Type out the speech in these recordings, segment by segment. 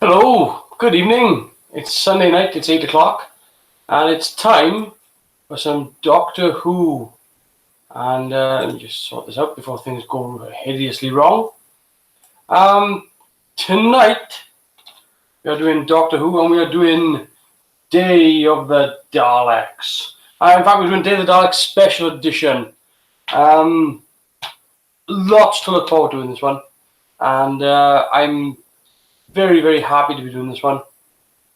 Hello, good evening. It's Sunday night, it's 8 o'clock, and it's time for some Doctor Who. And let me just sort this out before things go hideously wrong. Tonight, we are doing Doctor Who, and we are doing Day of the Daleks. In fact, we're doing Day of the Daleks Special Edition. Lots to look forward to in this one, and I'm very, very happy to be doing this one.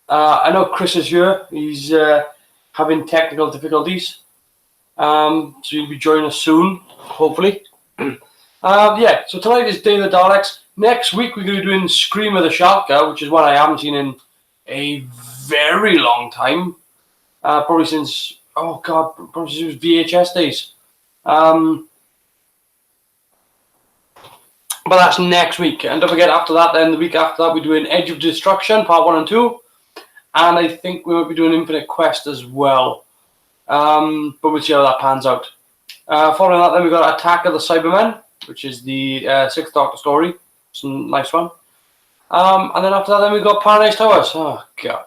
I know Chris is here. He's having technical difficulties. So he'll be joining us soon, hopefully. So tonight is Day of the Daleks. Next week we're going to be doing Scream of the Shalka, which is one I haven't seen in a very long time. Probably since it was VHS days. But that's next week. And don't forget, after that, then the week after that, we're doing Edge of Destruction, part 1 and 2. And I think we might be doing Infinite Quest as well. But we'll see how that pans out. Following that, then we've got Attack of the Cybermen, which is the 6th Doctor story. It's a nice one. And then after that, then we've got Paradise Towers. Oh, God.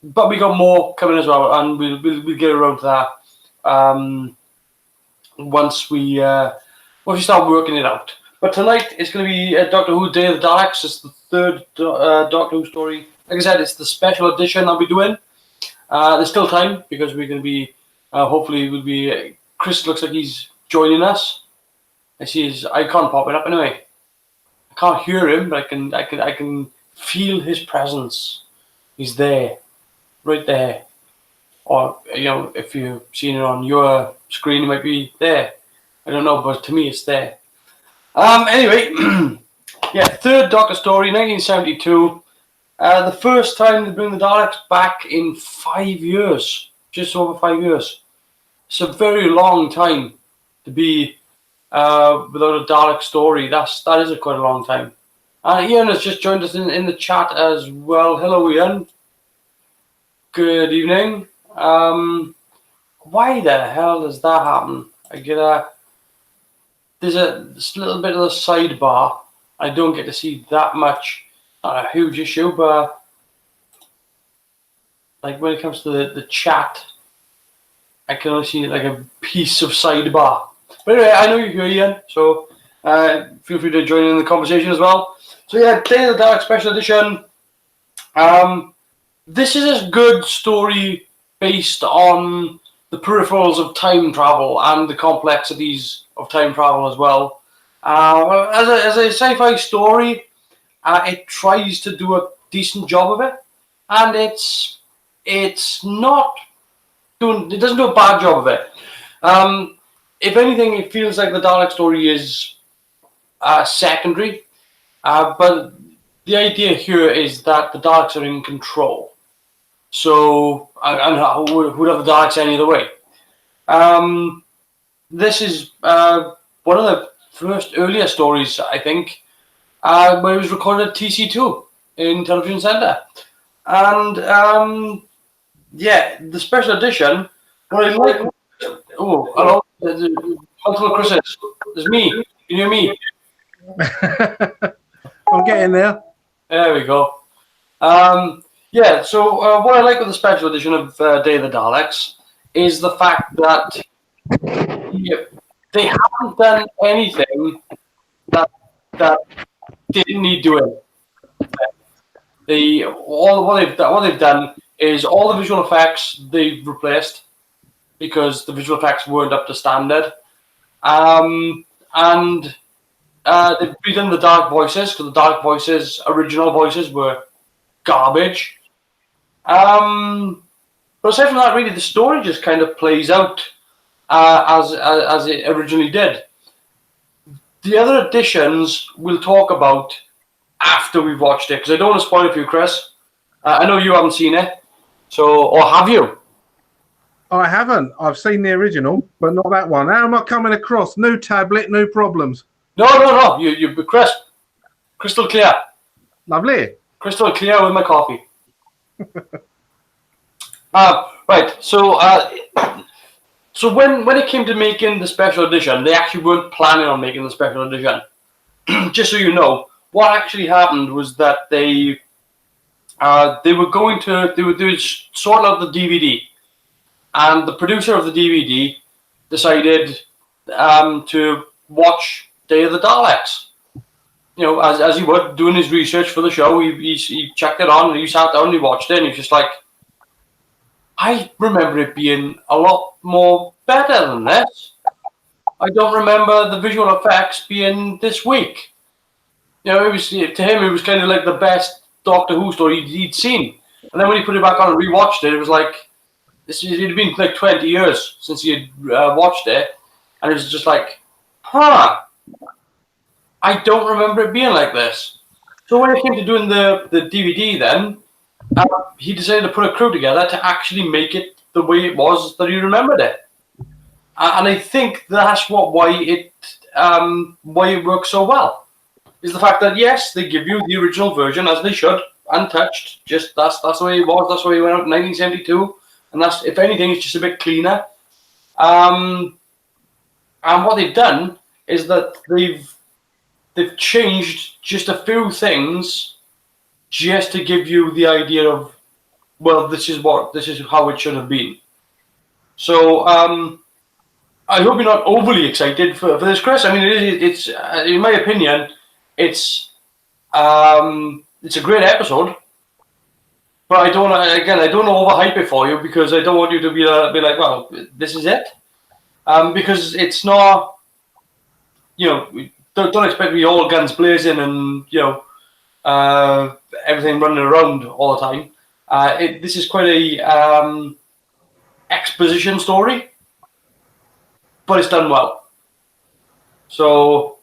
But we got more coming as well, and we'll get around to that once we start working it out. But tonight it's going to be Doctor Who Day of the Daleks. It's the third Doctor Who story. Like I said, it's the special edition I'll be doing. There's still time because we're going to be, hopefully, Chris looks like he's joining us. I see his icon popping up anyway. I can't hear him, but I can feel his presence. He's there, right there. Or, if you've seen it on your screen, it might be there. I don't know, but to me it's there. Anyway, third Doctor story, 1972. The first time they bring the Daleks back in 5 years, just over 5 years. It's a very long time to be without a Dalek story. That is quite a long time. Ian has just joined us in the chat as well. Hello, Ian. Good evening. Why the hell does that happen? I get there's this little bit of the sidebar. I don't get to see that much. Not a huge issue, but like when it comes to the chat, I can only see like a piece of sidebar. But anyway, I know you're here, Ian, so feel free to join in the conversation as well. So yeah, Day of the Daleks Special Edition. This is a good story based on the peripherals of time travel and the complexities of time travel as well. As a sci-fi story, it tries to do a decent job of it, and it doesn't do a bad job of it. If anything, it feels like the Dalek story is secondary, but the idea here is that the Daleks are in control. So, and who'd have the Daleks any other way? This is one of the first earlier stories, I think, where it was recorded at TC2 in Television Centre. And, the special edition, what I like... Oh, hello. Hello, Chris. It's me. Can you hear me? I'm getting there. There we go. So what I like with the special edition of Day of the Daleks is the fact that they haven't done anything that didn't need doing. What they've done is all the visual effects they've replaced because the visual effects weren't up to standard, and they've redone the Dalek voices because the Dalek voices, original voices, were garbage. But aside from that, really, the story just kind of plays out as it originally did. The other additions we'll talk about after we've watched it, because I don't want to spoil it for you, Chris. I know you haven't seen it, or have you? I haven't. I've seen the original, but not that one. How am I coming across? New tablet, no problems. No. You Chris. Crystal clear. Lovely. Crystal clear with my coffee. Right. So when it came to making the special edition, they actually weren't planning on making the special edition. Just so you know, what actually happened was that they were sorting out the DVD, and the producer of the DVD decided to watch Day of the Daleks. You know, as he would, doing his research for the show, he checked it on, and he sat down and he watched it, and he was just like, I remember it being a lot more better than this. I don't remember the visual effects being this weak. You know, to him, it was kind of like the best Doctor Who story he'd seen. And then when he put it back on and rewatched it, it was like, it had been like 20 years since he had watched it. And it was just like, I don't remember it being like this. So when it came to doing the DVD then, he decided to put a crew together to actually make it the way it was that he remembered it. And I think that's why it works so well. Is the fact that, yes, they give you the original version, as they should, untouched. Just that's the way it was. That's the way it went out in 1972. And that's, if anything, it's just a bit cleaner. And what they've done is that they've changed just a few things just to give you the idea of, well, this is how it should have been. So I hope you're not overly excited for this, Chris. I mean, it's in my opinion, it's a great episode. But I don't want to overhype it for you, because I don't want you to be like, well, this is it. Because it's not, you know, don't expect to be all guns blazing and, you know, everything running around all the time. This is quite a exposition story, but it's done well. So,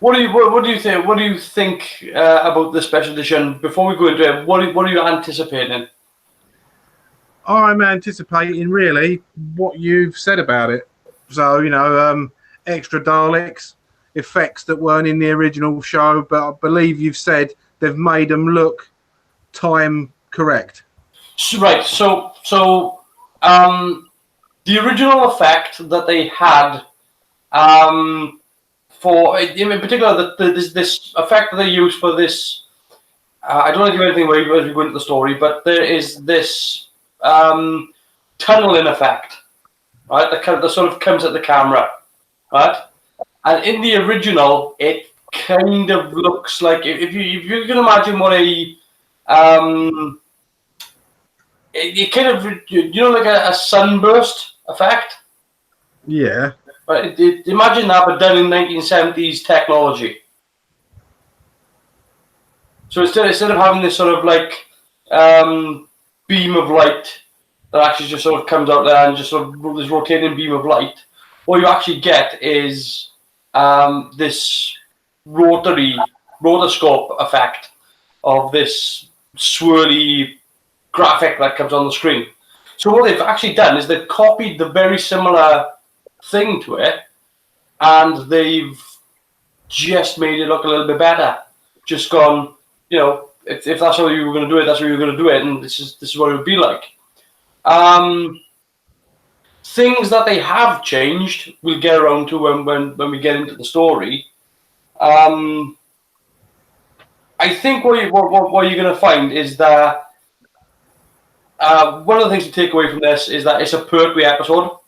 what do you think? What do you think about the special edition? Before we go into it, what are you anticipating? I'm anticipating really what you've said about it. So, you know, extra Daleks, effects that weren't in the original show, but I believe you've said they've made them look time correct. Right. So the original effect that they had, for in particular, this effect that they used for this, I don't want to give anything away as we go into the story, but there is this tunneling effect, right? That sort of comes at the camera, right? And in the original, it kind of looks like, if you can imagine what it kind of, you know, like a sunburst effect. Yeah. But imagine that, but done in 1970s technology. So instead of having this sort of like beam of light that actually just sort of comes out there and just sort of this rotating beam of light, what you actually get is this rotoscope effect of this swirly graphic that comes on the screen. So what they've actually done is they've copied the very similar thing to it, and they've just made it look a little bit better. Just gone, you know, if that's how you were going to do it, that's how you were going to do it, and this is what it would be like. Things that they have changed, we'll get around to when we get into the story. I think what you're going to find is that one of the things to take away from this is that it's a Pertwee episode.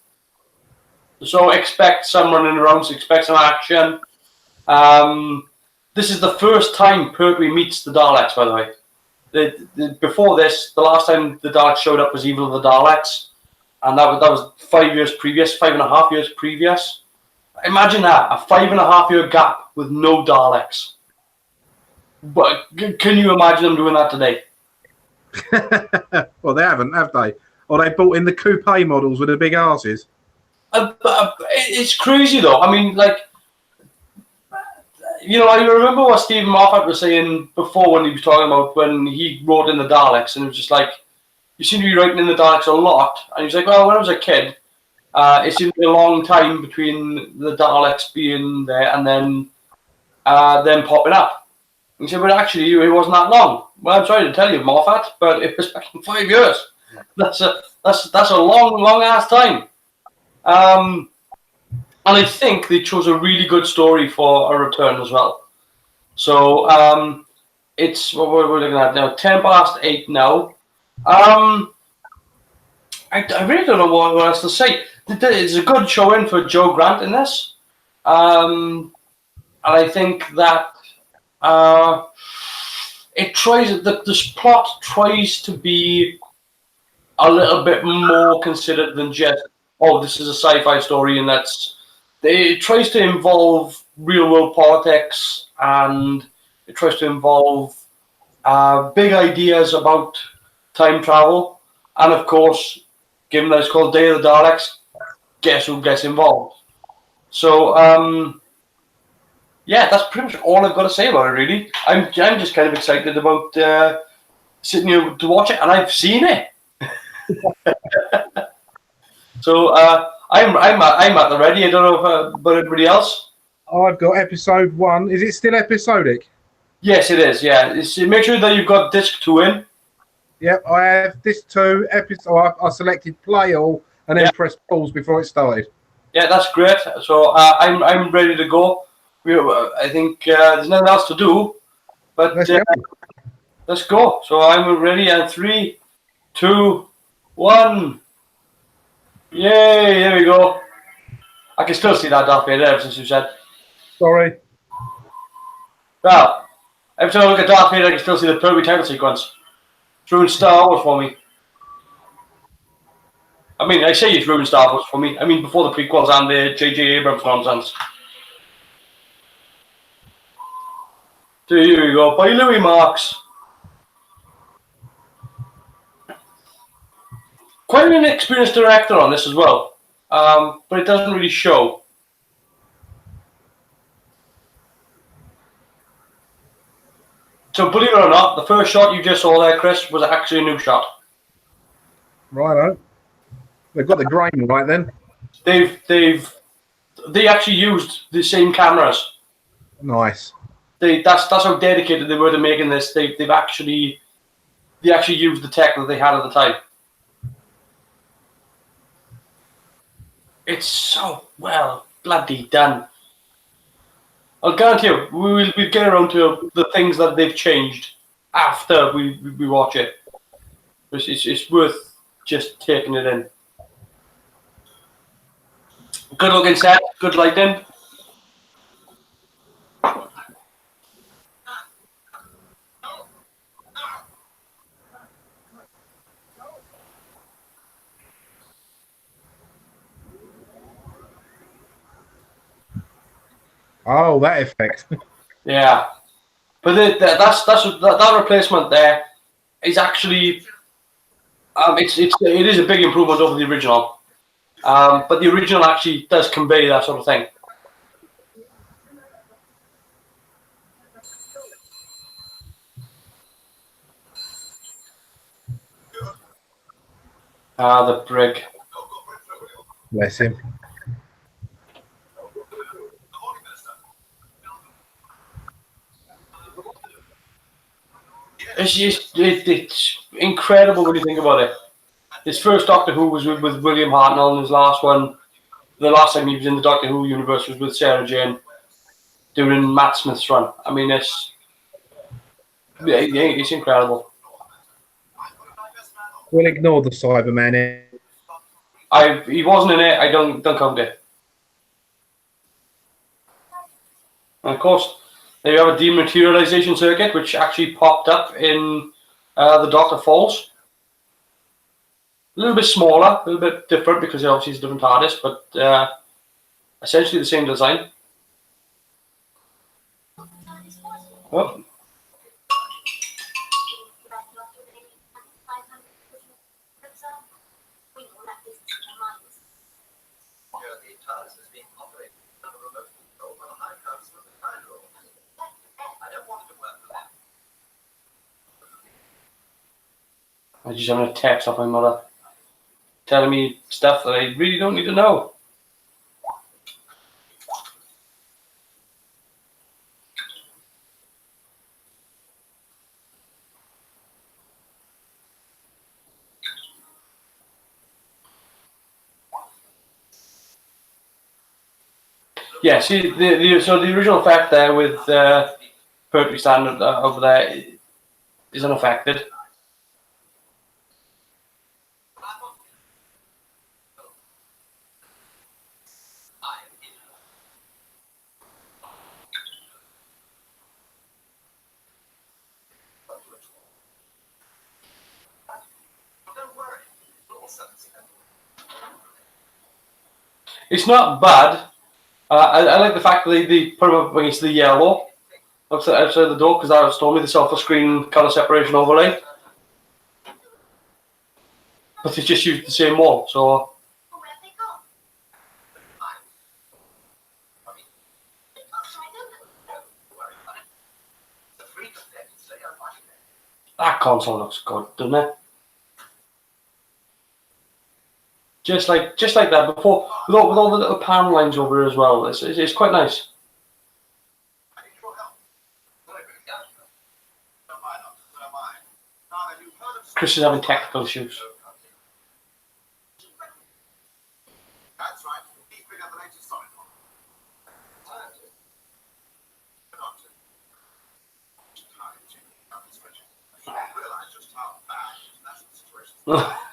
So expect some running around, expect some action. This is the first time Pertwee meets the Daleks, by the way. Before this, the last time the Daleks showed up was Evil of the Daleks, and that was 5 years previous, 5.5 years previous. Imagine that, a 5.5 year gap with no Daleks. But can you imagine them doing that today? Well, they haven't, have they? Or they bought in the coupe models with the big arses. It's crazy, though. I mean, like, you know, I remember what Stephen Moffat was saying before when he was talking about when he wrote in the Daleks, and it was just like, you seem to be writing in the Daleks a lot. And he was like, well, when I was a kid, it seemed to be a long time between the Daleks being there and then them popping up. And he said, but actually, it wasn't that long. Well, I'm sorry to tell you, Moffat, but it was 5 years. That's a long ass time. And I think they chose a really good story for a return as well. So it's what we're looking at now. 8:10 now. I really don't know what else to say. It's a good showing for Joe Grant in this, and I think that it tries. This plot tries to be a little bit more considered than just, oh, this is a sci-fi story, and it tries to involve real-world politics, and it tries to involve big ideas about time travel, and of course, given that it's called Day of the Daleks, guess who gets involved? So, yeah, that's pretty much all I've got to say about it, really. I'm just kind of excited about sitting here to watch it, and I've seen it. So, I'm at the ready. I don't know about everybody else. I've got episode 1. Is it still episodic? Yes, it is. Yeah, make sure that you've got disc 2 in. Yep, I have this 2 episode. I selected play all and then press pause before it started. Yeah, that's great. So I'm ready to go. I think there's nothing else to do, but let's go. So I'm ready, and 3, 2, 1. Yay! There we go. I can still see that Darth Vader ever since you said. Sorry. Well, every time I look at Darth Vader, I can still see the perfect title sequence. It's ruined Star Wars for me. I mean, I say it's ruined Star Wars for me. I mean, before the prequels and the J.J. Abrams nonsense. So here we go. By Louis Marks. Quite an experienced director on this as well, but it doesn't really show. So believe it or not, the first shot you just saw there, Chris, was actually a new shot. Righto. They've got the grain right then. They actually used the same cameras. Nice. That's how dedicated they were to making this. They actually used the tech that they had at the time. It's so well bloody done. I'll guarantee you, we'll get around to the things that they've changed after we watch it. It's worth just taking it in. Good looking set, good lighting. Oh, that effect. Yeah, but that replacement there is actually it is a big improvement over the original. But the original actually does convey that sort of thing. The brig. Bless him. It's incredible when you think about it. His first Doctor Who was with William Hartnell, and his last one, the last time he was in the Doctor Who universe, was with Sarah Jane during Matt Smith's run. I mean, it's incredible. We'll ignore the Cyberman. He wasn't in it. I don't count it. And of course, there you have a dematerialization circuit, which actually popped up in the Doctor Falls. A little bit smaller, a little bit different because it obviously is a different TARDIS, but essentially the same design. Oh. I just having a text off my mother telling me stuff that I really don't need to know. Yeah, see, so the original fact there with perfectly standard over there is unaffected. It's not bad. I like the fact that they put them up against the yellow outside the door, because that was told me the self-screen color separation overlay. But they just used the same wall, so. That console looks good, doesn't it? Just like that before, with all the little pan lines over it as well. It's quite nice. Chris is having technical issues.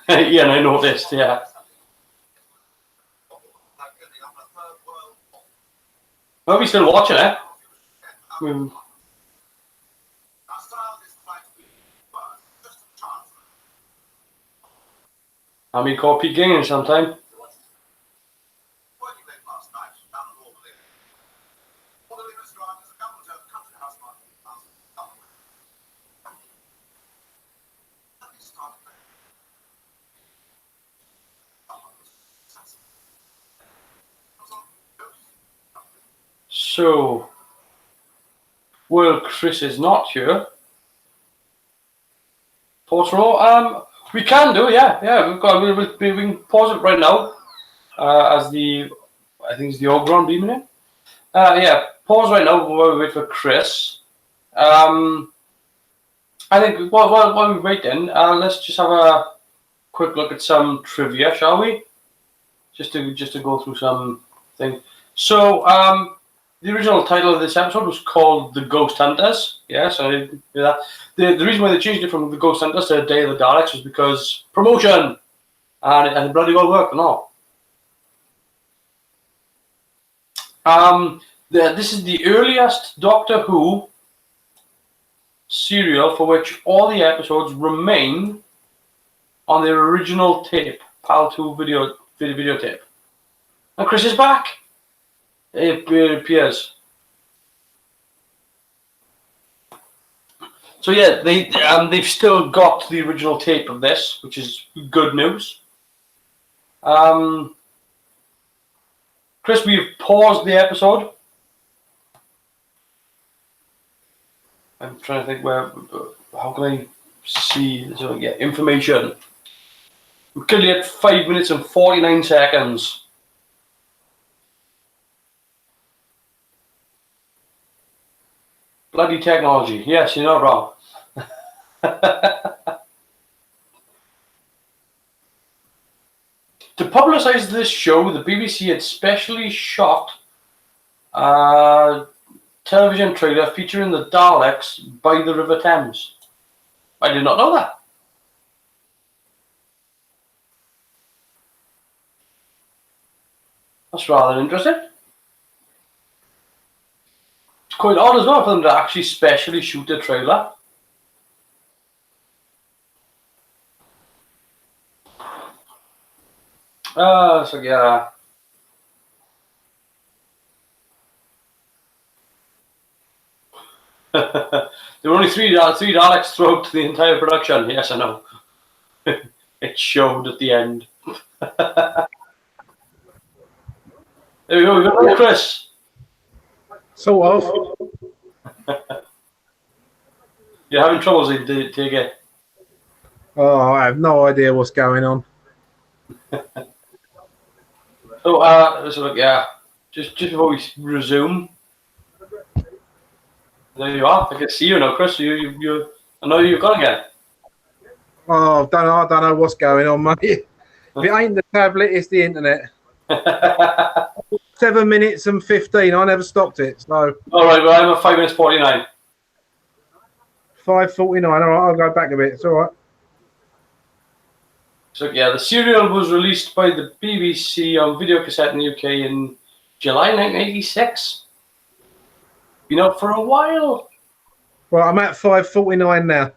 Yeah, I noticed. Yeah. Well, we're still watching it. I mean, call Pete Gingham sometime. So, well, Chris is not here. Pause roll. We can do, yeah. We can pause it right now. As the, I think it's the Ogron beaming in. Yeah, pause right now while we wait for Chris. I think while we wait then, let's just have a quick look at some trivia, shall we? Just to go through some things. So, the original title of this episode was called The Ghost Hunters. Yeah, so I didn't do that. The reason why they changed it from The Ghost Hunters to Day of the Daleks was because promotion, and it bloody well worked and all. This is the earliest Doctor Who serial for which all the episodes remain on their original tape, PAL 2 videotape. And Chris is back. It appears. So yeah, they've still got the original tape of this, which is good news. Chris, we've paused the episode. I'm trying to think how can I see? So yeah, information. We're currently at 5 minutes and 49 seconds. Bloody technology. Yes, you're not wrong. To publicise this show, the BBC had specially shot a television trailer featuring the Daleks by the River Thames. I did not know that. That's rather interesting. It's quite odd as well for them to actually specially shoot a trailer. So yeah. There were only three Daleks throughout the entire production. Yes, I know. It showed at the end. There we go. We got Chris. Sort of. You're having troubles, take it. Oh, I have no idea what's going on. So, let's look. Yeah, just before we resume. There you are. I can see you now, Chris. You. I know you're gone again. Oh, I don't know what's going on, mate. If it ain't the tablet, it's the internet. 7 minutes and 15. I never stopped it. So. All right. Well, I'm at 5 minutes 49. 5:49. All right, I'll go back a bit. It's all right. So yeah, the serial was released by the BBC on videocassette in the UK in July 1986. Been out for a while. Well, I'm at 5:49 now.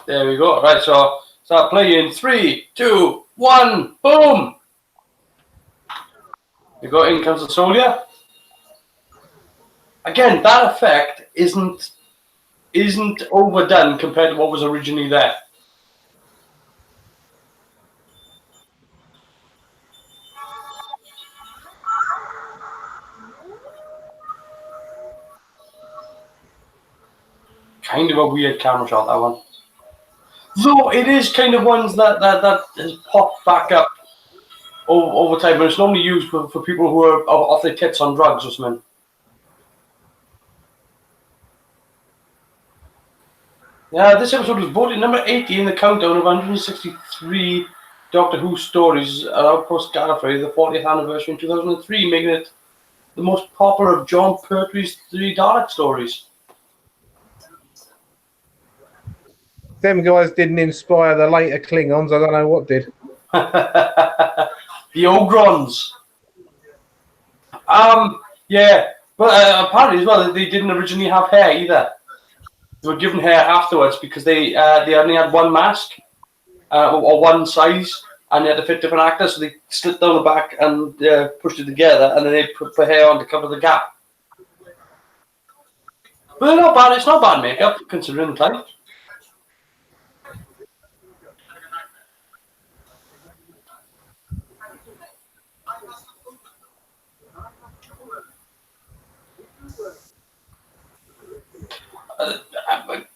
There we go. Right, so start playing. 3, 2, 1, boom! You got In Comes the Soldier. Again, that effect isn't overdone compared to what was originally there. Kind of a weird camera shot, that one. Though it is kind of ones that has popped back up over time, but it's normally used for people who are off their tits on drugs or something. Yeah, this episode was voted number 80 in the countdown of 163 Doctor Who stories post Gallifrey, the 40th anniversary in 2003, making it the most popular of John Pertwee's 3 Dalek stories. Them guys didn't inspire the later Klingons. I don't know what did. The Ogrons. Yeah, but apparently as well, they didn't originally have hair either. They were given hair afterwards because they only had one mask or one size, and they had to fit different actors. So they slit down the back and pushed it together, and then they put the hair on to cover the gap. But they're not bad. It's not bad makeup considering the time.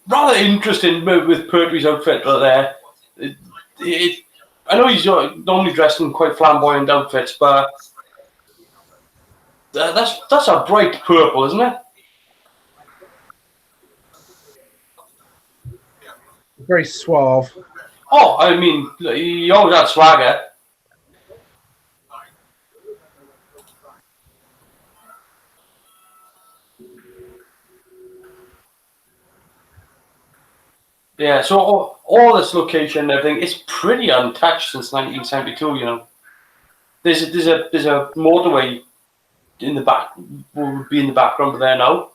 Rather interesting with Pertwee's outfit right there. I know he's normally dressed in quite flamboyant outfits, but that's a bright purple, isn't it? Very suave. Oh, I mean, he always had swagger. Yeah, so all this location and everything is pretty untouched since 1972. You know, there's a motorway in the back, would be in the background there now.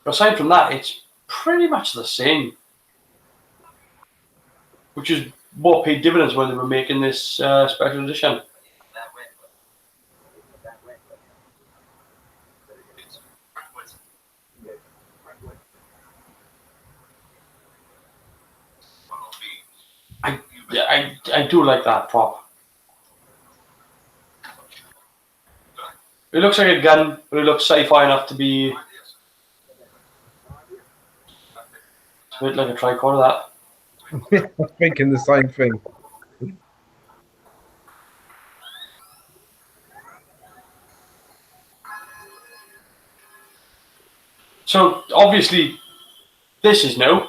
But aside from that, it's pretty much the same, which is what paid dividends when they were making this special edition. I do like that prop. It looks like a gun, but it looks sci-fi enough to be a bit like a tricorder. That. I'm thinking the same thing. So obviously, this is new.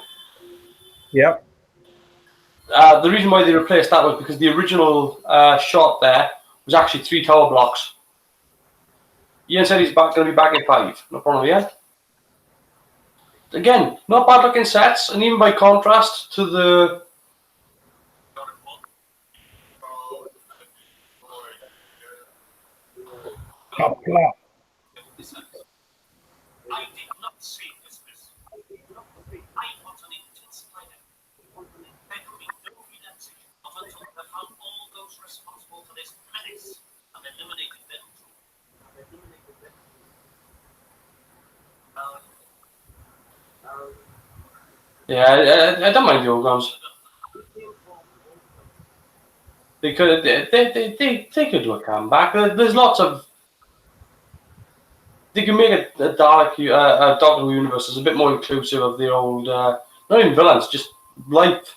Yep. The reason why they replaced that was because the original shot there was actually 3 tower blocks. Ian said he's going to be back in 5. No problem yet. Again, not bad looking sets, and even by contrast to the. Oh, plop. I did not see this. I want an intense fighter. There could be no relaxation until I found all those responsible for this menace and eliminated them. Yeah, I don't mind the old guns. They could do a comeback. There's lots of. They can make a Dalek, a Doctor Who universe that's a bit more inclusive of the old, not even villains, just life.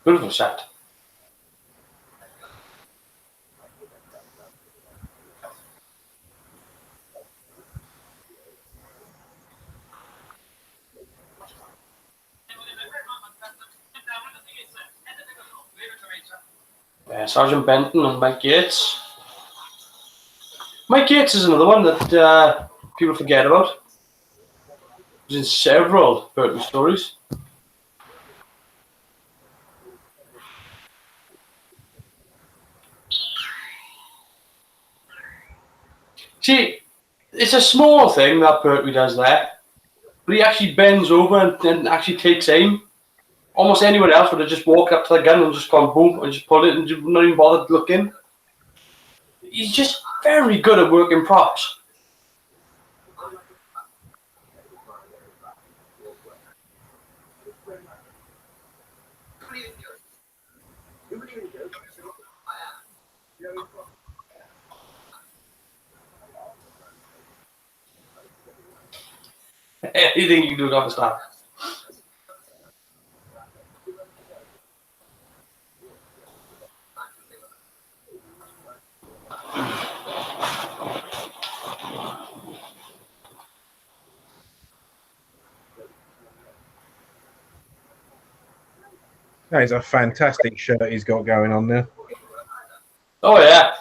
Beautiful set. Sergeant Benton and Mike Yates. Mike Yates is another one that people forget about. He's in several Pertwee stories. See, it's a small thing that Pertwee does there, but he actually bends over and actually takes aim. Almost anyone else would have just walked up to the gun and just gone boom and just pulled it and not even bothered looking. He's just very good at working props. Anything you can do to have a start. That is a fantastic shirt he's got going on there. Oh yeah.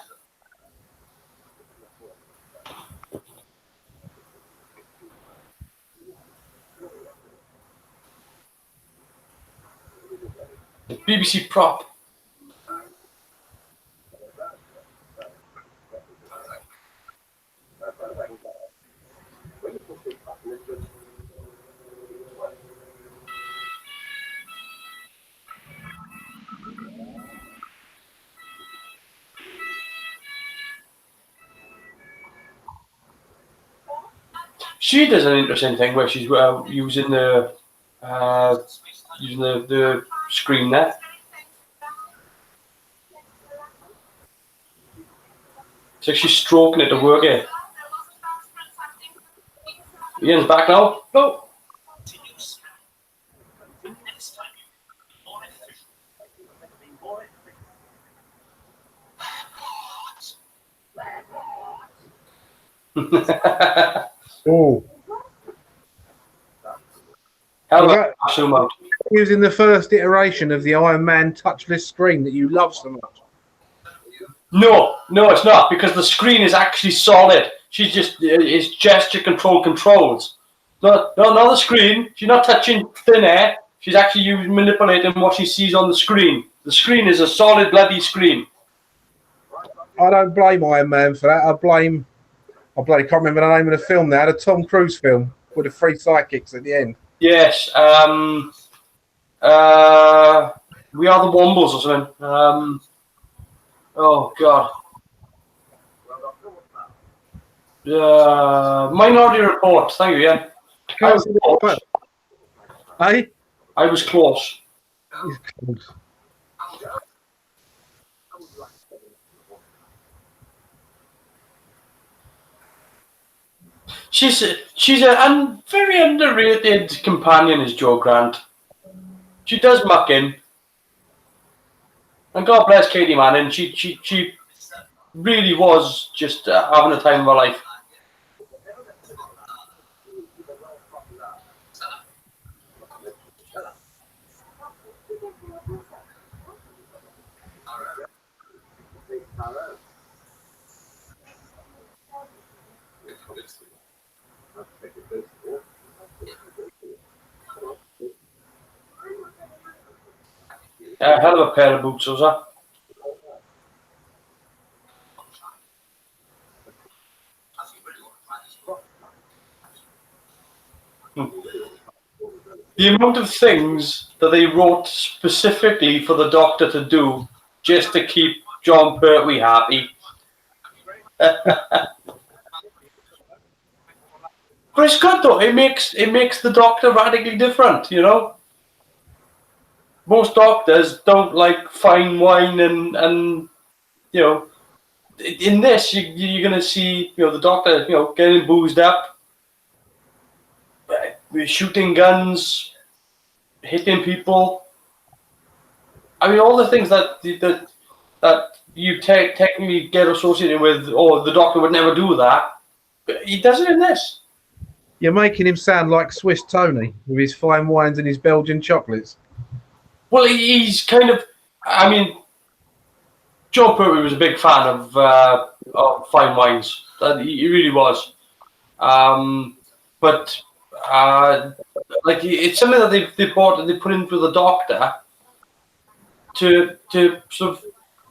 BBC prop. She does an interesting thing where she's using the screen there. It's like she's stroking it to work it. Ian's back now. No. Oh. How about zoom out? Using the first iteration of the Iron Man touchless screen that you love so much. No, it's not, because the screen is actually solid. She's just it's gesture controls. No, not the screen. She's not touching thin air. She's actually manipulating what she sees on the screen. The screen is a solid bloody screen. I don't blame Iron Man for that. I bloody can't remember the name of the film now. The Tom Cruise film with the three sidekicks at the end. Yes. We Are the Wombles or something. Oh God. Minority Report. Thank you, Ian. I was close. Hey? I was close. She's a very underrated companion, is Jo Grant. She does muck in, and God bless Katie Manning. She really was just having the time of her life. A hell of a pair of boots, was that? The amount of things that they wrote specifically for the Doctor to do just to keep John Pertwee happy. But it's good though. It makes the Doctor radically different, you know. Most doctors don't like fine wine and you know, in this you're gonna see, you know, the Doctor, you know, getting boozed up, shooting guns, hitting people. I mean, all the things that you technically get associated with, oh, the Doctor would never do that. But he does it in this. You're making him sound like Swiss Tony with his fine wines and his Belgian chocolates. Well, he's kind of. I mean, Joe Pertwee was a big fan of fine wines. He really was. But like it's something that they put into the Doctor to sort of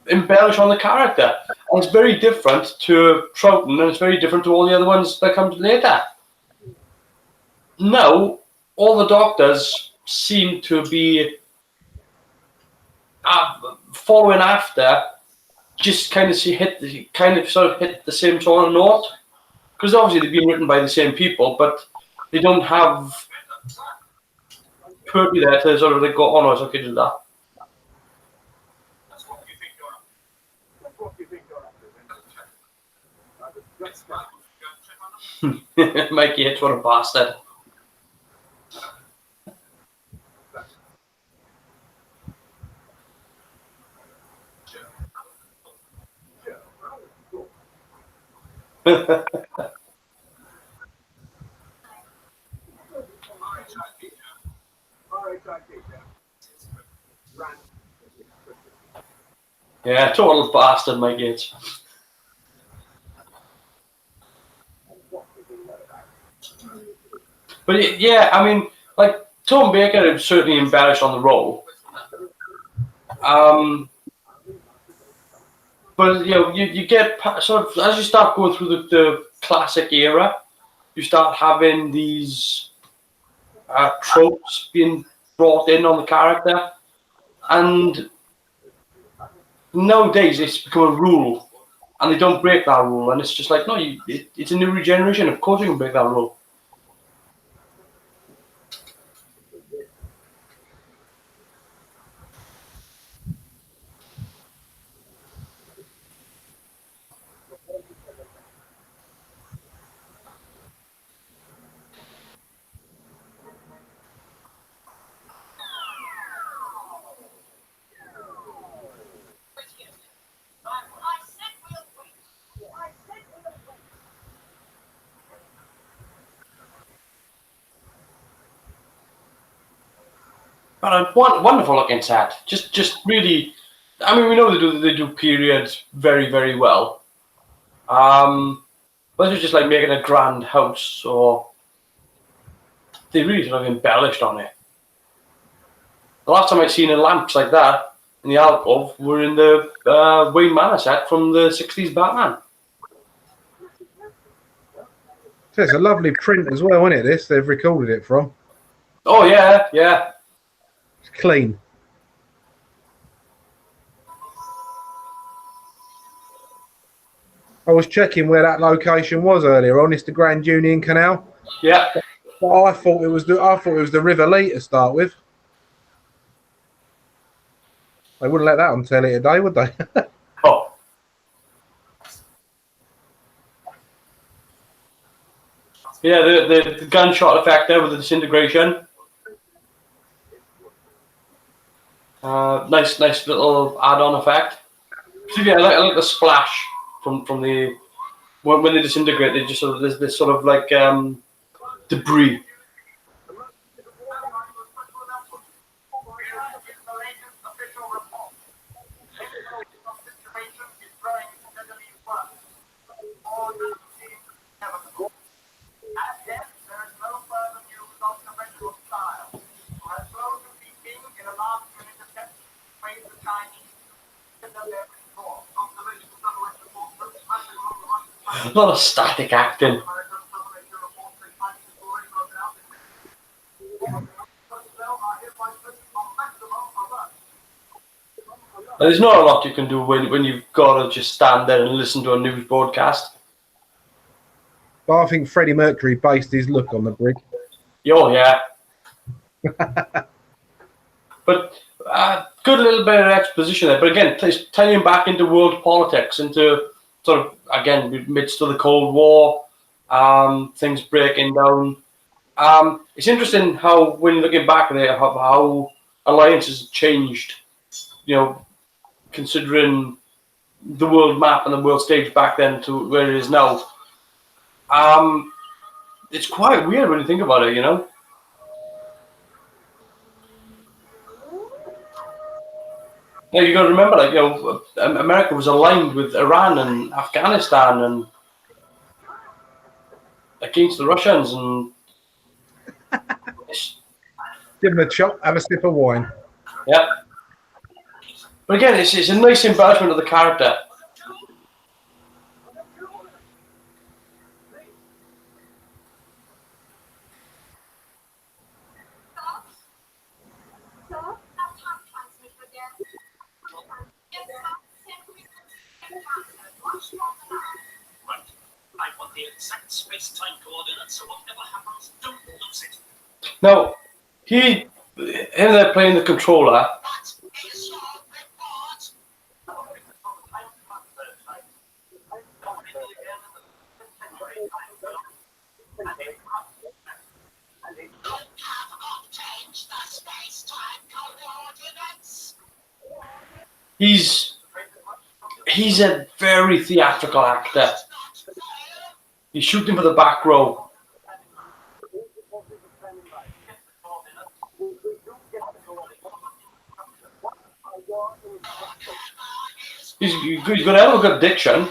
embellish on the character, and it's very different to Troughton, and it's very different to all the other ones that come later. Now, all the Doctors seem to be following after, just kind of hit the same sort of note, because obviously they've been written by the same people, but they don't have Pertwee there to sort of like go, oh no, it's okay to do that. Mikey hits what a bastard. Yeah, total bastard, Mike Yates. But yeah, I mean, like Tom Baker has certainly embellished on the role. But you know, you get sort of as you start going through the classic era, you start having these tropes being brought in on the character, and nowadays it's become a rule, and they don't break that rule, and it's just like, no, it's a new regeneration. Of course, you can break that rule. But a wonderful looking set. Just really, I mean, we know they do periods very, very well. But it's just like making a grand house, or they really sort of embellished on it. The last time I'd seen a lamps like that in the alcove were in the Wayne Manor set from the 60s Batman. So it's a lovely print as well, isn't it? This they've recorded it from. Oh yeah, yeah. It's clean. I was checking where that location was earlier on. It's the Grand Union Canal. Yeah. But I thought it was the River Lee to start with. They wouldn't let that on telly today, would they? Oh. Yeah, the gunshot effect there with the disintegration. Nice little add-on effect. So yeah, I like the splash from the when they disintegrate. They just sort of there's this sort of like debris. A lot of static acting. There's not a lot you can do when you've got to just stand there and listen to a news broadcast. But I think Freddie Mercury based his look on the brig. Oh yeah. But good little bit of exposition there. But again, tying back into world politics, into sort of, again, midst of the Cold War, things breaking down. It's interesting how, when looking back at it, how alliances changed considering the world map and the world stage back then to where it is now. It's quite weird when you think about it, Now you got to remember, America was aligned with Iran and Afghanistan and against the Russians, and Give him a chop, have a sip of wine. yeah. But again, it's a nice embellishment of the character. Right. I want the exact space-time coordinates, so whatever happens, don't lose it. Now, he ended up playing the controller. He's a very theatrical actor. He's shooting for the back row. He's got a hell of a good diction.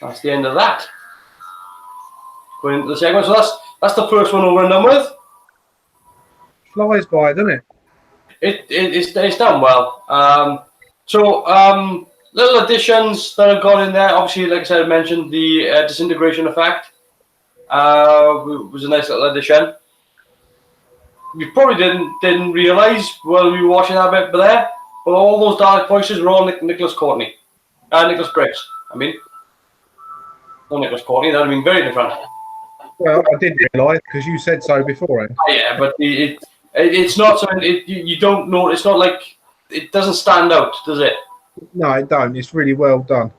That's the end of that. Going into the second one. So that's the first one over and done with. Flies by, doesn't it? It's done well. Little additions that have gone in there. Obviously, like I said, I mentioned the disintegration effect. Was a nice little addition. We probably didn't realise while we were watching that bit there, but all those Dalek voices were all Nicholas Courtney. Nicholas Briggs, I mean. Not Nicholas Courtney, that would have been very different. Well, I did realise because you said so before. Yeah, but it's not something you don't know. It's not like it doesn't stand out, does it? No, it don't. It's really well done.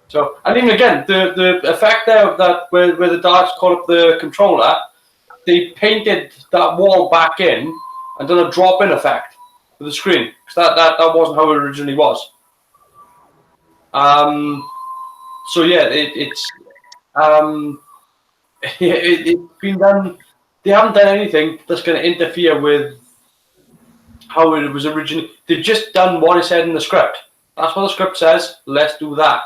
So, and even again, the effect there of that where the Daleks caught up the controller, they painted that wall back in and done a drop-in effect for the screen because that wasn't how it originally was. So yeah, it's been done. They haven't done anything that's going to interfere with how it was originally. They've just done what it said in the script. That's what the script says. Let's do that.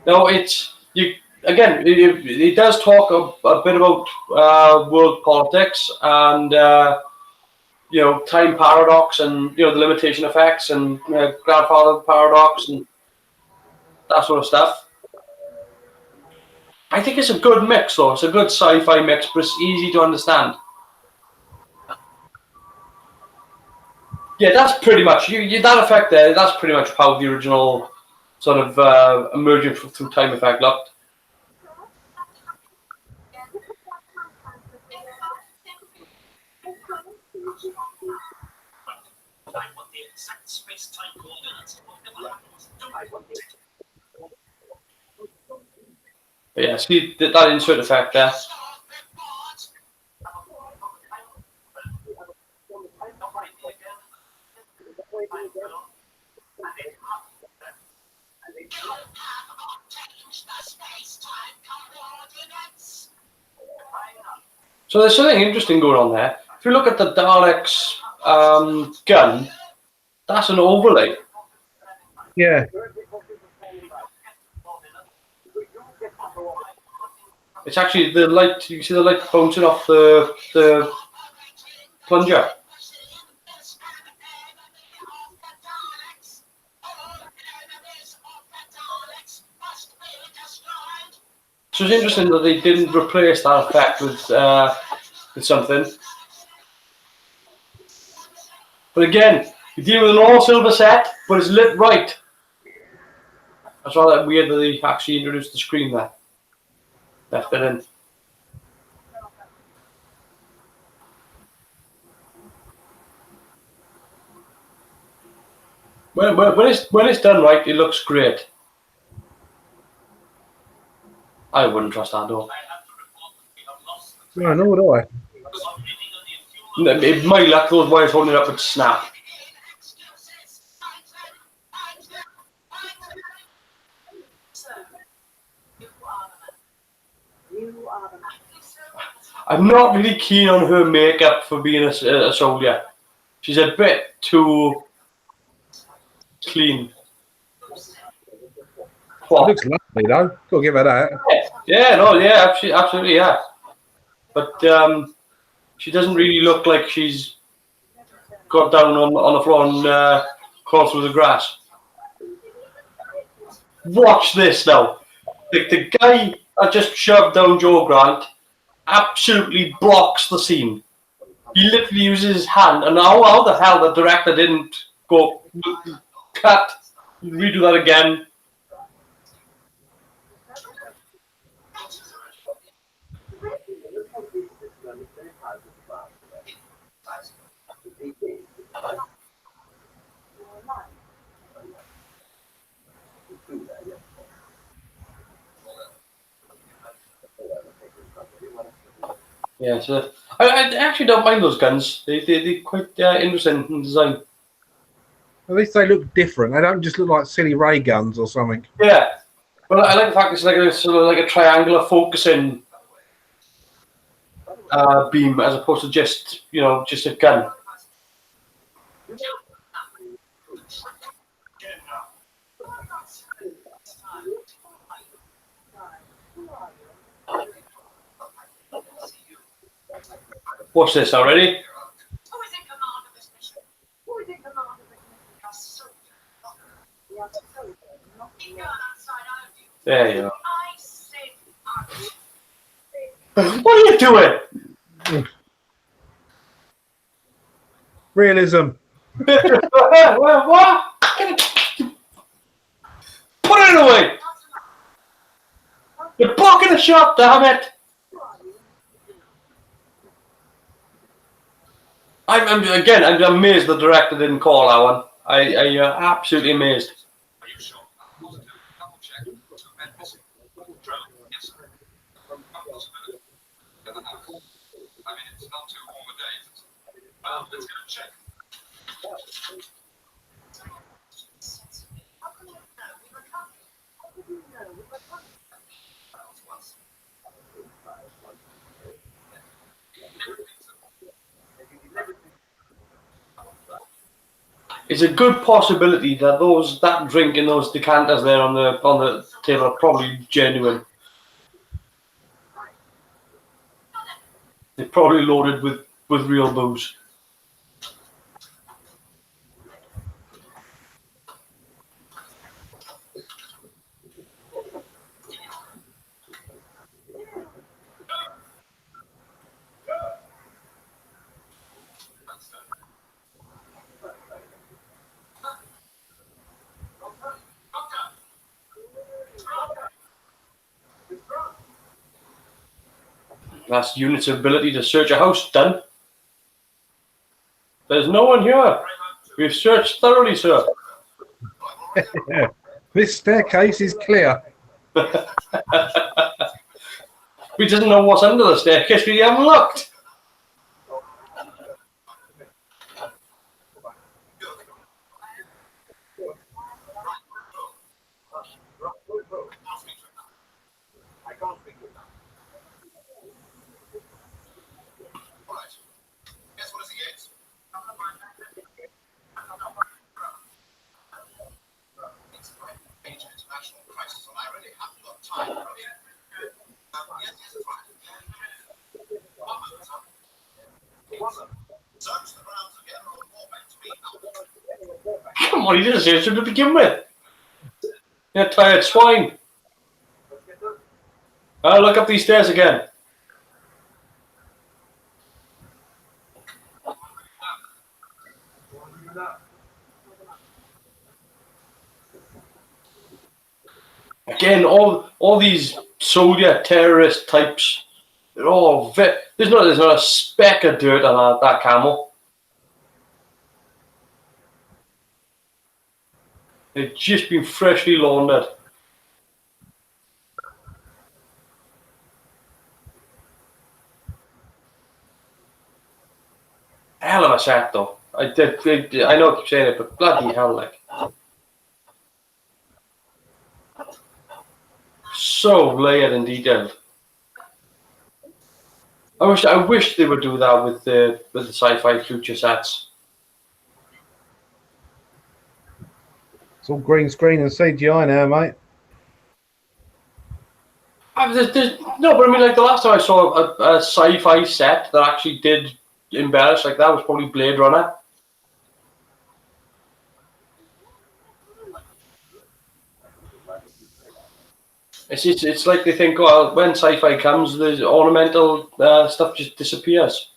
Now it does talk a bit about world politics and time paradox and the limitation effects and grandfather paradox and that sort of stuff. I think it's a good mix, though. It's a good sci-fi mix, but it's easy to understand. Yeah, that's pretty much that effect there. That's pretty much how the original sort of emerging through time effect looked. I want the exact space-time coordinates, whatever happens, don't lose it. But yeah, see that insert effect there. So there's something interesting going on there. If you look at the Daleks gun, that's an overlay. Yeah. It's actually the light. You see the light bouncing off the plunger. So it's interesting that they didn't replace that effect with something. But again, you deal with an all-silver set, but it's lit right. That's rather weird that they actually introduced the screen there. Left it in. When it's done right, it looks great. I wouldn't trust that door. I have to report that we have lost the No, nor do I. submitting on the fuel. It might luck those wires holding it up would snap. Sir, you are the man. You are the man. I'm not really keen on her makeup for being a soldier. She's a bit too clean. It looks lovely though. Gotta give her that. Yeah, no, yeah, absolutely, yeah. But she doesn't really look like she's got down on the floor and crawled through the grass. Watch this now. The guy that just shoved down Joe Grant absolutely blocks the scene. He literally uses his hand, and how the hell the director didn't go cut, redo that again. Yeah, so I actually don't mind those guns. They're quite interesting in design. At least they look different. They don't just look like silly ray guns or something. Yeah, but I like the fact it's like a sort of like a triangular focusing beam as opposed to just just a gun. Watch this already. Who is in command of this mission? Who is in command of this mission? A soldier. We are soldiers, not you. Go outside, I do. There you go. I said What are you doing? Realism. What? Put it away! You're blocking the shot, damn it! I'm amazed the director didn't call that one. I absolutely amazed. Are you sure? Positive. Double check. 2 men missing. Drone. Yes, sir. Possibility. I mean, it's not too warm a day. Well, let's go check. How can you know we were coming? How did you know we were coming? Once. It's a good possibility that that drink in those decanters there on the table are probably genuine. They're probably loaded with real booze. That's unit's ability to search a house done. There's no one here. We've searched thoroughly, sir. This staircase is clear. We didn't know what's under the staircase. We haven't looked. Come on, he didn't say it to begin with. You're tired swine. I'll look up these stairs again. Again, all these soldier terrorist types, they're all there's not a speck of dirt on that camel. They'd just been freshly laundered. Hell of a set, though. I know I keep saying it, but bloody hell, like. So layered and detailed. I wish they would do that with the sci-fi future sets. It's all green screen and CGI now, mate. No, but I mean, like the last time I saw a sci-fi set that actually did embellish like that was probably Blade Runner. It's like they think, well, when sci-fi comes, the ornamental stuff just disappears.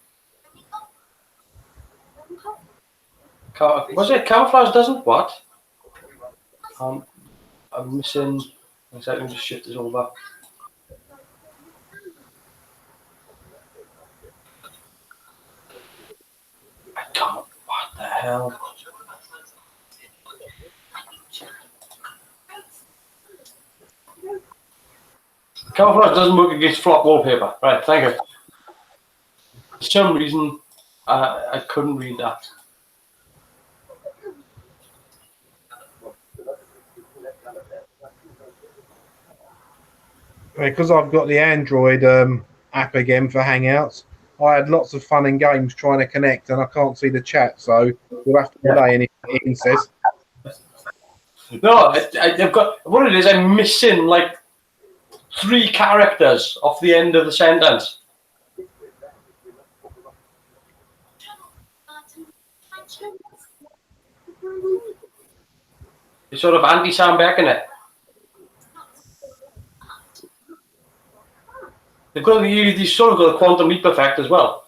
Was it camouflage doesn't? What? I'm missing. One second, let me just shift this over. I can't. What the hell? Camouflage doesn't work against flock wallpaper. Right, thank you. For some reason, I couldn't read that. Because I've got the Android app again for Hangouts, I had lots of fun and games trying to connect, and I can't see the chat, so we'll have to delay anything Ian says. No, I've got what it is. I'm missing like 3 characters off the end of the sentence. It's sort of anti-Sam Beckonet. They've sort of got a quantum leap effect as well.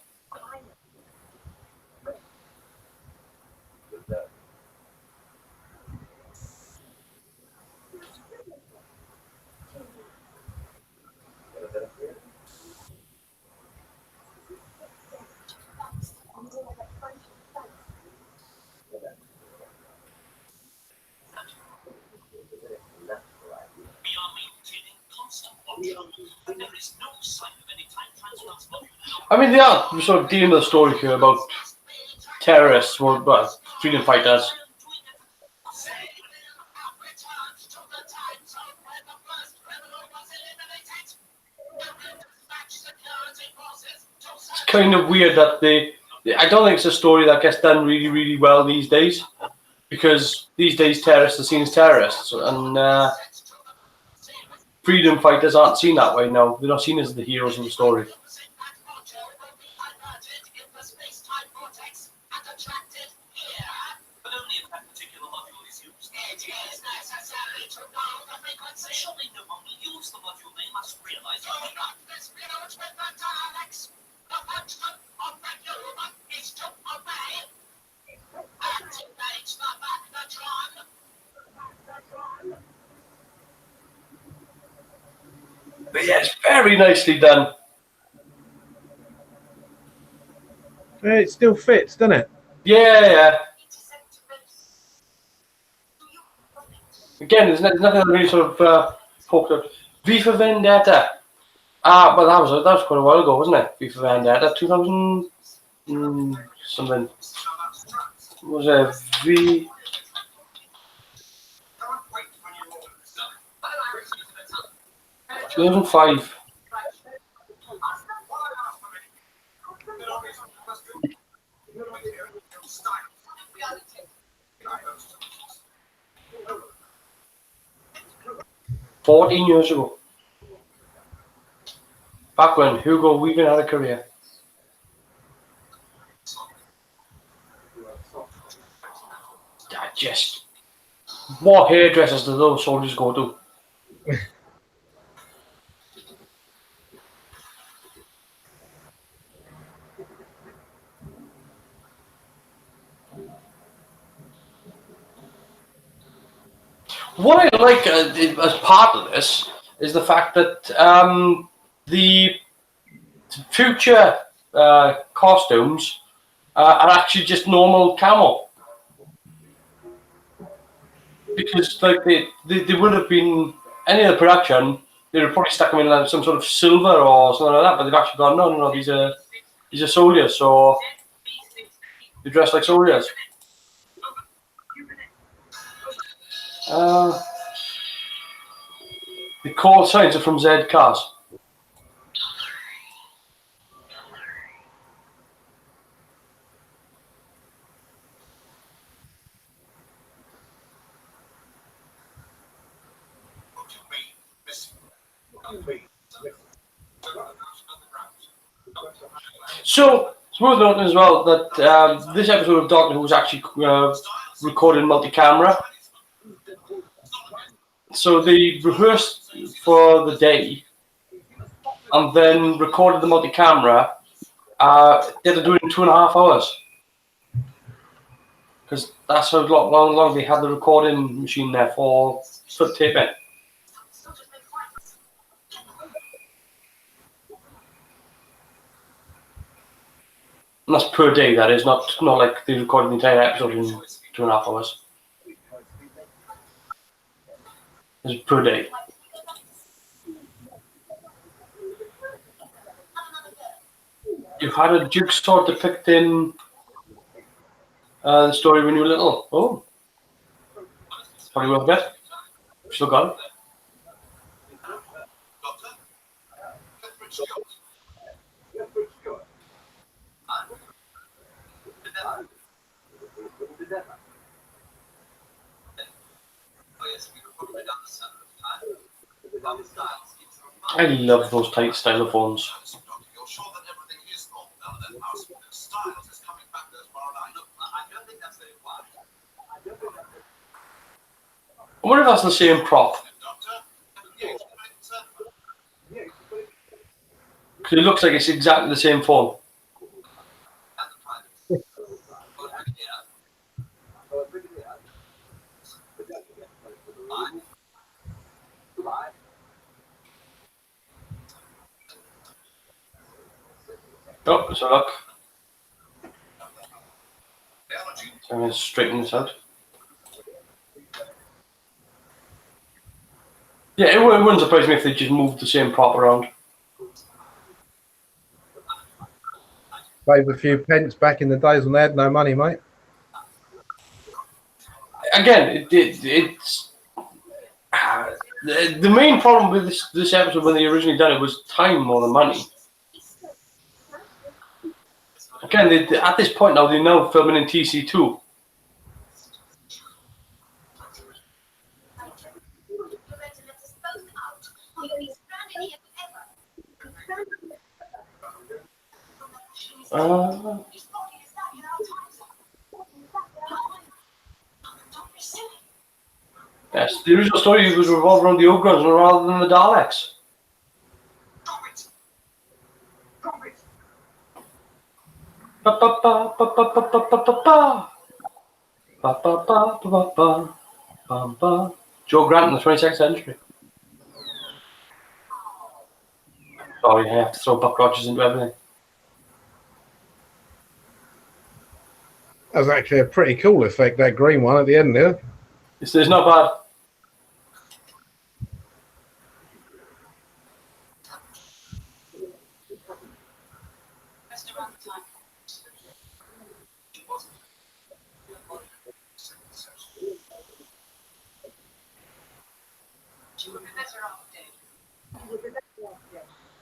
I mean, they are sort of dealing with a story here about terrorists, or freedom fighters. It's kind of weird that I don't think it's a story that gets done really, really well these days, because these days terrorists are seen as terrorists, and freedom fighters aren't seen that way now. They're not seen as the heroes of the story. Surely no one will use the module. They must realize that we got this village with the Daleks. The function of the human is to obey. Activate the magnetron. But yeah, it's very nicely done. It still fits, doesn't it? Yeah. Again, there's nothing that really sort of poked up. V for Vendetta. But that was quite a while ago, wasn't it? V for Vendetta, 2000 something. Was it V? 2005. "14 years ago. Back when Hugo Weaving had a career." Just what hairdressers do those soldiers go to? What I like as part of this is the fact that the future costumes are actually just normal camo. because like they would have been any of the production. They'd have probably stuck them in like some sort of silver or something like that. But they've actually gone no. These are soldiers, so they dress like soldiers. The call signs are from Z cars. So it's worth noting as well that this episode of Doctor Who was actually recorded multi-camera. So they rehearsed for the day and then recorded the multi-camera. They had to do it in 2.5 hours. Because that's how long they had the recording machine there for taping. And that's per day, that is, not like they recorded the entire episode in 2.5 hours. It's per day. You had a jigsaw depicting the story when you were little. Oh. Probably worth a bit. Still got it. I love those tight stylophones. You're sure that everything is normal now in that house? Styles is coming back as far as I look. I don't think that's very wise. I wonder if that's the same prop. Because it looks like it's exactly the same phone. Oh, so look. So I'm going to straighten this out. Yeah, it wouldn't surprise me if they just moved the same prop around. Save a few pence back in the days when they had no money, mate. Again, it's the main problem with this episode when they originally done it was time more than money. Again, at this point now, they're now filming in TC2. Yes, the original story was revolved around the Ogrons rather than the Daleks. Joe Grant in the 22nd century. Sorry, I have to throw Buck Rogers into everything. That was actually a pretty cool effect, that green one at the end there. It's not bad.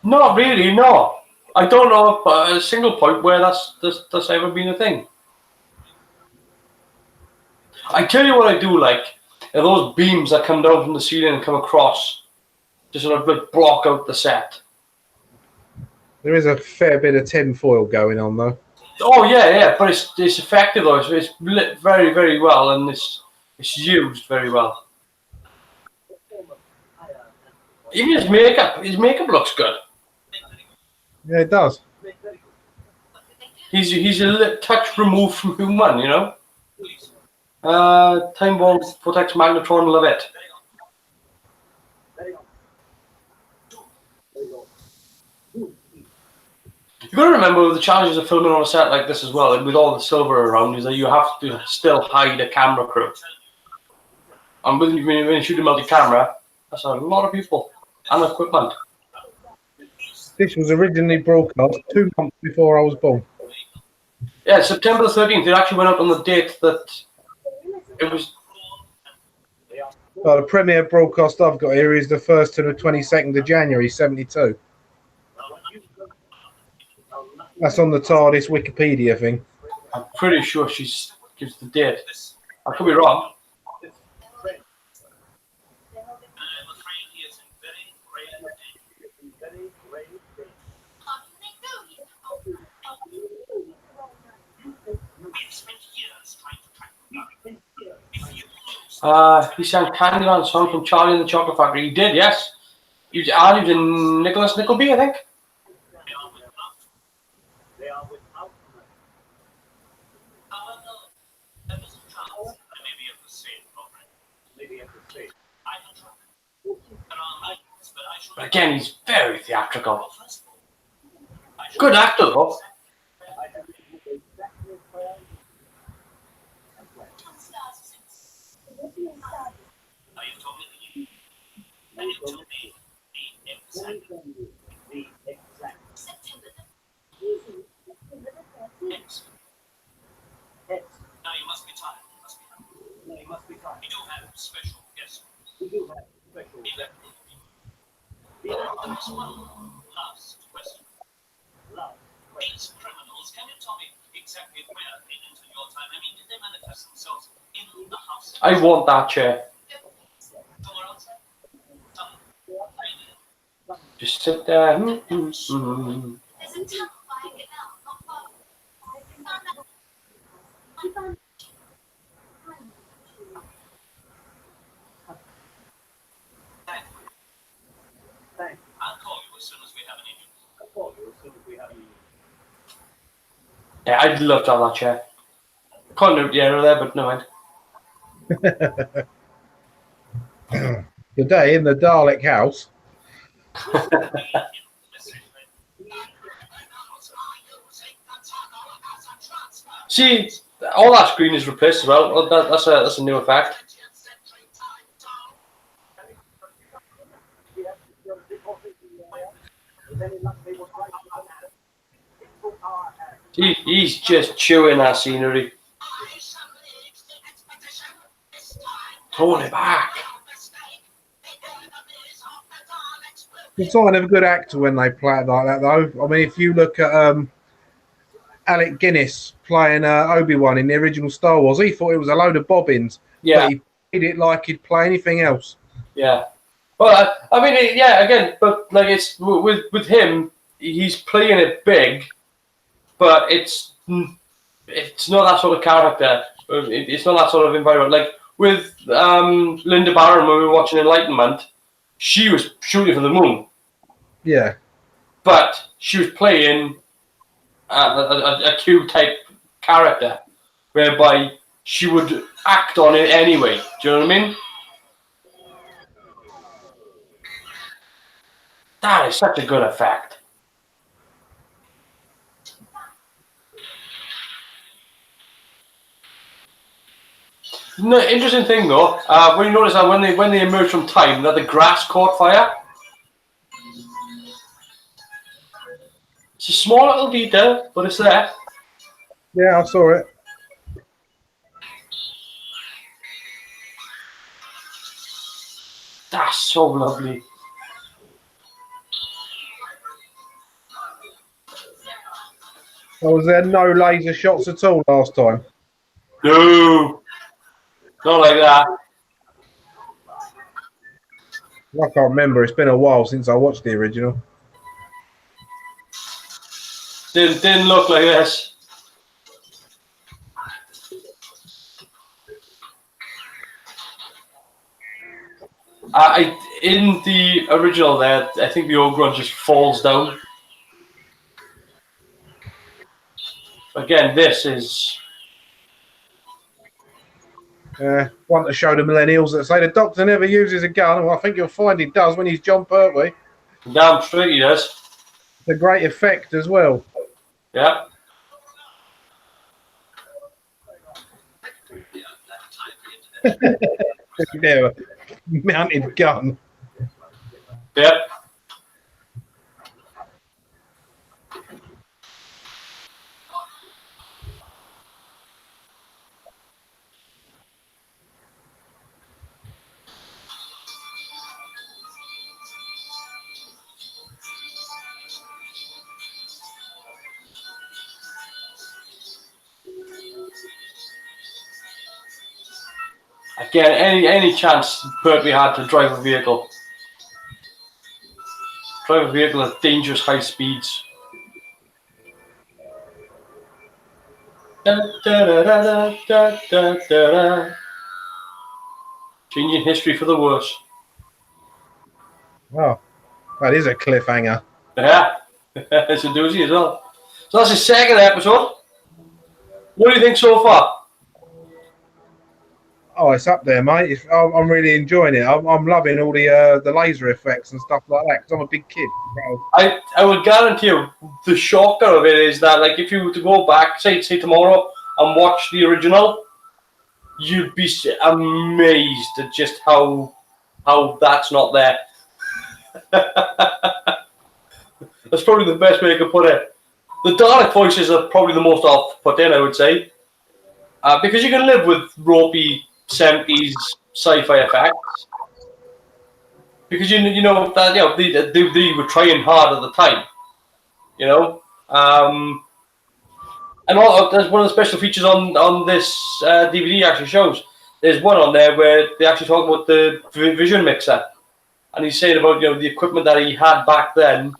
Not really, no. I don't know a single point where that's ever been a thing. I tell you what I do like, are those beams that come down from the ceiling and come across, just sort of like block out the set. There is a fair bit of tinfoil going on, though. Oh yeah, but it's effective though. It's lit very, very well, and it's used very well. Even his makeup looks good. Yeah, it does. He's a touch removed from human, you know. Time Bomb, Vortex, Magnetron, love it. You've got to remember the challenges of filming on a set like this as well, with all the silver around, is that you have to still hide a camera crew. And when you shoot a multi-camera, that's a lot of people and equipment. This was originally broadcast 2 months before I was born. Yeah, September the 13th. It actually went out on the date that it was. The premiere broadcast I've got here is the 1st to the 22nd of January, 72. That's on the TARDIS Wikipedia thing. I'm pretty sure she gives the date. I could be wrong. He sang Candyland song from Charlie and the Chocolate Factory. He did, yes. He was in Nicholas Nickleby, I think. But again, he's very theatrical. Good actor, though. Now you must be tired. You must be tired. We do have special guests. We do have special guests. There's one last question. These criminals, can you tell me exactly where they entered your time? I mean, did they manifest themselves in the house? I want that chair. Somewhere else? Just sit there. I'll call you as soon as we have an email. Yeah, I'd love to have that chair. Can't do the error there, but no mind. Today in the Dalek house. See, all that screen is replaced as well. That's a new effect. He's just chewing that scenery. Throwing it back. It's sign of a good actor when they play it like that, though. I mean, if you look at Alec Guinness playing Obi-Wan in the original Star Wars, he thought it was a load of bobbins. Yeah. But he played it like he'd play anything else. Yeah. Well, I mean, yeah. Again, but like it's with him, he's playing it big, but it's not that sort of character. It's not that sort of environment. Like with Linda Barron when we were watching Enlightenment, she was shooting for the moon. Yeah. But she was playing a Q type character, whereby she would act on it anyway. Do you know what I mean? That is such a good effect. No, interesting thing though, when you notice that when they emerge from time, that the grass caught fire. It's a small little detail, but it's there. Yeah, I saw it. That's so lovely. Was there no laser shots at all last time? No, not like that. I can't remember. It's been a while since I watched the original. Didn't look like this. In the original there, I think the ogre just falls down. Again, this is... Want to show the millennials that say the Doctor never uses a gun. Well, I think you'll find he does when he's John Pertwee. Damn straight he does. It's a great effect as well. Yeah. Yeah, mounted gun. Yep. Again, any chance Pertwee had to drive a vehicle. Drive a vehicle at dangerous high speeds. Da, da, da, da, da, da, da, da. Changing history for the worse. Oh, that is a cliffhanger. Yeah, it's a doozy as well. So that's the second episode. What do you think so far? Oh, it's up there, mate. I'm really enjoying it. I'm loving all the laser effects and stuff like that because I'm a big kid. So. I would guarantee you the shocker of it is that, like, if you were to go back, say tomorrow, and watch the original, you'd be amazed at just how that's not there. That's probably the best way I could put it. The Dalek voices are probably the most off-putting, I would say, because you can live with ropey 70s sci-fi effects. Because you know that they were trying hard at the time, you know. And there's one of the special features on this DVD actually shows. There's one on there where they actually talk about the vision mixer, and he's saying about the equipment that he had back then.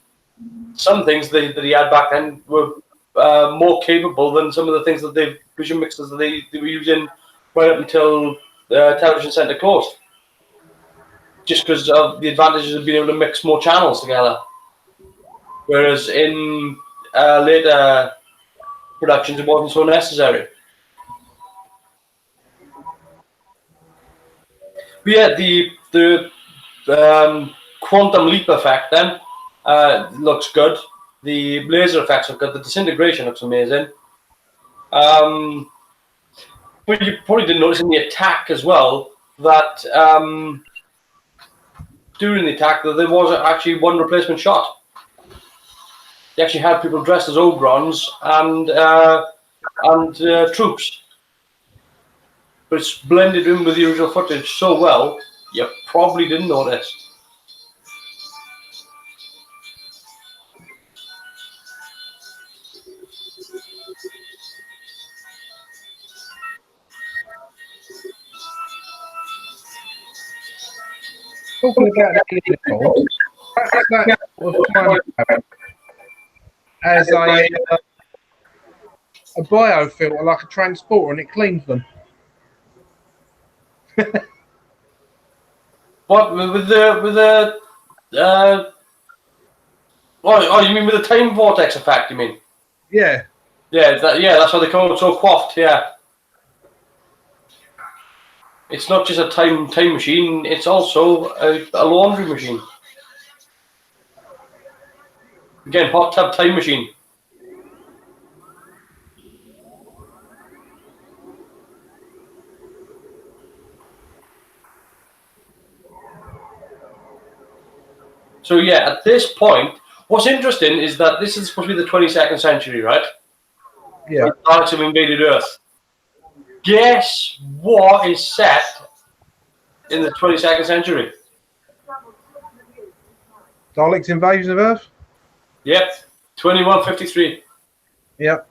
Some things that he had back then were more capable than some of the things that the vision mixers that they were using right up until the television centre closed. Just because of the advantages of being able to mix more channels together. Whereas in later productions, it wasn't so necessary. But yeah, the quantum leap effect then looks good. The laser effects look good. The disintegration looks amazing. But you probably didn't notice in the attack as well that during the attack that there was actually one replacement shot. They actually had people dressed as Ogrons and troops. But it's blended in with the original footage so well, you probably didn't notice. Talking about that was fun as a biofilter, like a transporter, and it cleans them. What with the oh, you mean with the time vortex effect? You mean? Yeah. Yeah, that's why they come out so coiffed. Yeah. It's not just a time machine; it's also a laundry machine. Again, hot tub time machine. So yeah, at this point, what's interesting is that this is supposed to be the 22nd century, right? Yeah. The Daleks have invaded Earth. Guess what is set in the 22nd century? Daleks invasion of Earth? Yep, 2153. Yep.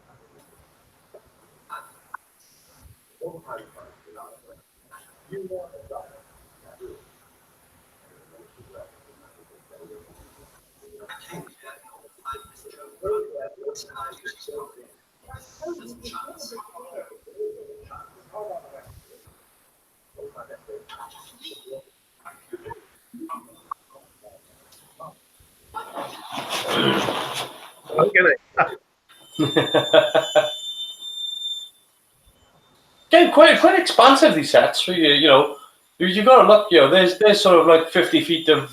Okay, quite expansive these sets. So you know, you got to look. You know, there's sort of like 50 feet of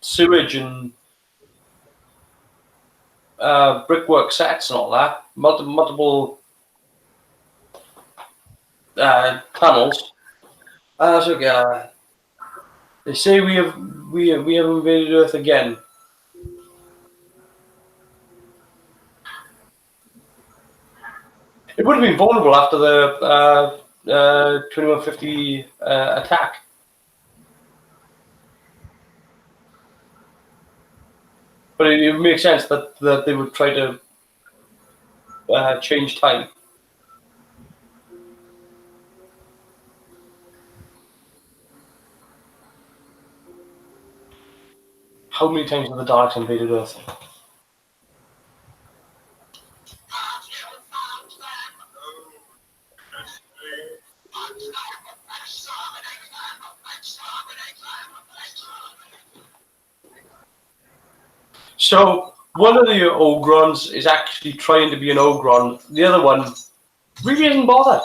sewage and brickwork sets and all that. Multiple tunnels. So they say we have invaded Earth again. It would have been vulnerable after the 2150 attack. But it makes sense that they would try to change time. How many times have the Daleks invaded Earth? So one of the Ogrons is actually trying to be an Ogron. The other one really isn't bothered.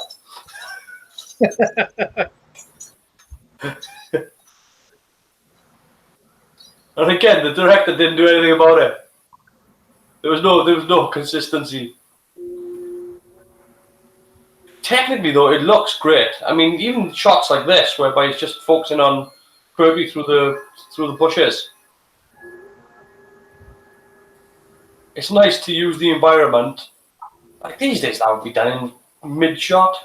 And again, the director didn't do anything about it. There was no consistency. Technically, though, it looks great. I mean, even shots like this, whereby it's just focusing on Kirby through the bushes. It's nice to use the environment. Like these days, that would be done in mid-shot.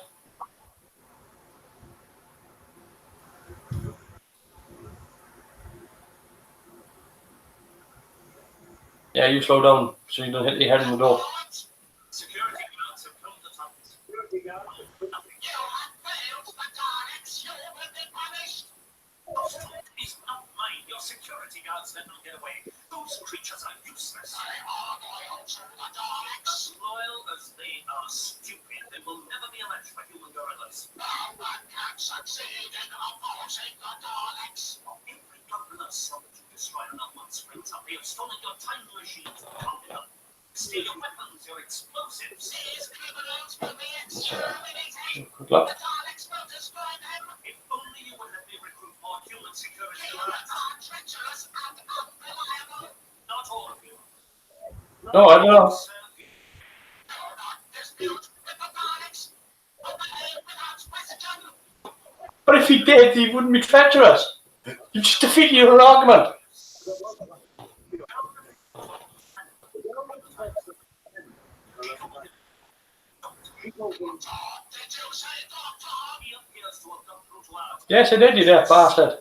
Yeah, you slow down so you don't hit your head in the door. Security guards have come to top. Security guards. You have failed the Daleks. You will be punished. It's not mine. Your security guards let them get away. Those creatures are useless. They are loyal to the Daleks. As loyal as they are stupid. They will never be a match for human gorillas. No one can succeed in opposing the Daleks. Every government sought to destroy another one springs up. They have stolen your time machines. Steal your weapons, your explosives. These criminals will be exterminated. Good luck. The Daleks will destroy them. If only you would let me recruit more human security guards. They are treacherous and unreliable. Not all of you. No, I don't know. Do not dispute with the Daleks. Obey without question. But if he did, he wouldn't be treacherous. You just defeated your argument. Did you say Doctor? He appears to have come through to our Yes, I did, you there, bastard.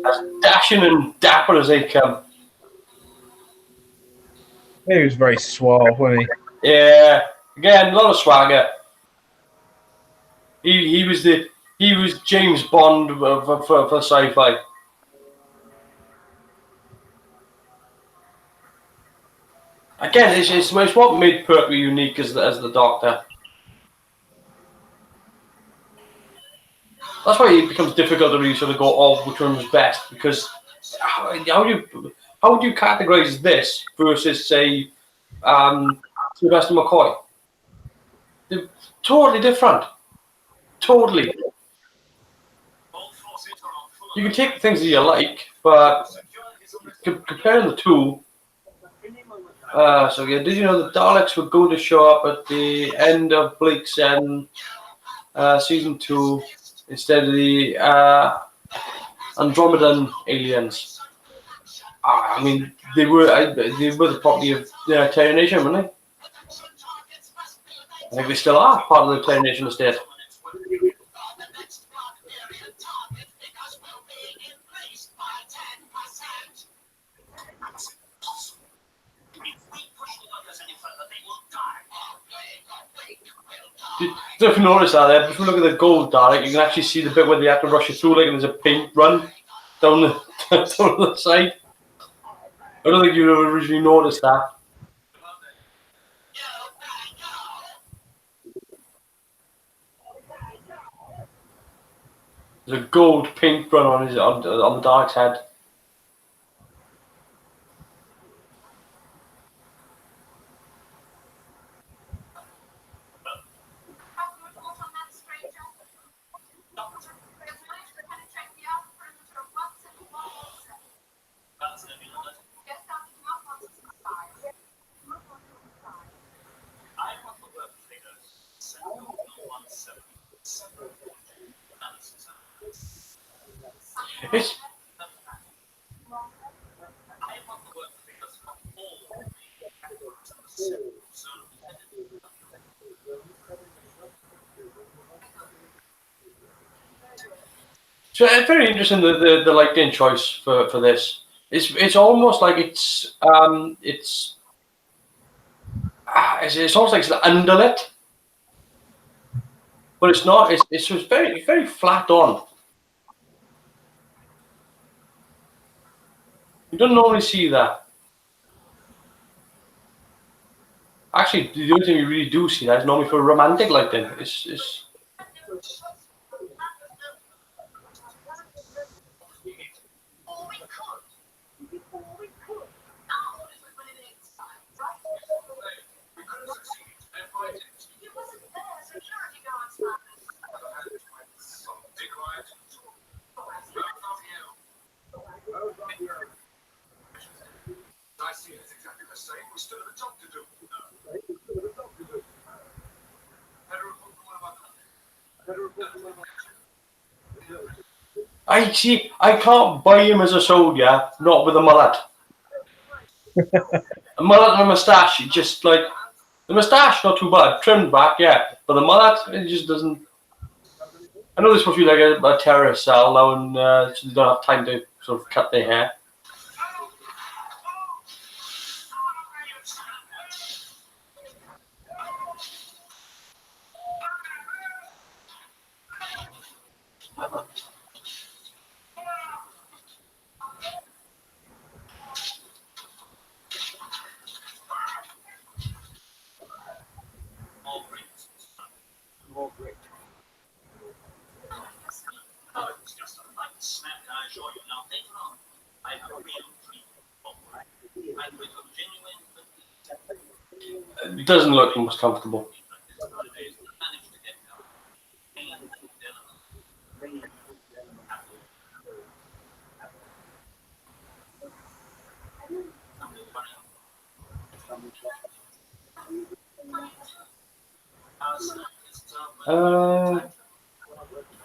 As dashing and dapper as they come. He was very suave, wasn't he? Yeah, again, a lot of swagger. He was James Bond for sci-fi. Again, it's what made Pertwee unique as the Doctor. That's why it becomes difficult to really sort of go, oh, which one was best, because how would you categorize this versus, say, Sylvester McCoy? They're totally different. Totally. You can take the things that you like, but comparing the two. So yeah, did you know the Daleks were going to show up at the end of Blake's End season 2 instead of the Andromedan aliens? I mean, they were the property of the Terra Nation, weren't they? I think they still are part of the Terra Nation estate. If you notice that there, if you look at the gold Dalek, you can actually see the bit where they have to rush it through, like, and there's a paint run down the down the side. I don't think you'd have originally noticed that. There's a gold paint run on the Dalek's head. It's, I want the work because of all the so so it's very interesting the lighting choice for this. It's almost like it's almost like it's underlit, but it's not. It's just very flat on. You don't normally see that. Actually, the only thing you really do see that is normally for romantic lighting. It's or we could. Now is when it is. Right? We could have succeeded. And fight it. It wasn't there. Security guards, man. Be quiet. Not you. I see it's exactly the same. We still have a job to do. I see. I can't buy him as a soldier, not with a mullet. A mullet and a moustache, just like the moustache, not too bad, trimmed back, yeah. But the mullet, it just doesn't. I know they're supposed to be like a terrorist cell now, and so they don't have time to sort of cut their hair. More great. Oh, it was just a light snap, I assure you. Now, later on, I have a real treat for you. And with a genuine It doesn't look the most comfortable.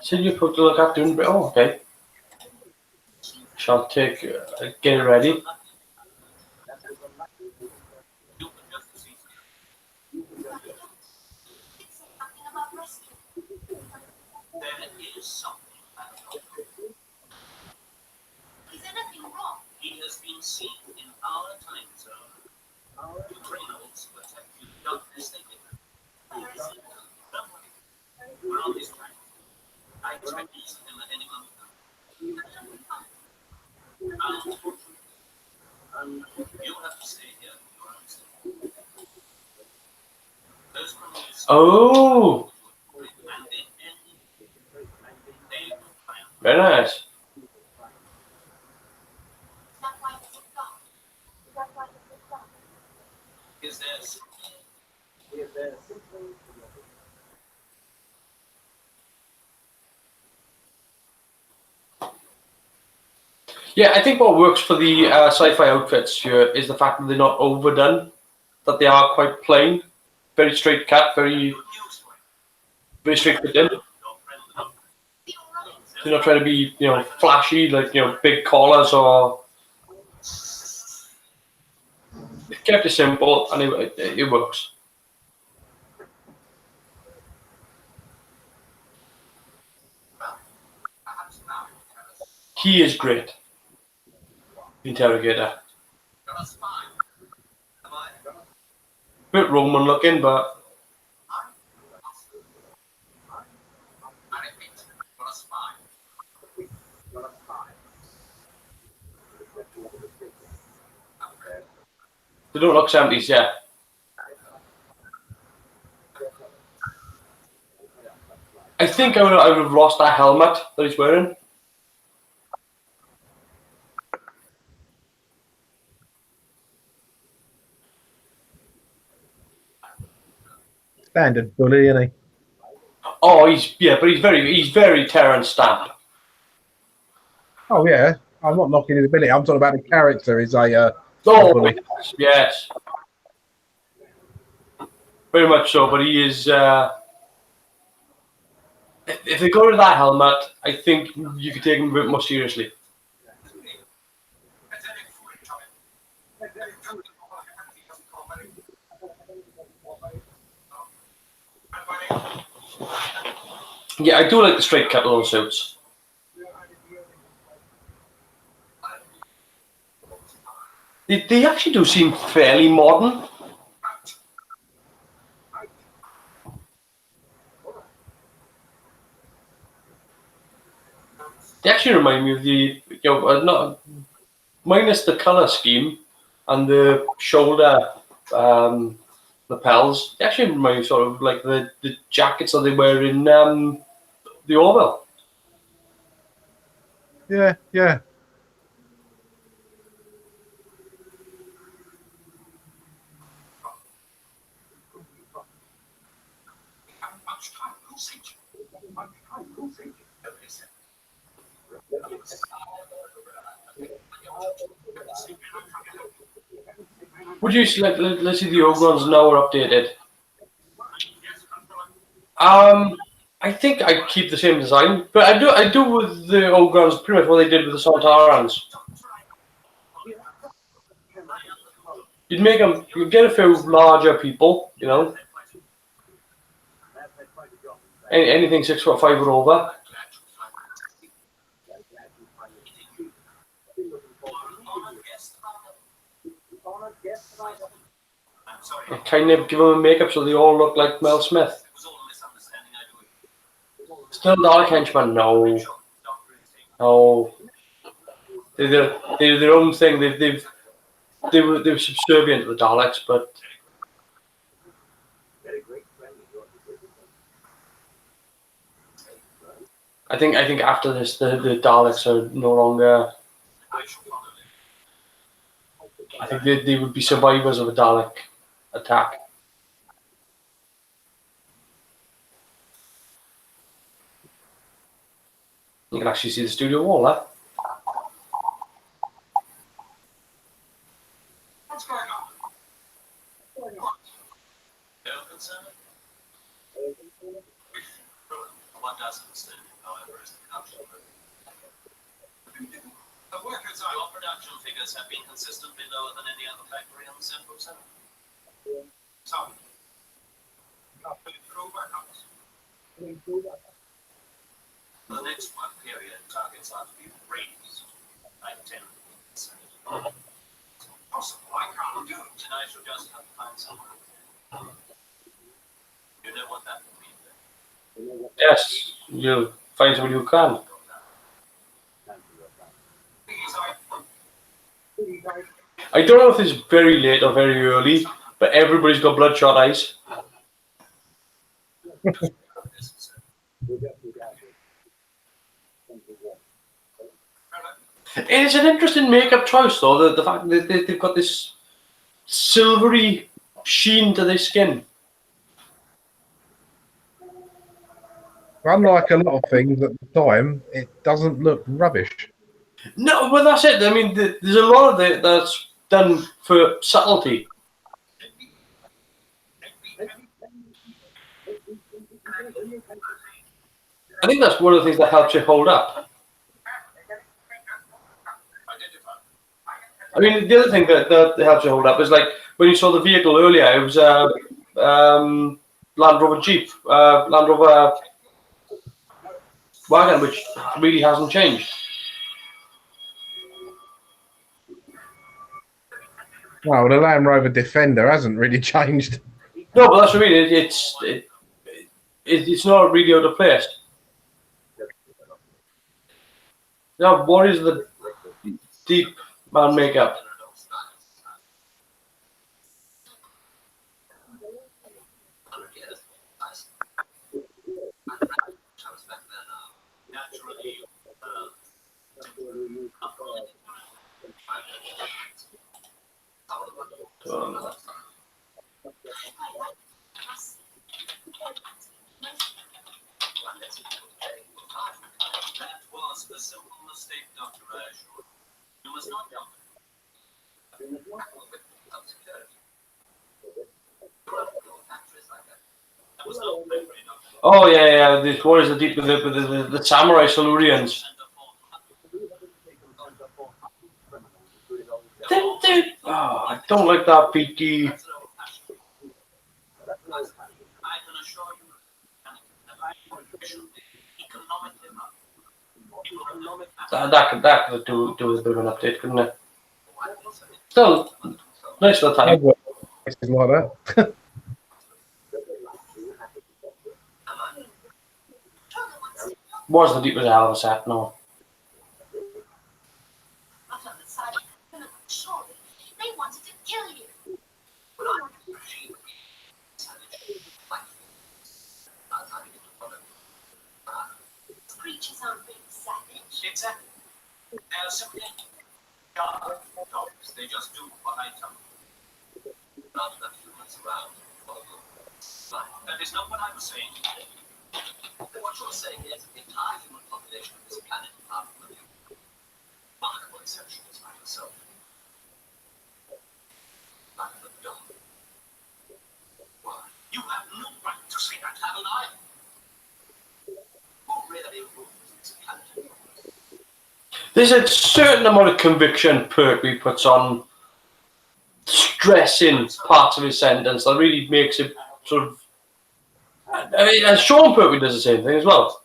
So you put the look after doing. Oh, okay. Shall take get it ready. There is something about him. Is anything wrong? He has been seen in our time zone. The criminals protect you, not as they did. Where is he? Don't worry. We're on this track. I expect to see him at any moment. You'll have to stay here for your own sake. Those criminals. Oh, very nice. Is there something? Yeah, I think what works for the sci-fi outfits here is the fact that they're not overdone, that they are quite plain, very straight cut, very straight fit in. They're not trying to be, flashy, like, big collars or. They kept it simple, and it works. He is great. The interrogator. Bit Roman looking, but they don't look 70s, yeah. I think I would have lost that helmet that he's wearing. Standard bully, isn't he? Oh, but he's very Terrence Stamp. Oh yeah, I'm not knocking his ability. I'm talking about the character. Is a bully. Yes, very much so. But he is. if they go to that helmet, I think you could take them a bit more seriously. Yeah, I do like the straight cut of those suits. They actually do seem fairly modern. They actually remind me of the, not minus the color scheme and the shoulder lapels. They actually remind me sort of like the jackets that they wear in the Orville. Yeah, yeah. Would you like? Let's see, the old ones now are updated. I think I keep the same design, but I do with the old guns pretty much what they did with the Sontarans. You'd make them, you'd get a few larger people, you know. Anything 6'5" or over. And kind of give them a makeup so they all look like Mel Smith. Still Dalek henchmen? No. No. They do their own thing. They were subservient to the Daleks, but I think after this the Daleks are no longer. I think they would be survivors of a Dalek attack. You can actually see the studio wall there. What's going on? No concern? What doesn't stand, however, is the culture. The workers' oil production figures have been consistently lower than any other factory on the Central Zone. So, improve our numbers. The next one period targets are to be raised by 10%. Possible, I can't do it. And I shall just have to find someone. You know what that would mean? Yes, you'll find somebody who can. I don't know if it's very late or very early, but everybody's got bloodshot eyes. It's an interesting makeup choice, though. The fact that they've got this silvery sheen to their skin. Unlike a lot of things at the time, it doesn't look rubbish. No, but that's it. I mean, there's a lot of it that's done for subtlety. I think that's one of the things that helps you hold up. I mean, the other thing that helps you hold up is like when you saw the vehicle earlier, it was Land Rover Jeep, Land Rover wagon, which really hasn't changed. Well, the Land Rover Defender hasn't really changed. No, but that's what I mean. It's not really out of place. Now, what is the deep man makeup? That was a simple mistake, Dr. Ashford. You must not jump. There was no memory, no. Oh yeah. The warriors are deep with the samurai Silurians. I don't like that BT. I can assure you that should be economically run. That could do with a bit of an update, couldn't it? Still, nice little time. Places like that. Was the deep was a hell of a set, no. They wanted to kill you. Creatures aren't being savage. Exactly. They're simply guard dogs. They just do what I tell them. Not that humans around. That is not what I was saying. What you're saying is the entire human population of this planet, apart from a few remarkable exceptions like yourself, like the dog. Why? You have no right to say that, haven't I? Who really rules this planet? There's a certain amount of conviction Pertwee puts on stressing parts of his sentence that really makes it sort of. I mean, and Sean Pertwee does the same thing as well.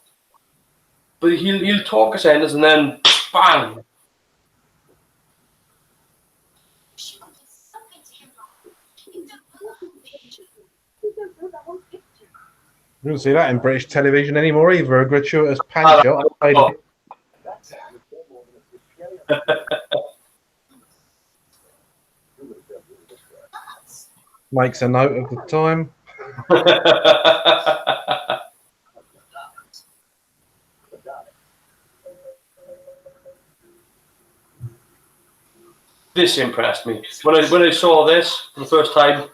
But he'll talk a sentence and then bang. You don't see that in British television anymore either. A gratuitous pan shot. Makes a note of the time. This impressed me. When I saw this for the first time.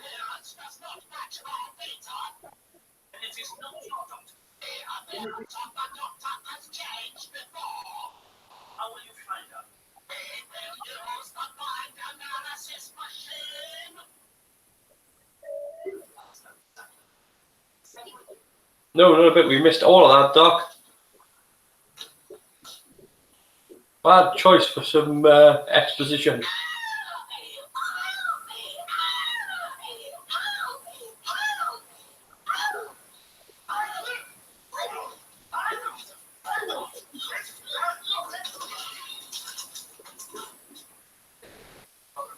No, not a bit. We missed all of that, Doc. Bad choice for some exposition.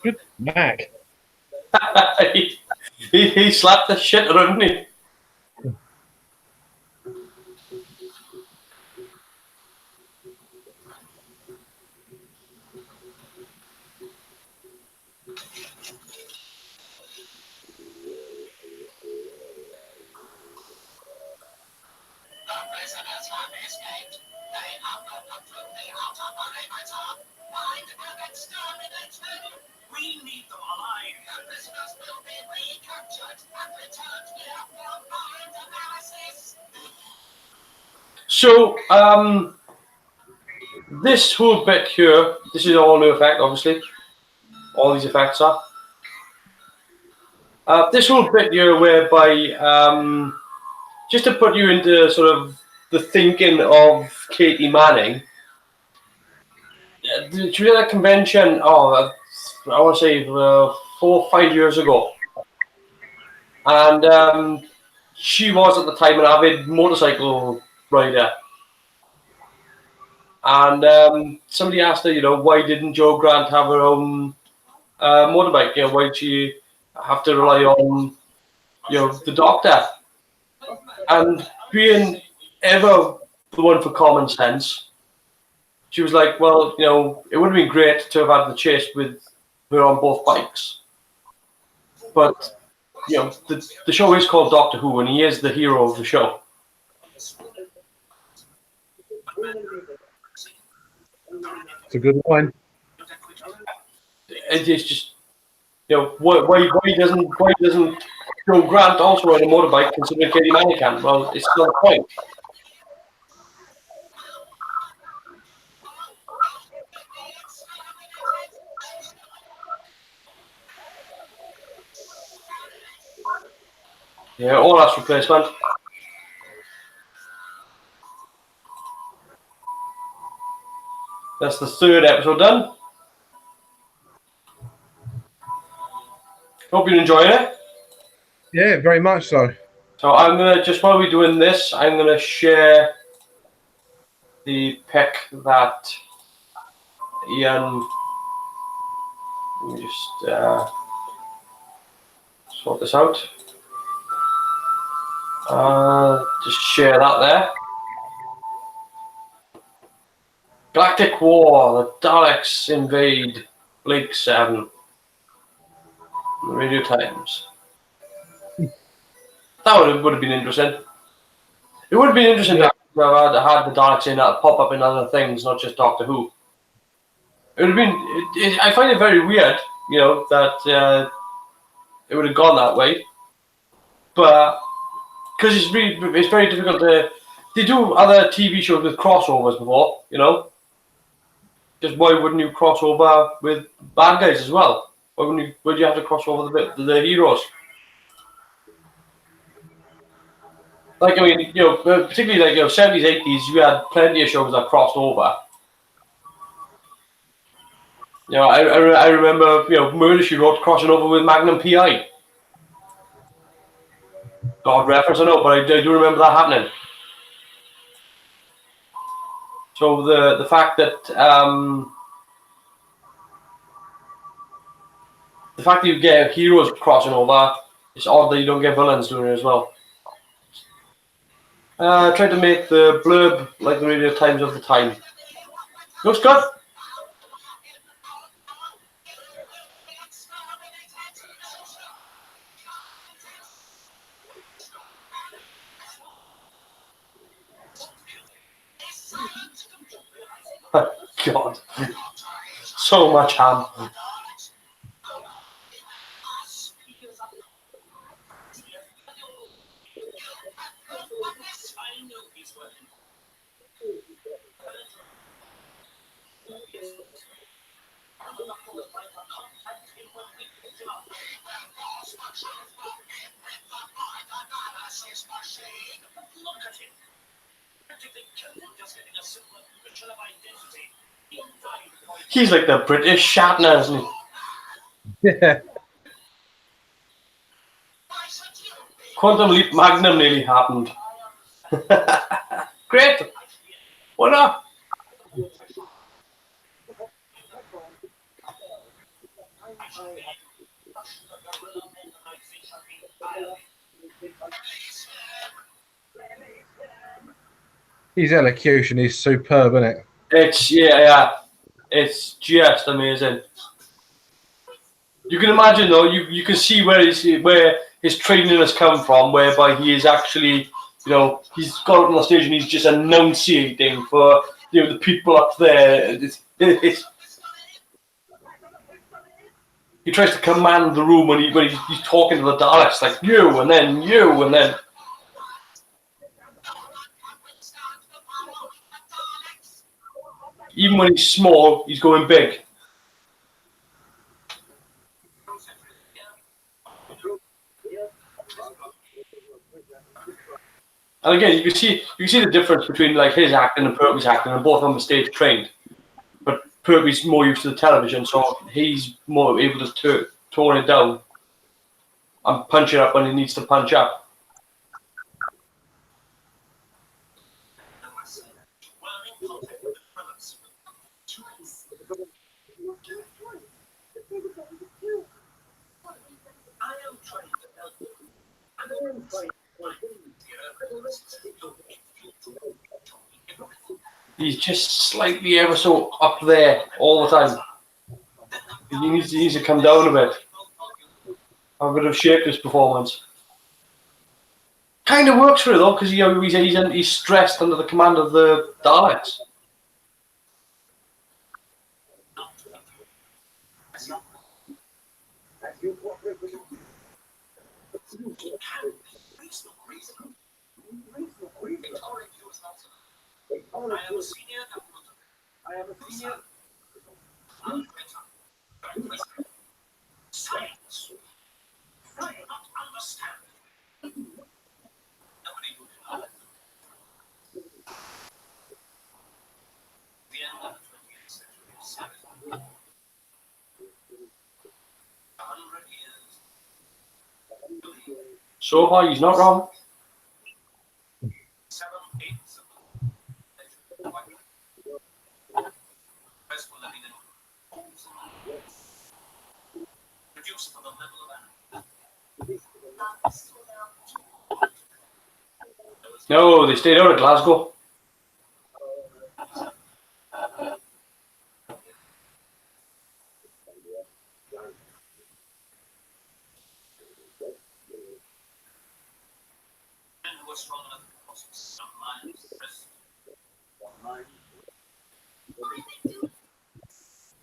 Good Mac. he slapped the shit out of me. We need them alive. The prisoners will be recaptured and returned here for mind analysis. So, this whole bit here, this is all new effect, obviously. All these effects are. This whole bit here, whereby, just to put you into sort of the thinking of Katie Manning, she was at a convention, I want to say 4 or 5 years ago. And she was at the time an avid motorcycle rider. And somebody asked her, why didn't Jo Grant have her own motorbike? Why did she have to rely on, the doctor? And being ever the one for common sense, she was like, well, it would have been great to have had the chase with her on both bikes. But, the show is called Doctor Who, and he is the hero of the show. It's a good line. It's just, why doesn't Jo Grant also ride a motorbike considering Katie Manning can? Well, it's not the point. Yeah, all that's replacement. That's the third episode done. Hope you're enjoying it. Yeah, very much so. So I'm gonna just while we're doing this, I'm gonna share the pic that Ian. Let me just sort this out. Just share that there. Galactic War, the Daleks invade Blake 7. Radio Times. That would have been interesting. It would have been interesting to have had the Daleks in that pop up in other things, not just Doctor Who. It would have been. I find it very weird, that it would have gone that way. But because it's very difficult to. They do other TV shows with crossovers before, Just why wouldn't you cross over with bad guys as well? Would you have to cross over the heroes? Like, I mean, particularly like, 70s, 80s, you had plenty of shows that crossed over. I remember, Murder, She Wrote crossing over with Magnum PI. God reference, I know, but I do remember that happening. So the fact that you get heroes crossing over, it's odd that you don't get villains doing it as well. I tried to make the blurb like the Radio Times of the time. Looks good. God, so much ham. He's like the British Shatner, isn't he? Yeah. Quantum Leap Magnum nearly happened. Great. Why not? His elocution is superb, isn't it? It's just amazing. You can imagine though, you can see where his training has come from, whereby he is actually, he's got up on the stage and he's just enunciating for the people up there. He tries to command the room when he's talking to the Daleks, like you and then you and then. Even when he's small, he's going big. And again, you can see the difference between like his acting and Pertwee's acting, and both on the stage trained. But Pertwee's more used to the television, so he's more able to tone it down and punch it up when he needs to punch up. He's just slightly ever so up there all the time. He needs to come down a bit. Have a bit of shape his performance. Kind of works for it though, because he's stressed under the command of the Daleks. Science. I do not understand. 100 years. So far, he's not wrong. 7/8 of the rest were living in homes and reduced to the level of No, they stayed out of Glasgow. men who were strong enough to cross some lives pressed.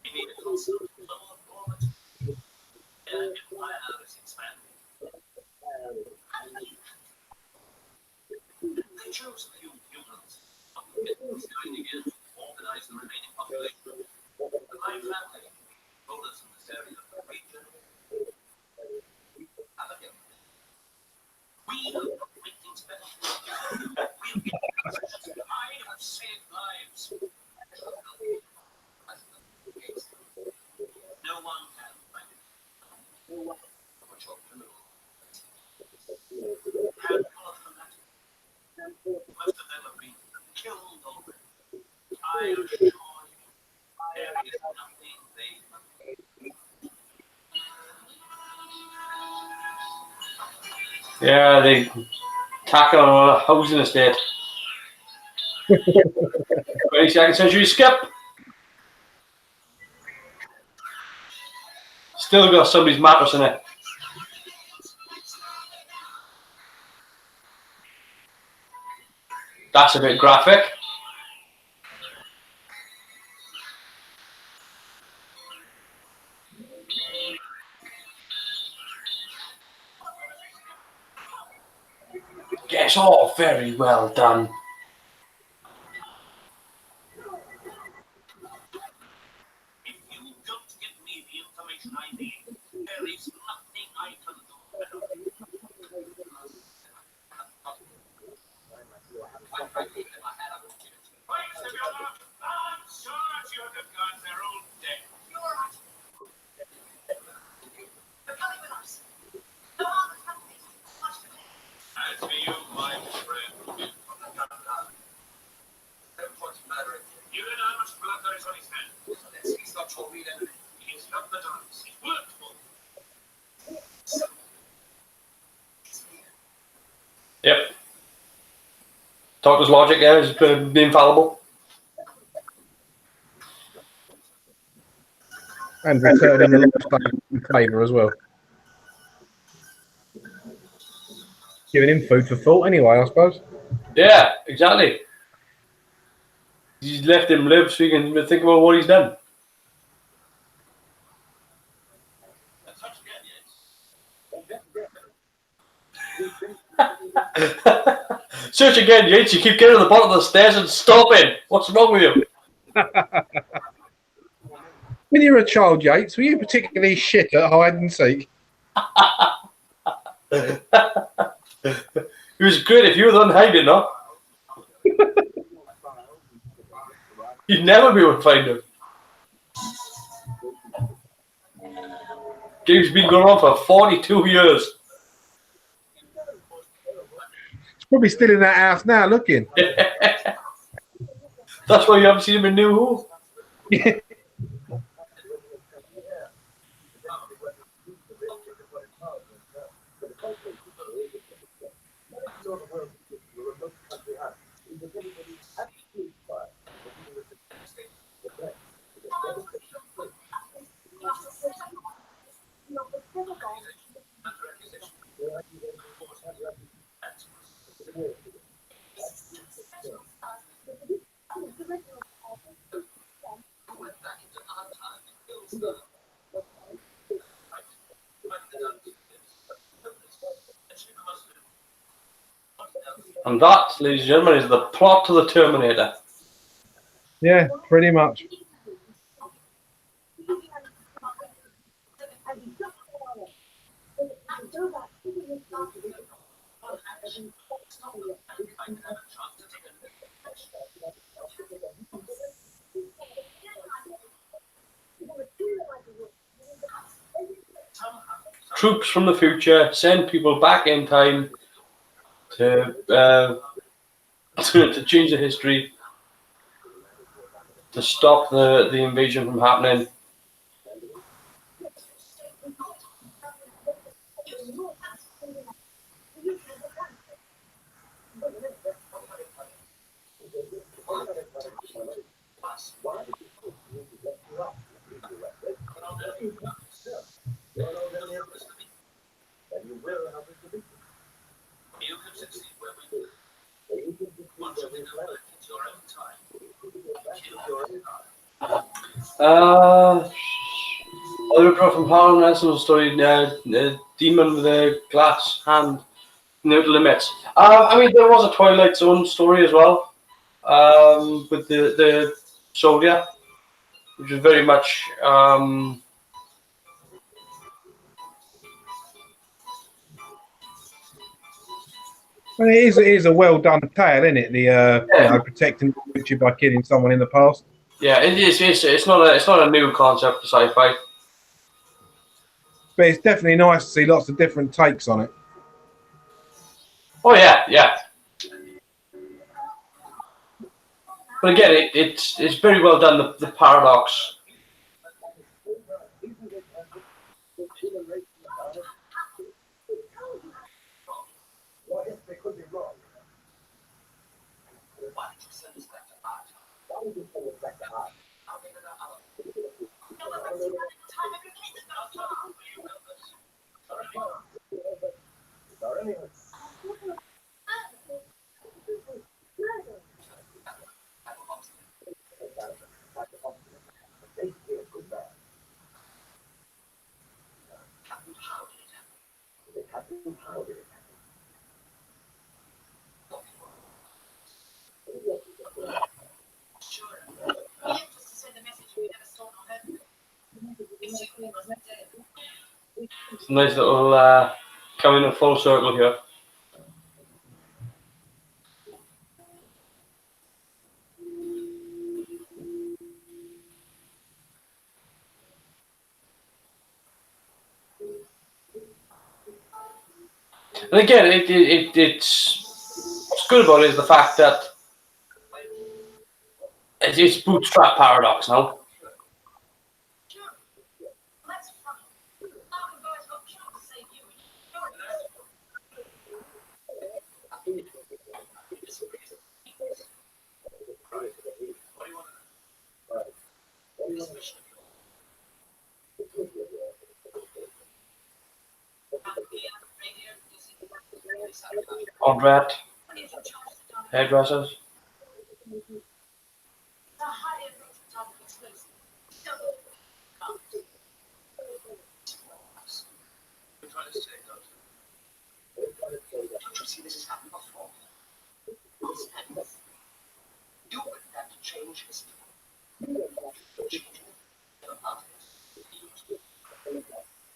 He made a constant flow of raw material. Their empire is expanding. They chose a few humans, going again to organize the remaining population. My family, rulers in this area of the region, have again. We have made things better. I have saved lives. No one can find it. Which are criminal. Handful of fanatics. Most of them have been killed already. I assure you, there is nothing they can do. Yeah, they tackle on a housing estate. 22nd century skip. Still got somebody's mattress in it. That's a bit graphic. Yes, all very well done. If you don't give me the information I need, there is nothing I can do about it. I'm sure children got their own day. You're right. You're coming with us. No one can help me. Much to do. As for you, my friend, what's the matter? You don't know how much blood there is on his hand. He's not your real enemy. He's not the Daleks. He's worked for them. Yep. Doctor's logic there is infallible. And returning the lifestyle favour as well. Giving him food for thought anyway, I suppose. Yeah, exactly. He's left him live so he can think about what he's done. Touch again, Search again, Yates. You keep getting to the bottom of the stairs and stopping. What's wrong with you? When you were a child, Yates, were you particularly shit at hide and seek? It was good if you were the one hiding, no? You'd never be able to find him. Game's been going on for 42 years. He's probably still in that house now looking. That's why you haven't seen him in New Who. And that, ladies and gentlemen, is the plot to the Terminator. Yeah, pretty much. troops from the future send people back in time to to change the history, to stop the invasion from happening. You can succeed where we want you to go back into your own time. Other girl from Harlem Nelson story, Demon with a glass hand, no limits. I mean, there was a Twilight Zone story as well, with the soldier, which is very much Well, it is a well done tale, isn't it? The protecting the future by killing someone in the past. yeah, it is. It's not a new concept for sci-fi. But it's definitely nice to see lots of different takes on it. Oh yeah, yeah. But again, it's very well done. The paradox. It's a nice little coming in full circle here. And again, what's good about it is the fact that it's bootstrap paradox now. Odd hairdressers. Don't you see this has happened before? You would have to change history.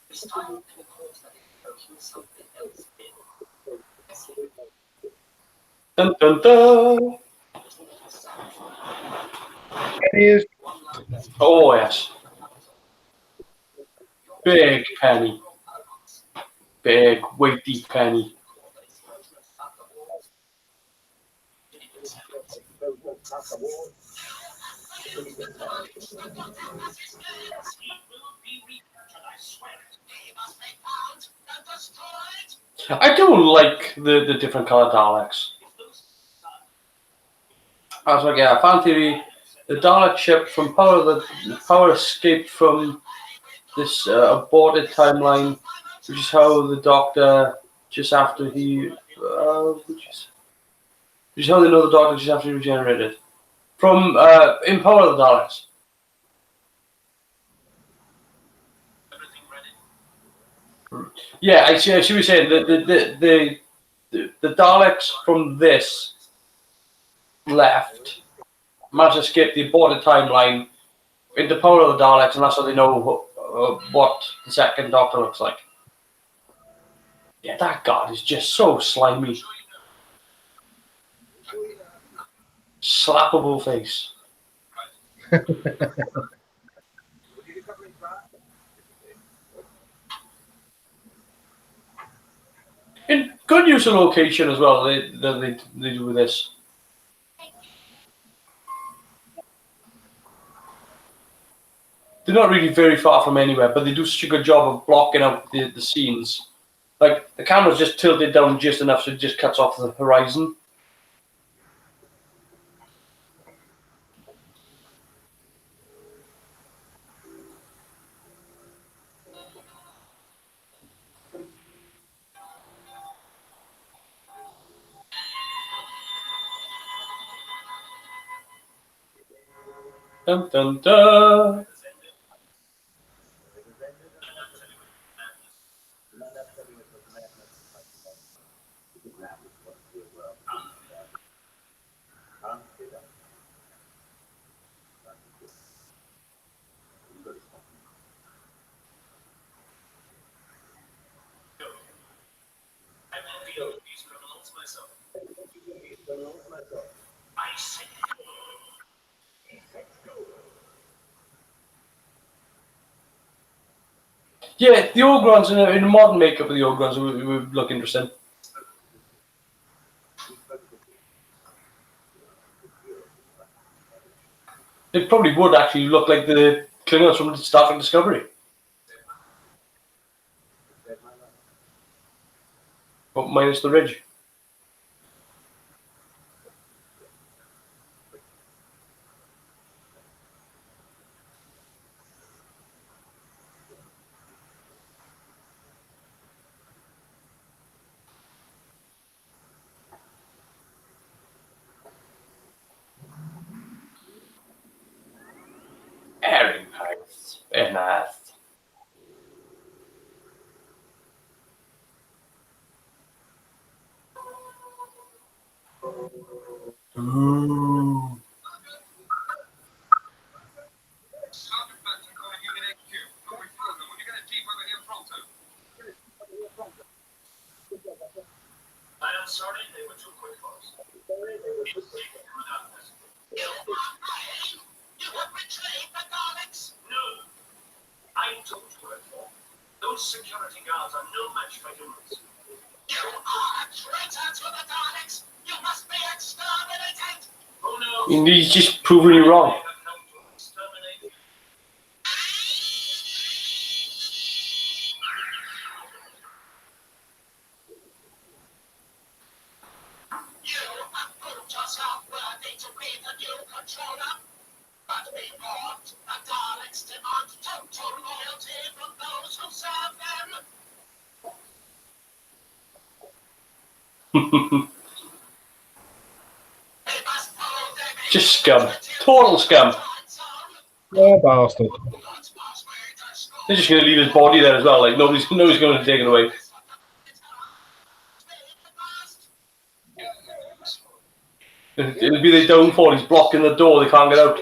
This time can cause that invoking something else in. Dun dun dun. It is. Oh yes. Big penny. Big weighty penny. I do like the different colour Daleks. I was like, yeah, fan theory. The Dalek ship from Power escaped from this aborted timeline, which is how the Doctor just after he, which is how they know the Doctor just after he regenerated from in Power of the Daleks. Yeah, I see what you're saying. The Daleks from this left managed to escape the aborted timeline into Power of the Daleks, and that's how they know what the second Doctor looks like. Yeah, that god is just so slimy. Slappable face. Good use of location as well. They do with this. They're not really very far from anywhere, but they do such a good job of blocking out the scenes. Like, the camera's just tilted down just enough so it just cuts off the horizon. Dun dun dun. I will deal with these criminals myself. I say. Yeah, the Ogrons in the modern makeup of the Ogrons would look interesting. It probably would actually look like the Klingons from Star Trek Discovery. But minus the ridge. Very nice. Very nice. Ooh. I am sorry, they were too quick for us. You have betrayed the Daleks! No, I told you before. Those security guards are no match for humans. You are a traitor to the Daleks! You must be exterminated! Who knows? And he's just proving you wrong. They have come to exterminate you. You have proved yourself worthy to be the new controller. But we want the Daleks demand total loyalty from those who serve them. They must follow them in Just scum. Total scum. Yeah, bastard. They're just going to leave his body there as well. Like, nobody's going to take it away. It'll be their downfall. He's blocking the door. They can't get out.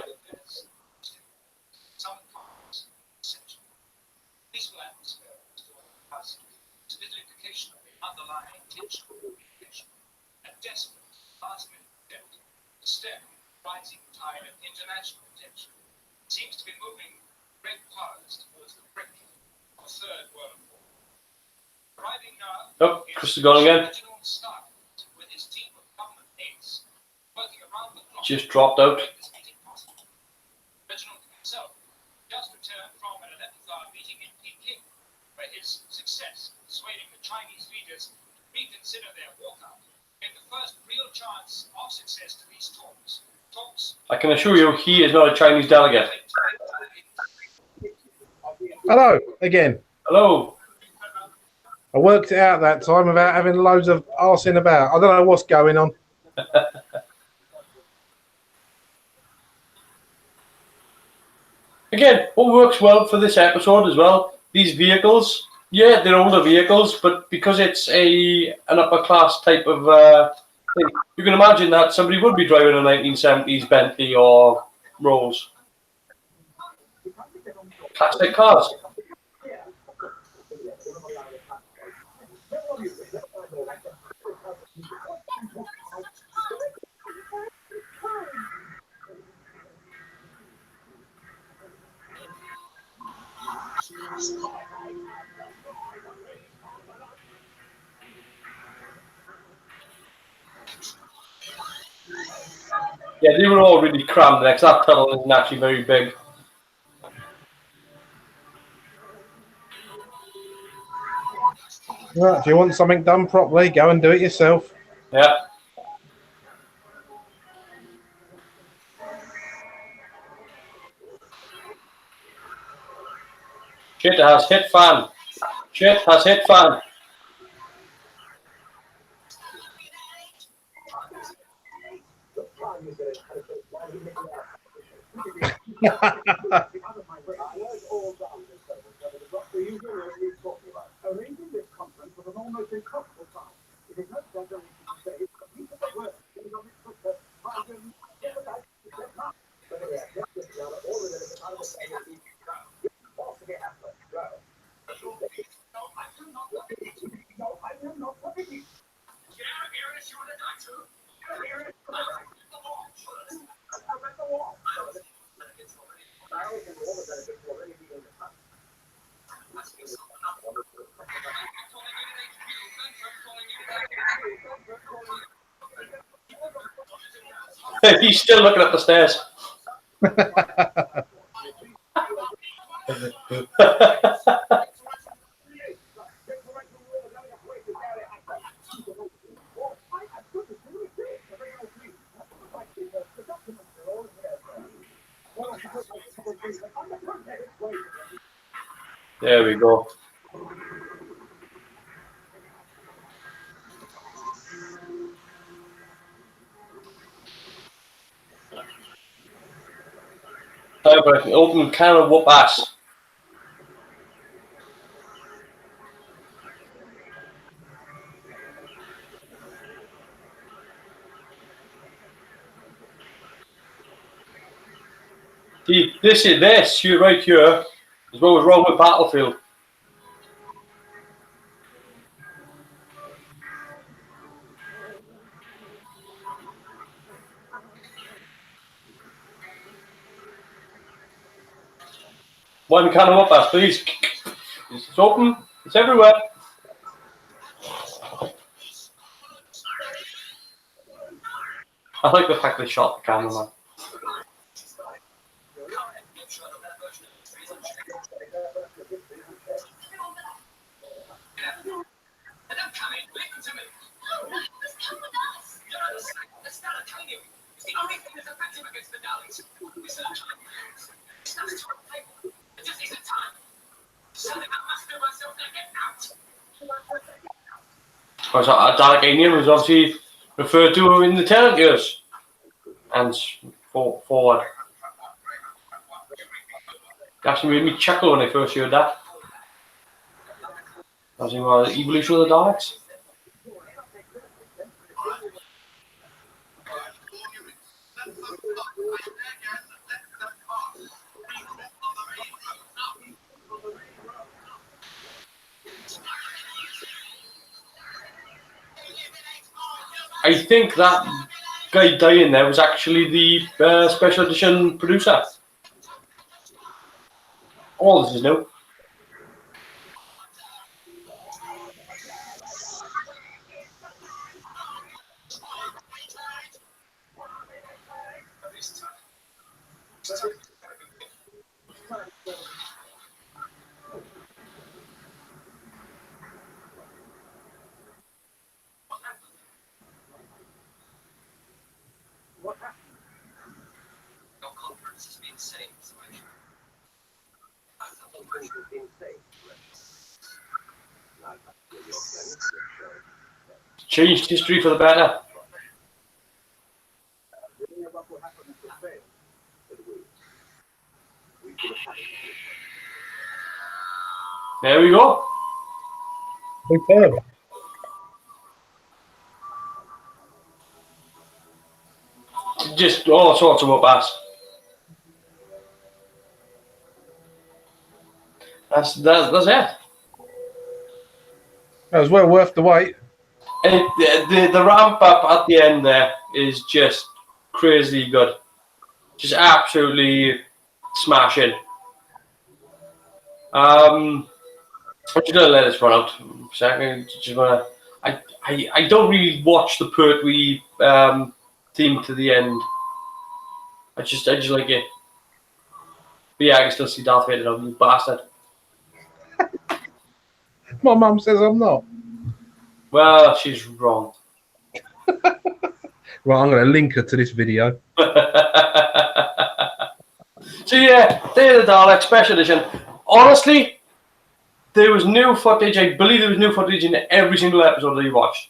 Some cars, essential. These plans has little indication of the underlying tension of communication. A desperate, last-minute attempt to stem the rising tide of international tension seems to be moving great powers towards the brink of a third world war. Arriving now Oh, Chris is gone again. Reginald Stark with his team of government aides working around the clock. Just dropped out. Reginald himself just returned from an 11th hour meeting in Peking, where his success persuading the Chinese leaders to reconsider their walkout gave the first real chance of success to these talks. I can assure you, he is not a Chinese delegate. Hello again. Hello. I worked it out that time without having loads of arsing about. I don't know what's going on. Again, what works well for this episode as well, these vehicles, yeah, they're older vehicles, but because it's an upper class type of thing, you can imagine that somebody would be driving a 1970s Bentley or Rolls. Classic cars. Yeah, they were all really crammed there, 'cause that tunnel isn't actually very big. Right, if you want something done properly, go and do it yourself. Yeah. Shit has hit fan. Shit has hit fan. He's still looking up the stairs. There we go. Time for an open can of whoop ass. See, this you right here is what was wrong with Battlefield. One can of whoop ass, please. It's open. It's everywhere. I like the fact they shot the cameraman. It's the only thing that's effective against the Daleks. Research on it. It's not to a paper. It just isn't time. Something I must do myself to get out. A Dalek alien was obviously referred to in the Terran years. And forward. It actually made me chuckle when I first heard that. As in the evolution of the Daleks. I think that guy dying there was actually the special edition producer. All this is new. Your conference has been saved, Sebastian. Changed history for the better. There we go. Superb. Just all sorts of up ass. That's it. That was well worth the wait. And the ramp up at the end there is just crazy good. Just absolutely smashing. I'm just gonna let this run out for a second. Just wanna, I don't really watch the Pertwee theme to the end I just like it. But yeah, I can still see Darth Vader now, you bastard. My mum says I'm not. Well, she's wrong. Right, I'm going to link her to this video. So yeah, Day of the Daleks Special Edition. Honestly, there was new footage. I believe there was new footage in every single episode that you watched.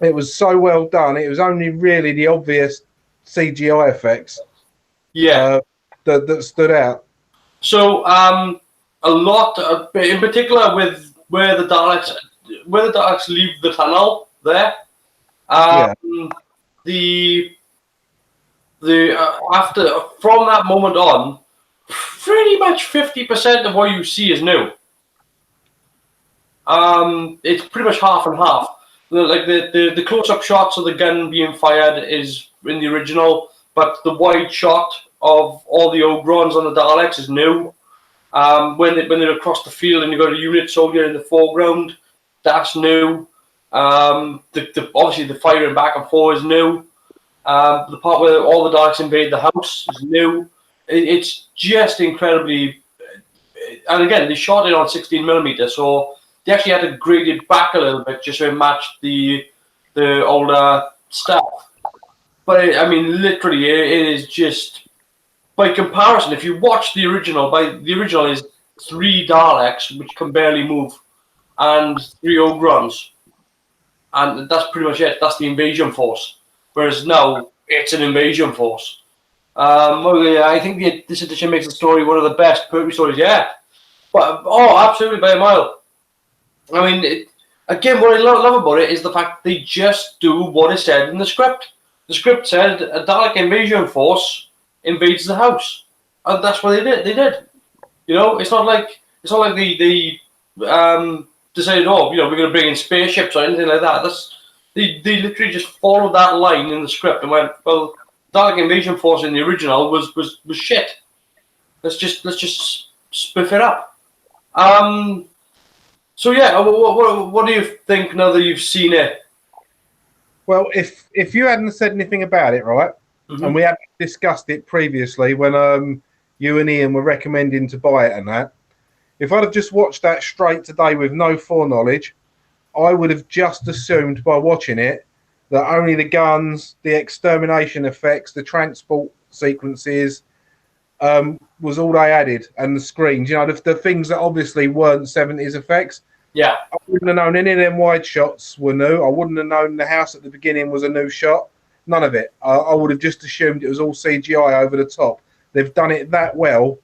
It was so well done. It was only really the obvious CGI effects Yeah. that stood out. So a lot, in particular, with where the Daleks leave the tunnel there. Yeah. The after from that moment on, pretty much 50% of what you see is new. It's pretty much half and half. Like the close-up shots of the gun being fired is in the original, but the wide shot of all the Ogrons on the Daleks is new. When they're across the field and you've got a unit soldier in the foreground, that's new. Obviously the firing back and forth is new. The part where all the Daleks invade the house is new. It's just incredibly, and again they shot it on 16mm, so they actually had to grade it back a little bit just so it matched the older stuff. But I mean, literally, it is just by comparison. If you watch the original, the original is 3 Daleks which can barely move, and 3 Ogrons, and that's pretty much it. That's the invasion force. Whereas now it's an invasion force. I think this edition makes the story one of the best Pertwee stories yet. But absolutely by a mile. I mean, again, what I love about it is the fact they just do what is said in the script. The script said a Dalek invasion force invades the house, and that's what they did. They did. You know, it's not like they decided, we're going to bring in spaceships or anything like that. They literally just followed that line in the script and went, well, Dalek invasion force in the original was shit. Let's just spiff it up. So yeah, what do you think now that you've seen it? Well, if you hadn't said anything about it, right, and we hadn't discussed it previously when you and Ian were recommending to buy it and that, if I'd have just watched that straight today with no foreknowledge, I would have just assumed by watching it that only the guns, the extermination effects, the transport sequences was all they added, and the screens. You know, the things that obviously weren't 70s effects. Yeah. I wouldn't have known any of them wide shots were new. I wouldn't have known the house at the beginning was a new shot. None of it. I would have just assumed it was all CGI over the top. They've done it that well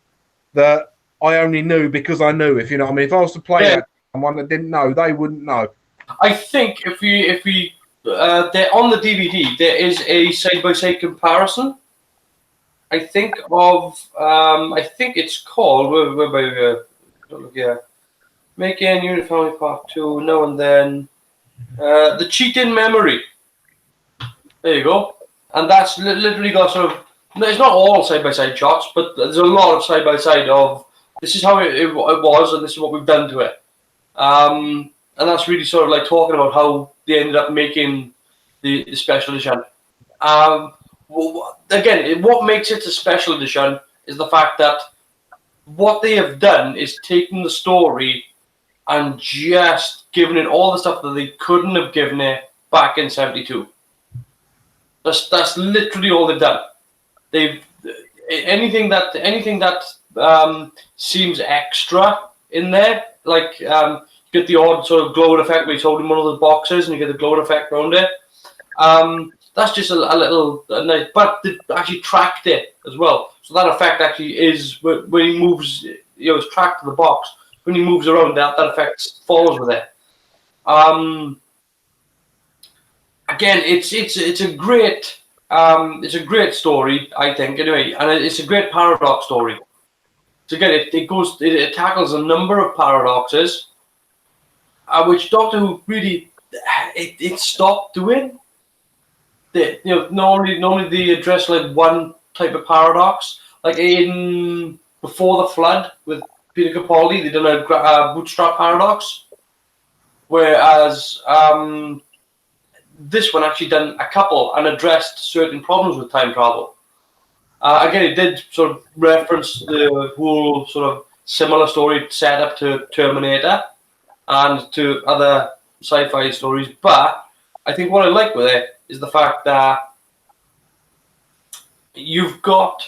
that I only knew because I knew, if you know what I mean. If I was to play that someone that didn't know, they wouldn't know. I think if we on the DVD there is a side-by-side comparison. I think it's called look here. Making Unit Family Part 2 Now and Then. The Cheat in Memory. There you go. And that's literally got sort of, it's not all side-by-side shots, but there's a lot of side-by-side of this is how it was and this is what we've done to it. And that's really sort of like talking about how they ended up making the special edition. Again, what makes it a special edition is the fact that what they have done is taken the story and just given it all the stuff that they couldn't have given it back in '72. That's literally all they've done. They've anything that seems extra in there, like get the odd sort of glowing effect where he's holding one of those boxes and you get the glowing effect around it. That's just a little nice, but they actually tracked it as well. So that effect actually is when he moves, it's tracked to the box. When he moves around, that effect follows with it. Again, it's a great story, I think. Anyway, and it's a great paradox story. So again, it tackles a number of paradoxes, which Doctor Who really it stopped doing. Normally they address like one type of paradox, like in Before the Flood with Peter Capaldi, they done a bootstrap paradox, whereas this one actually done a couple and addressed certain problems with time travel. Again, it did sort of reference the whole sort of similar story setup to Terminator and to other sci-fi stories, but I think what I like with it is the fact that you've got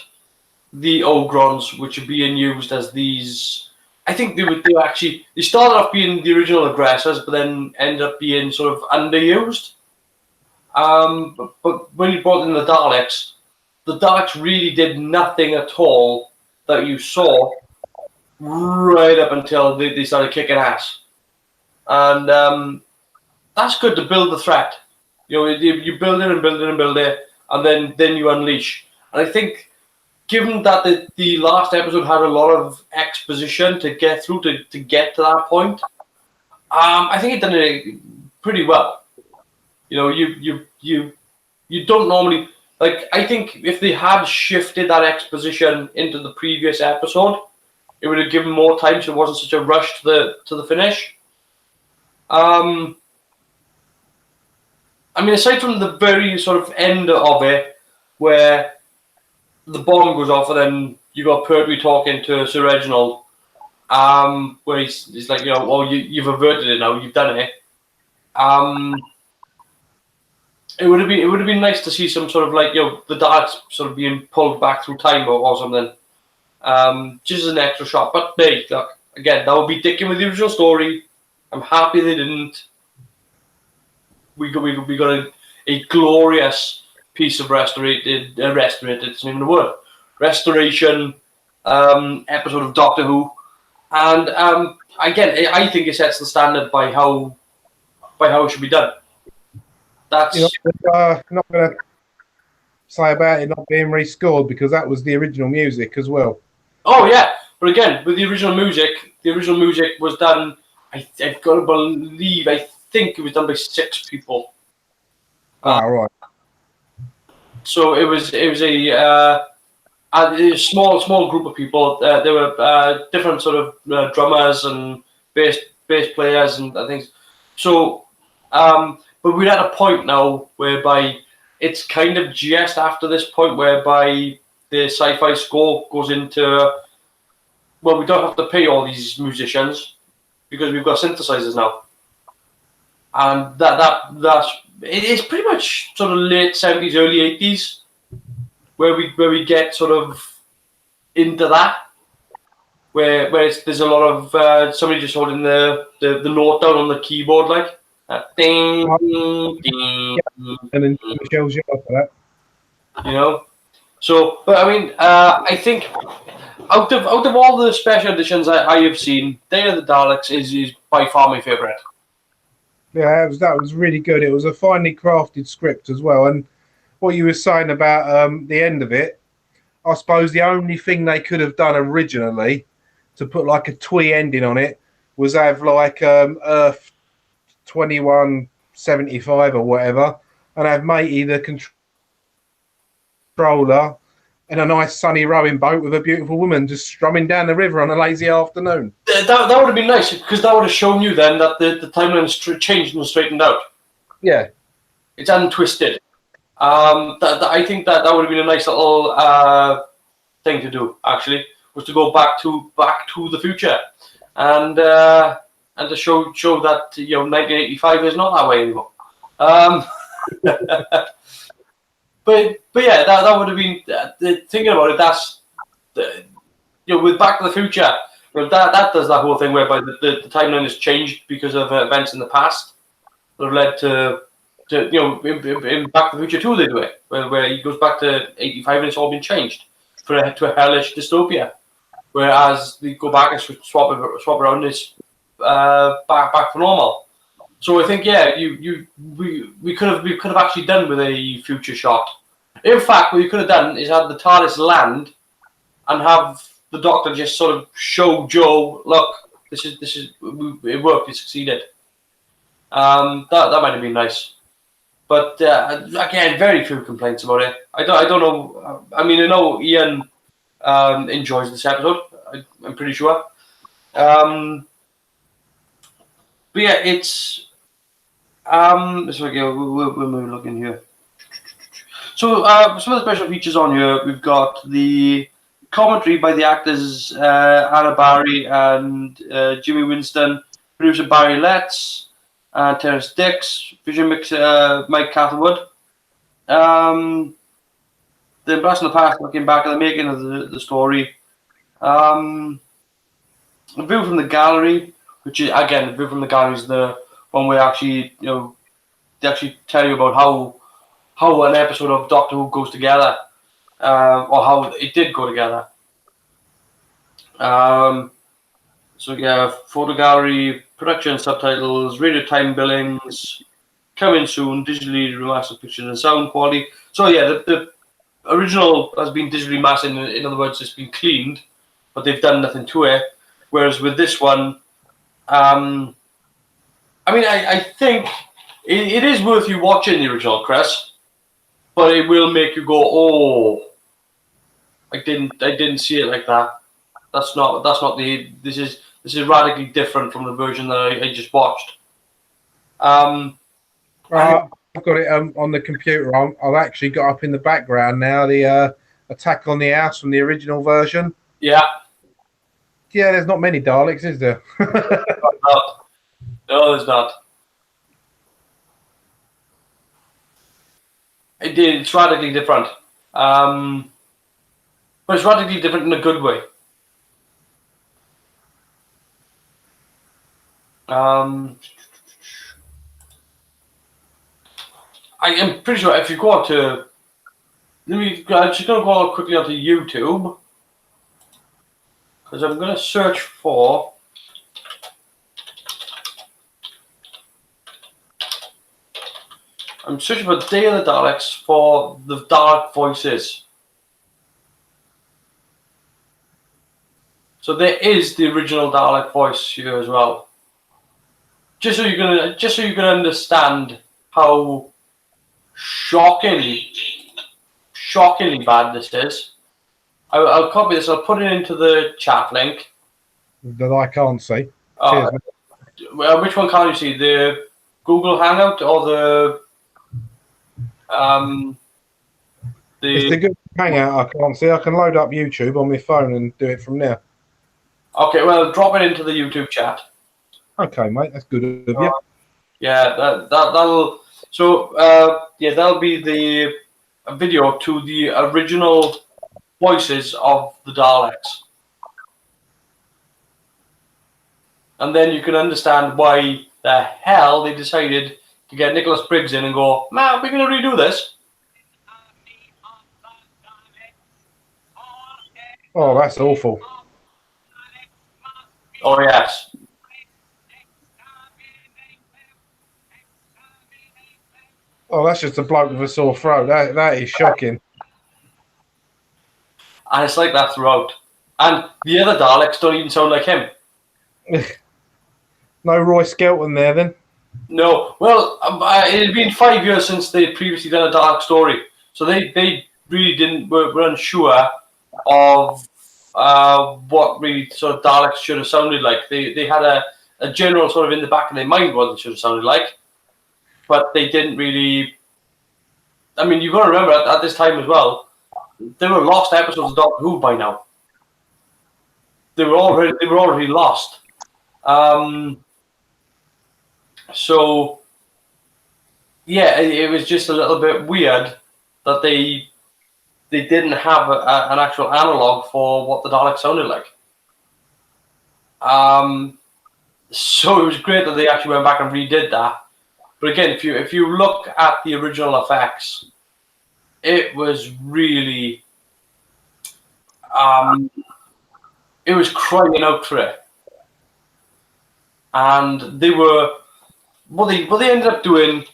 the Ogrons, which are being used as these. I think they started off being the original aggressors, but then ended up being sort of underused. But when you brought in the Daleks really did nothing at all that you saw right up until they started kicking ass, and that's good to build the threat. You know, you build it and build it and build it, and then you unleash. And I think, given that the last episode had a lot of exposition to get through to get to that point, I think it done it pretty well. You know, you don't normally, like, I think if they had shifted that exposition into the previous episode, it would have given more time so it wasn't such a rush to the finish. I mean, aside from the very sort of end of it, where the bomb goes off and then you got Pertwee talking to Sir Reginald, where he's like, you know, well, you've averted it now, you've done it. It would have been nice to see some sort of, like, you know, the Daleks sort of being pulled back through time or something, just as an extra shot. But hey, look, again, that would be dicking with the original story. I'm happy they didn't. We got a glorious piece of restorated. It's not even a word. Restoration episode of Doctor Who, and again, I think it sets the standard by how it should be done. That's not going to say about it not being rescored, because that was the original music as well. Oh yeah, but again, with the original music was done. I've got to believe. I think it was done by 6 people. Right. So it was a small group of people. There were different sort of drummers and bass players and things. So, but we're at a point now whereby it's kind of just after this point whereby the sci-fi score goes into, well, we don't have to pay all these musicians because we've got synthesizers now, and that's it is pretty much sort of late 70s, early 80s where we get sort of into that, where there's a lot of somebody just holding the note down on the keyboard, like ding, ding, And then Michelle's yard for that. you know. So, but I mean, I think out of all the special editions I have seen, Day of the Daleks is by far my favourite. Yeah, that was really good. It was a finely crafted script as well. And what you were saying about the end of it, I suppose the only thing they could have done originally to put like a twee ending on it was have like Earth 2175 or whatever, and have Matey the controller in a nice sunny rowing boat with a beautiful woman just strumming down the river on a lazy afternoon. That would have been nice, because that would have shown you then that the timeline's changed and straightened out. Yeah. It's untwisted. I think that would have been a nice little thing to do, actually, was to go back to the future, and to show that, you know, 1985 is not that way anymore. But yeah, that would have been thinking about it. That's you know, with Back to the Future, well, that does that whole thing whereby the timeline has changed because of events in the past that have led to you know, in Back to the Future 2 they do it, where he goes back to 85 and it's all been changed to a hellish dystopia, whereas they go back and swap around this back to normal. So I think, yeah, we could have actually done with a future shot. In fact, what you could have done is had the TARDIS land and have the Doctor just sort of show Joe, look, this is it worked, it succeeded. That might have been nice. But again, very few complaints about it. I don't know. I mean, I know Ian enjoys this episode. I'm pretty sure. But yeah, it's So again, we're looking here. So some of the special features on here, we've got the commentary by the actors Anna Barry and Jimmy Winston, producer Barry Letts, Terrence Dix, vision mixer Mike Catherwood. The blast in the past, looking back at the making of the story. A view from the gallery, which is again the view from the gallery is the one where actually they actually tell you about how an episode of Doctor Who goes together, or how it did go together. So yeah, photo gallery, production subtitles, radio time billings, coming soon, digitally remastered pictures and sound quality. So yeah, the original has been digitally mastered. In other words, it's been cleaned, but they've done nothing to it. Whereas with this one, I think it is worth you watching the original, Chris, but it will make you go, "Oh, I didn't see it like that. That's not this is radically different from the version that I just watched." I've got it on the computer. I've actually got up in the background now the Attack on the House from the original version. Yeah. Yeah, there's not many Daleks, is there? No, there's not. It's radically different. But it's radically different in a good way. I am pretty sure if you go on to... I'm just going to go quickly onto YouTube. Because I'm going to search for... I'm searching for Day of the Daleks for the Dalek voices. So there is the original Dalek voice here as well. Just so you can understand how shockingly bad this is. I'll copy this. I'll put it into the chat link. That I can't see. Cheers, which one can't you see? The Google Hangout or the It's the good Hangout. I can't see. I can load up YouTube on my phone and do it from there. Okay, well, drop it into the YouTube chat. Okay, mate, that's good of you. Yeah, that'll. So that'll be the video to the original voices of the Daleks, and then you can understand why the hell they decided to get Nicholas Briggs in and go, "Man, we're going to redo this." Oh, that's awful. Oh yes. Oh, that's just a bloke with a sore throat. That is shocking. And it's like that throughout. And the other Daleks don't even sound like him. No Roy Skelton there then? No. Well, it had been 5 years since they'd previously done a Dalek story. So they really were unsure of what really sort of Daleks should have sounded like. They had a general sort of in the back of their mind what they should have sounded like. But they didn't really... I mean, you've got to remember, at this time as well, there were lost episodes of Doctor Who by now. They were already lost. So, yeah, it was just a little bit weird that they didn't have an actual analog for what the Daleks sounded like. So it was great that they actually went back and redid that. But again, if you look at the original effects, it was really, it was crying out for it. And they were, what they ended up doing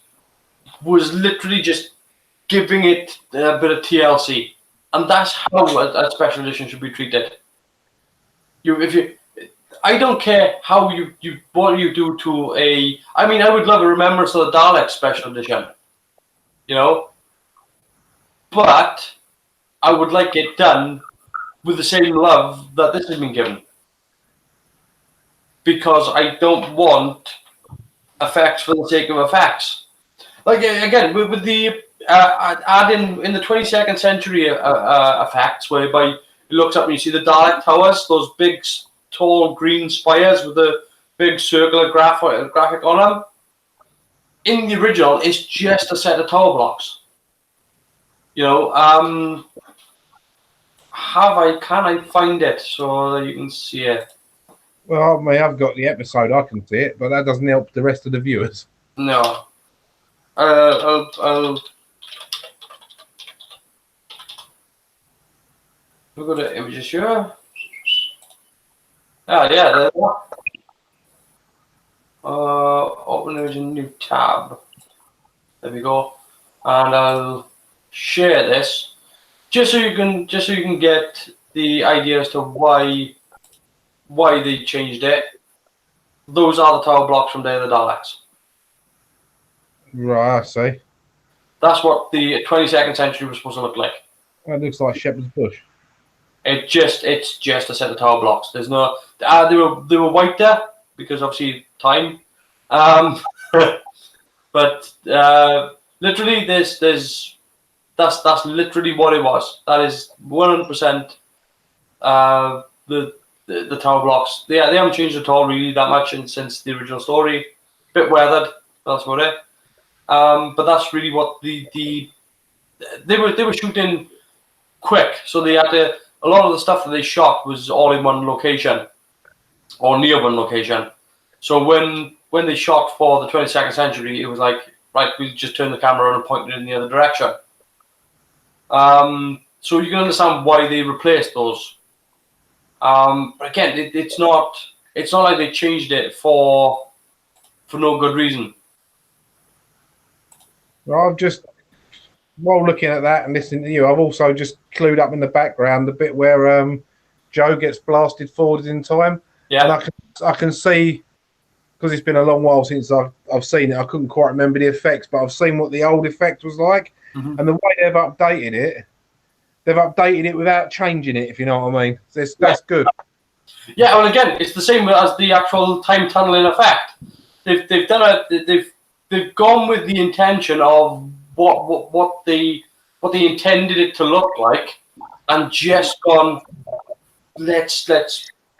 was literally just giving it a bit of TLC. And that's how a special edition should be treated. I don't care how what you do to a. I mean, I would love a Remembrance of the Daleks special edition, but I would like it done with the same love that this has been given, because I don't want effects for the sake of effects. Like again, with the adding in the 22nd century effects, whereby you looks up and you see the Dalek towers, those big, tall green spires with a big circular graphic on them. In the original, it's just a set of tower blocks. You know, can I find it so that you can see it? Well, I mean, I've got the episode, I can see it, but that doesn't help the rest of the viewers. No. We'll go to images here. Ah, yeah, there we are. Open image in new tab. There we go. And I'll share this just so you can get the idea as to why they changed it. Those are the tower blocks from Day of the Daleks. Right, I see. That's what the 22nd century was supposed to look like. That looks like Shepherd's Bush. It's just a set of tower blocks. There's no they were white there because obviously time. But literally that's literally what it was. That is 100% the tower blocks. They haven't changed at all really that much since the original story. Bit weathered, that's about it. But that's really what they were shooting quick, so they had to. A lot of the stuff that they shot was all in one location, or near one location. So when they shot for the 22nd century, it was like, right, we just turn the camera on and point it in the other direction. So you can understand why they replaced those. But again, it's not like they changed it for no good reason. Well, I've just, while looking at that and listening to you, I've also just clued up in the background the bit where Joe gets blasted forward in time. Yeah. And I can see, because it's been a long while since I've seen it, I couldn't quite remember the effects, but I've seen what the old effect was like. Mm-hmm. And the way they've updated it without changing it, if you know what I mean. That's good. Yeah, well, again, it's the same as the actual time tunneling effect. They've gone with the intention of what they intended it to look like, and just gone. Let's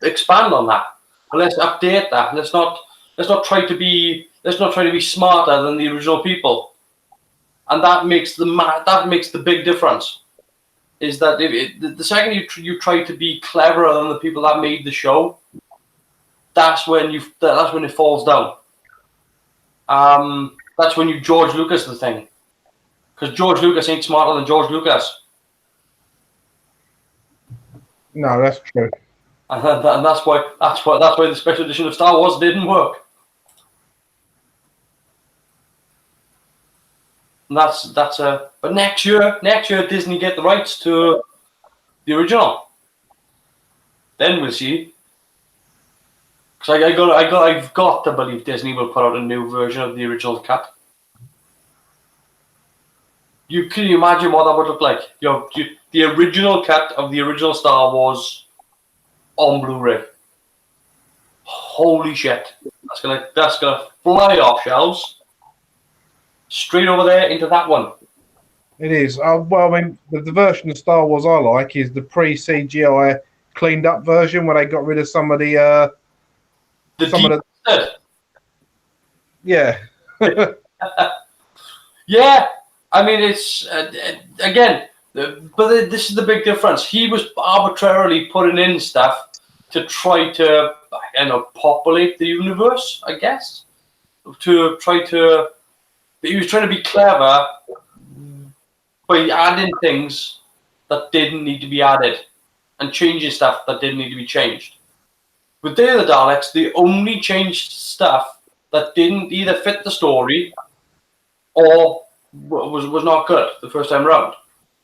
expand on that. Let's update that. Let's not try to be smarter than the original people, and that makes the big difference. Is that the second you try to be cleverer than the people that made the show, that's when it falls down. That's when you George Lucas the thing, because George Lucas ain't smarter than George Lucas. No, that's true. And that's why the special edition of Star Wars didn't work. And but next year Disney get the rights to the original. Then we'll see. Because I've got to believe Disney will put out a new version of the original cut. Can you imagine what that would look like? The original cut of the original Star Wars on Blu-ray. Holy shit! That's gonna fly off shelves. Straight over there into that one. It is. Well, I mean, the version of Star Wars I like is the pre-CGI cleaned up version where they got rid of some of the. Yeah. Yeah. I mean, it's again, but this is the big difference. He was arbitrarily putting in stuff to try to, populate the universe, I guess. He was trying to be clever by adding things that didn't need to be added and changing stuff that didn't need to be changed. With Day of the Daleks, they only changed stuff that didn't either fit the story or was not good the first time around.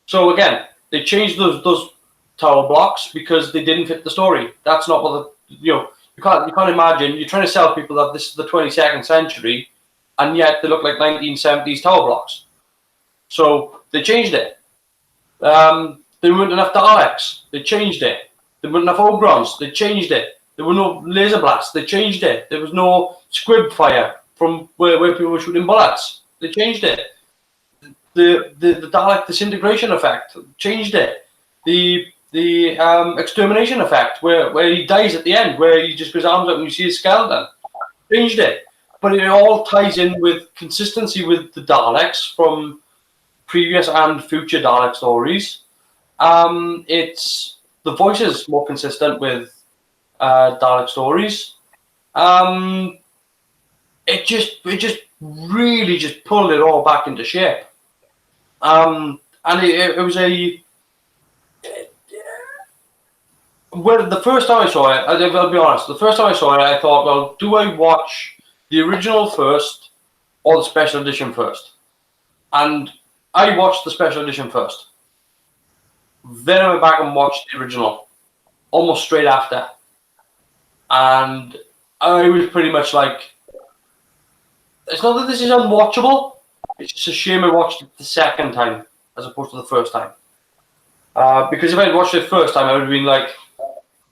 So again, they changed those tower blocks because they didn't fit the story. That's not what you can't imagine. You're trying to sell people that this is the 22nd century, and yet they look like 1970s tower blocks. So they changed it. There weren't enough Daleks. They changed it. There weren't enough Ogrons. They changed it. There were no laser blasts. They changed it. There was no squib fire. from where people were shooting bullets. They changed it. The Dalek disintegration effect changed it. The extermination effect where he dies at the end, where he just goes arms up and you see his skeleton, changed it. But it all ties in with consistency with the Daleks from previous and future Dalek stories. It's the voices more consistent with Dalek stories. It just really just pulled it all back into shape. And it was well, the first time I saw it, I'll be honest, the first time I saw it, I thought, well, do I watch the original first or the special edition first? And I watched the special edition first. Then I went back and watched the original almost straight after. And I was pretty much like, it's not that this is unwatchable, it's just a shame I watched it the second time as opposed to the first time. Because if I had watched it first time, I would have been like,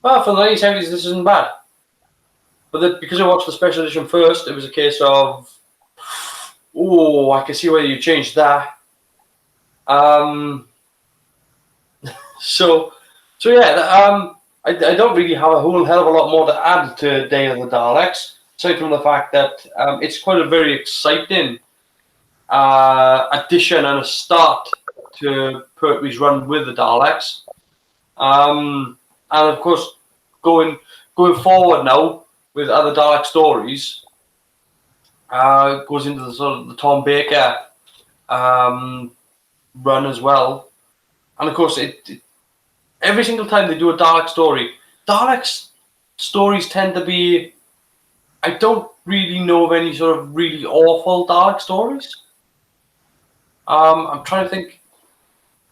well, for the 1970s, this isn't bad. But because I watched the special edition first, it was a case of, oh, I can see why you changed that. So yeah, I don't really have a whole hell of a lot more to add to Day of the Daleks, aside from the fact that it's quite a very exciting addition and a start to Pertwee's run with the Daleks. And of course, going forward now with other Dalek stories, goes into the sort of the Tom Baker run as well. And of course, every single time they do a Dalek story, Daleks stories tend to be, I don't really know of any sort of really awful Dalek stories. I'm trying to think,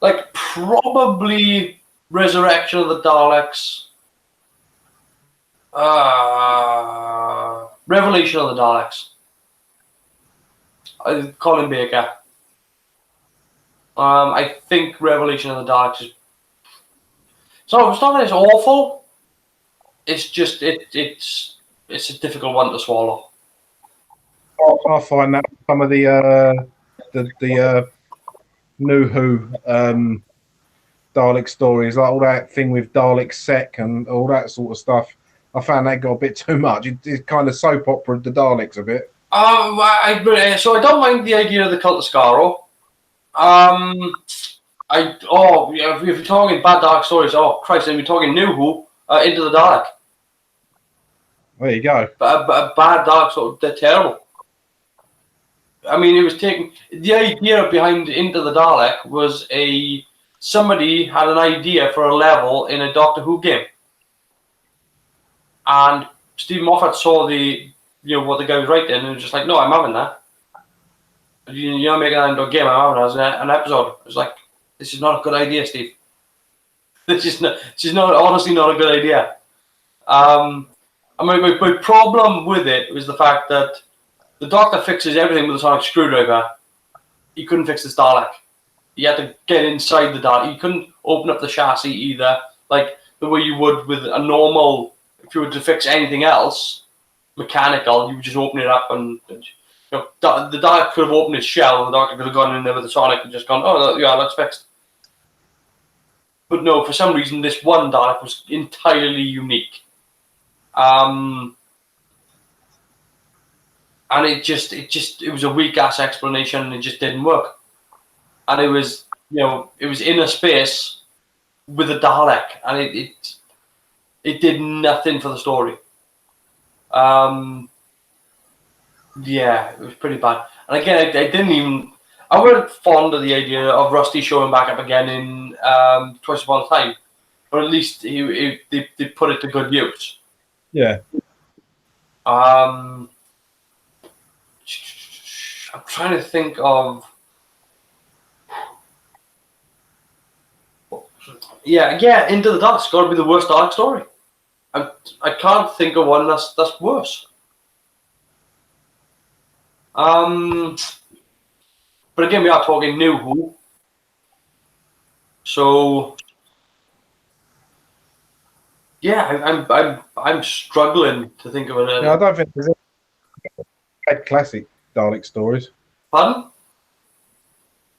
like probably Resurrection of the Daleks, Revelation of the Daleks, Colin Baker. I think Revelation of the Daleks is. So it's not that it's awful. It's just it's a difficult one to swallow. I find that some of the New Who Dalek stories, like all that thing with Dalek Sec and all that sort of stuff, I found that got a bit too much. It kind of soap opera the Daleks a bit. So I don't mind the idea of the Cult of Skaro. If you're talking bad Dalek stories, oh Christ, then we're talking New Who, Into the Dalek. There you go. But a bad Dalek story, they're terrible. I mean, it was taken. The idea behind Into the Dalek was somebody had an idea for a level in a Doctor Who game, and Steve Moffat saw what the guy was writing, and was just like, no, I'm having that. You're making that into a game. I'm having it as an episode. It's like, this is not a good idea, Steve. This is not honestly not a good idea. I mean, my problem with it was the fact that the Doctor fixes everything with a sonic screwdriver. He couldn't fix the Dalek. He had to get inside the Dalek. He couldn't open up the chassis either, like the way you would with a normal. If you were to fix anything else, mechanical, you would just open it up and the Dalek could have opened its shell, and the Doctor could have gone in there with the sonic and just gone, oh yeah, that's fixed. But no, for some reason, this one Dalek was entirely unique. And it was a weak ass explanation, and it just didn't work. And it was in a space with a Dalek, and it did nothing for the story. Yeah, it was pretty bad. And again, I wasn't fond of the idea of Rusty showing back up again in Twice Upon a Time, but at least they put it to good use. Yeah. I'm trying to think of. Yeah, Into the Dark's got to be the worst Dark story. I can't think of one that's worse. But again, we are talking New Who, so yeah, I'm struggling to think of it. Yeah, I don't think there's bad classic Dalek stories. Pardon?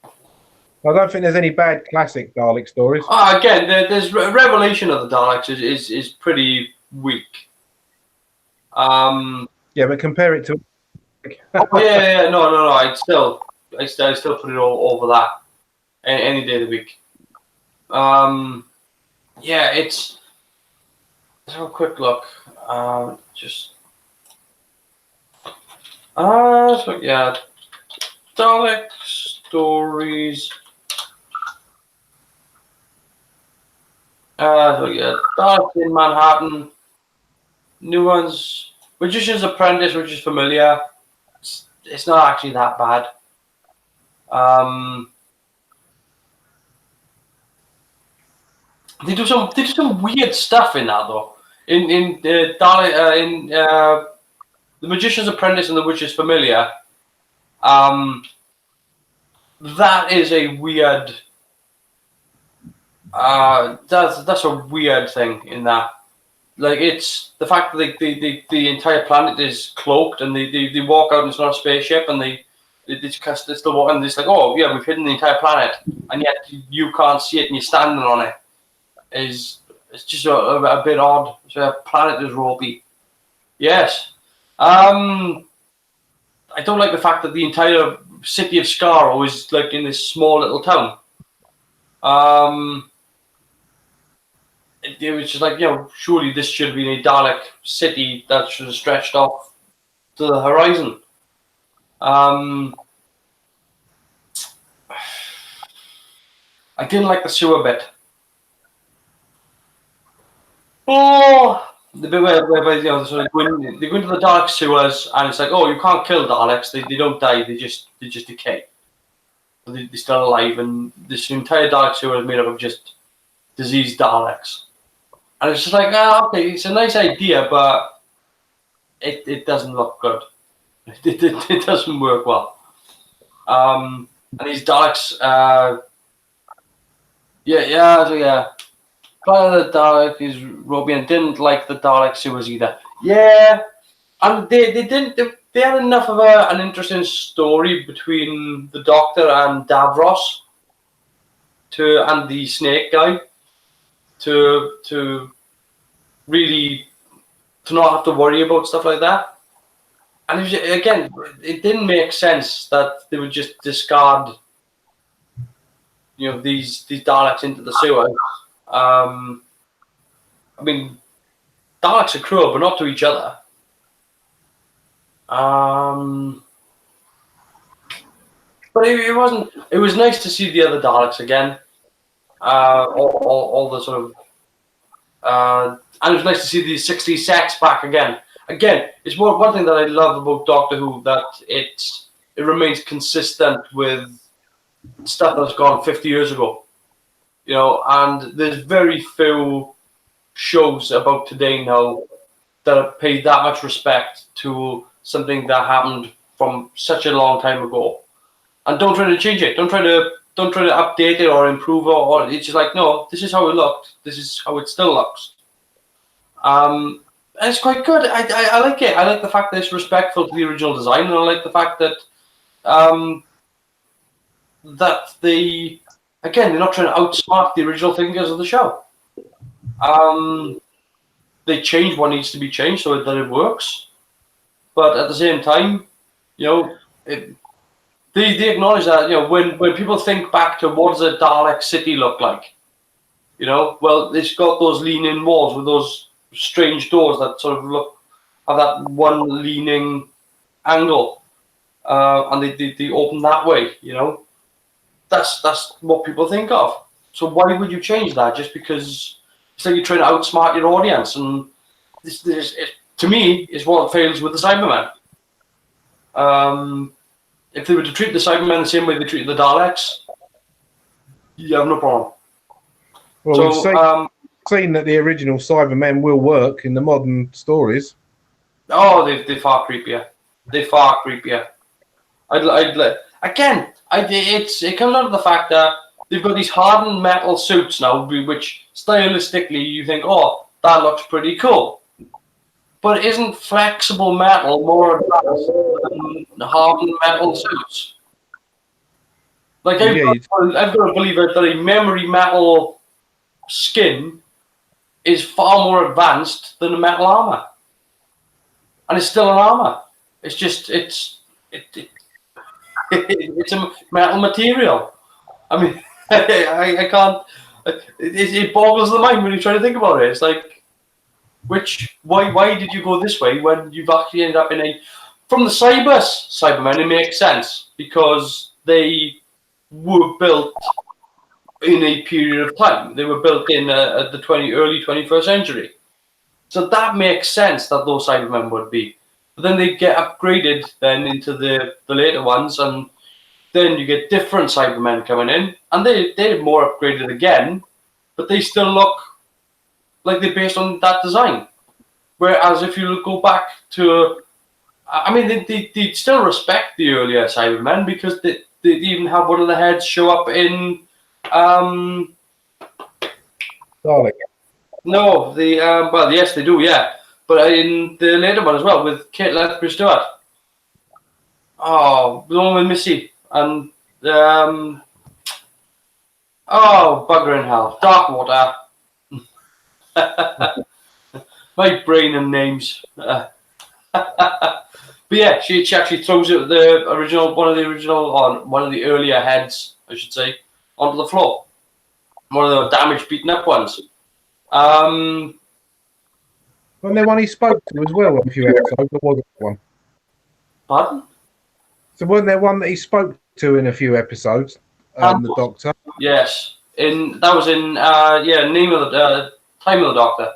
I don't think there's any bad classic Dalek stories. Again, there's Revelation of the Daleks is pretty weak. Yeah, but compare it to. Yeah, no. I still put it all over that any day of the week. Yeah, let's have a quick look. So yeah, Dalek stories. So yeah, Daleks in Manhattan. New ones. Magician's Apprentice, which is familiar. It's not actually that bad. They do some weird stuff in that though. In The Magician's Apprentice and The Witch's Familiar. That is a weird. That's a weird thing in that. Like, it's the fact that the entire planet is cloaked and they walk out and it's not a spaceship and they just still walk and it's like, oh yeah, we've hidden the entire planet and yet you can't see it and you're standing on it. It's just a bit odd. So a planet is ropey. Yes. I don't like the fact that the entire city of Skaro is like in this small little town. It was just like, surely this should have been a Dalek city that should have stretched off to the horizon. I didn't like the sewer bit. Oh, the bit where they go into the Dalek sewers and it's like, oh, you can't kill Daleks. They don't die. They just decay. They're still alive, and this entire Dalek sewer is made up of just diseased Daleks. And it's just like, okay, it's a nice idea, but it doesn't look good. It doesn't work well. And these Daleks, so yeah. Planet of the Dalek is Robbie and didn't like the Dalek sewers either. Yeah, and they didn't. They had enough of an interesting story between the Doctor and Davros, and the Snake guy, to really not have to worry about stuff like that. And it didn't make sense that they would just discard, these Daleks into the sewer. I mean, Daleks are cruel, but not to each other. But it wasn't. It was nice to see the other Daleks again. All the sort of, and it was nice to see the 60s sex back again. Again, it's one thing that I love about Doctor Who, that it remains consistent with stuff that's gone 50 years ago. And there's very few shows about today now that pay that much respect to something that happened from such a long time ago, and don't try to change it. Don't try to update it or improve it. Or it's just like, no, this is how it looked. This is how it still looks. And it's quite good. I like it. I like the fact that it's respectful to the original design, and I like the fact that they're not trying to outsmart the original thinkers of the show. They change what needs to be changed so that it works. But at the same time, they acknowledge that, when people think back to what does a Dalek city look like, well, it's got those lean-in walls with those strange doors that sort of have that one leaning angle, and they open that way, That's what people think of. So why would you change that just because it's like you're trying to outsmart your audience? And this to me, is what fails with the Cybermen. If they were to treat the Cybermen the same way they treated the Daleks, you have no problem. Well, we've seen that the original Cybermen will work in the modern stories. Oh, they're far creepier. They're far creepier. It comes out of the fact that they've got these hardened metal suits now, which stylistically you think, oh, that looks pretty cool. But isn't flexible metal more advanced than hardened metal suits? Like Yeah, I've got to believe that a memory metal skin is far more advanced than a metal armor, and it's still an armor. It's just it's a metal material. I mean, I can't. It boggles the mind when you try to think about it. It's like, why did you go this way when you've actually ended up in a? From the Cybermen, it makes sense because they were built in a period of time. They were built in at the early 21st century. So that makes sense that those Cybermen would be. But then they get upgraded then into the later ones, and then you get different Cybermen coming in, and they're more upgraded again, but they still look like they're based on that design. Whereas if you go back to, I mean, they still respect the earlier Cybermen because they even have one of the heads show up in, Dalek. no, well, yes, they do, yeah, but in the later one as well with Kate Lethbridge Stewart. Oh, the one with Missy and oh, bugger in hell, Darkwater. My brain and names. But yeah, she actually throws it one of the earlier heads, I should say, onto the floor. One of the damaged, beaten up ones. Wasn't there one he spoke to as well? A few episodes. There was one. Pardon? So wasn't there one that he spoke to in a few episodes? The Doctor. Yes, that was in name of the Time of the Doctor.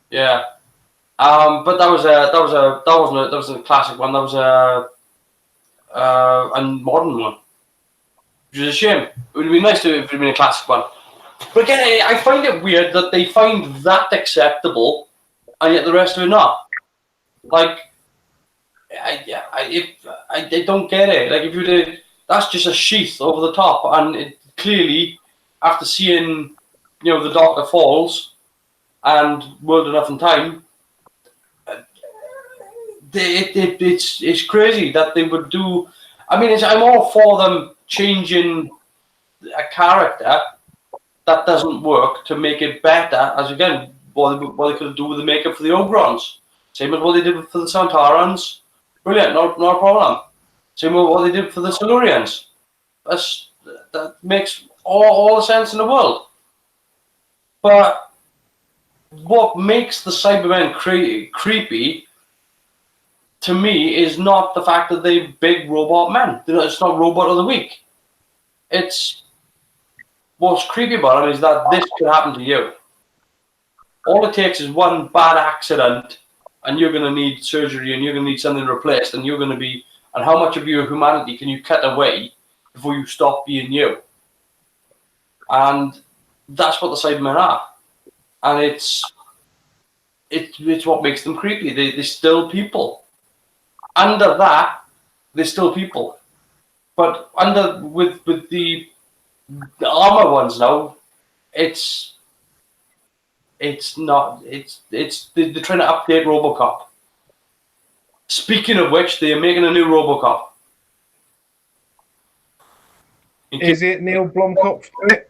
Yeah, but that wasn't a classic one. That was a modern one, which is a shame. It would have been nice if it had been a classic one. But again, I find it weird that they find that acceptable, and yet the rest of it not. Like, I don't get it. Like, if you did, that's just a sheath over the top, and it clearly, after seeing, the Doctor Falls and World Enough in Time, it's crazy that they would do. I mean, I'm all for them changing a character that doesn't work to make it better. As again, what they could do with the makeup for the Ogrons, same as what they did for the Santarans. Brilliant, no problem. Same with what they did for the Silurians. That makes all the sense in the world. But what makes the Cybermen creepy to me is not the fact that they're big robot men. It's not Robot of the Week. It's what's creepy about them is that this could happen to you. All it takes is one bad accident, and you're going to need surgery, and you're going to need something replaced, and you're going to be. And how much of your humanity can you cut away before you stop being you? And that's what the Cybermen are, and it's what makes them creepy. They're still people. Under that, they're still people, but with the armor ones now, it's not. They're trying to update RoboCop. Speaking of which, they are making a new RoboCop. Is it Neil Blomkamp for it?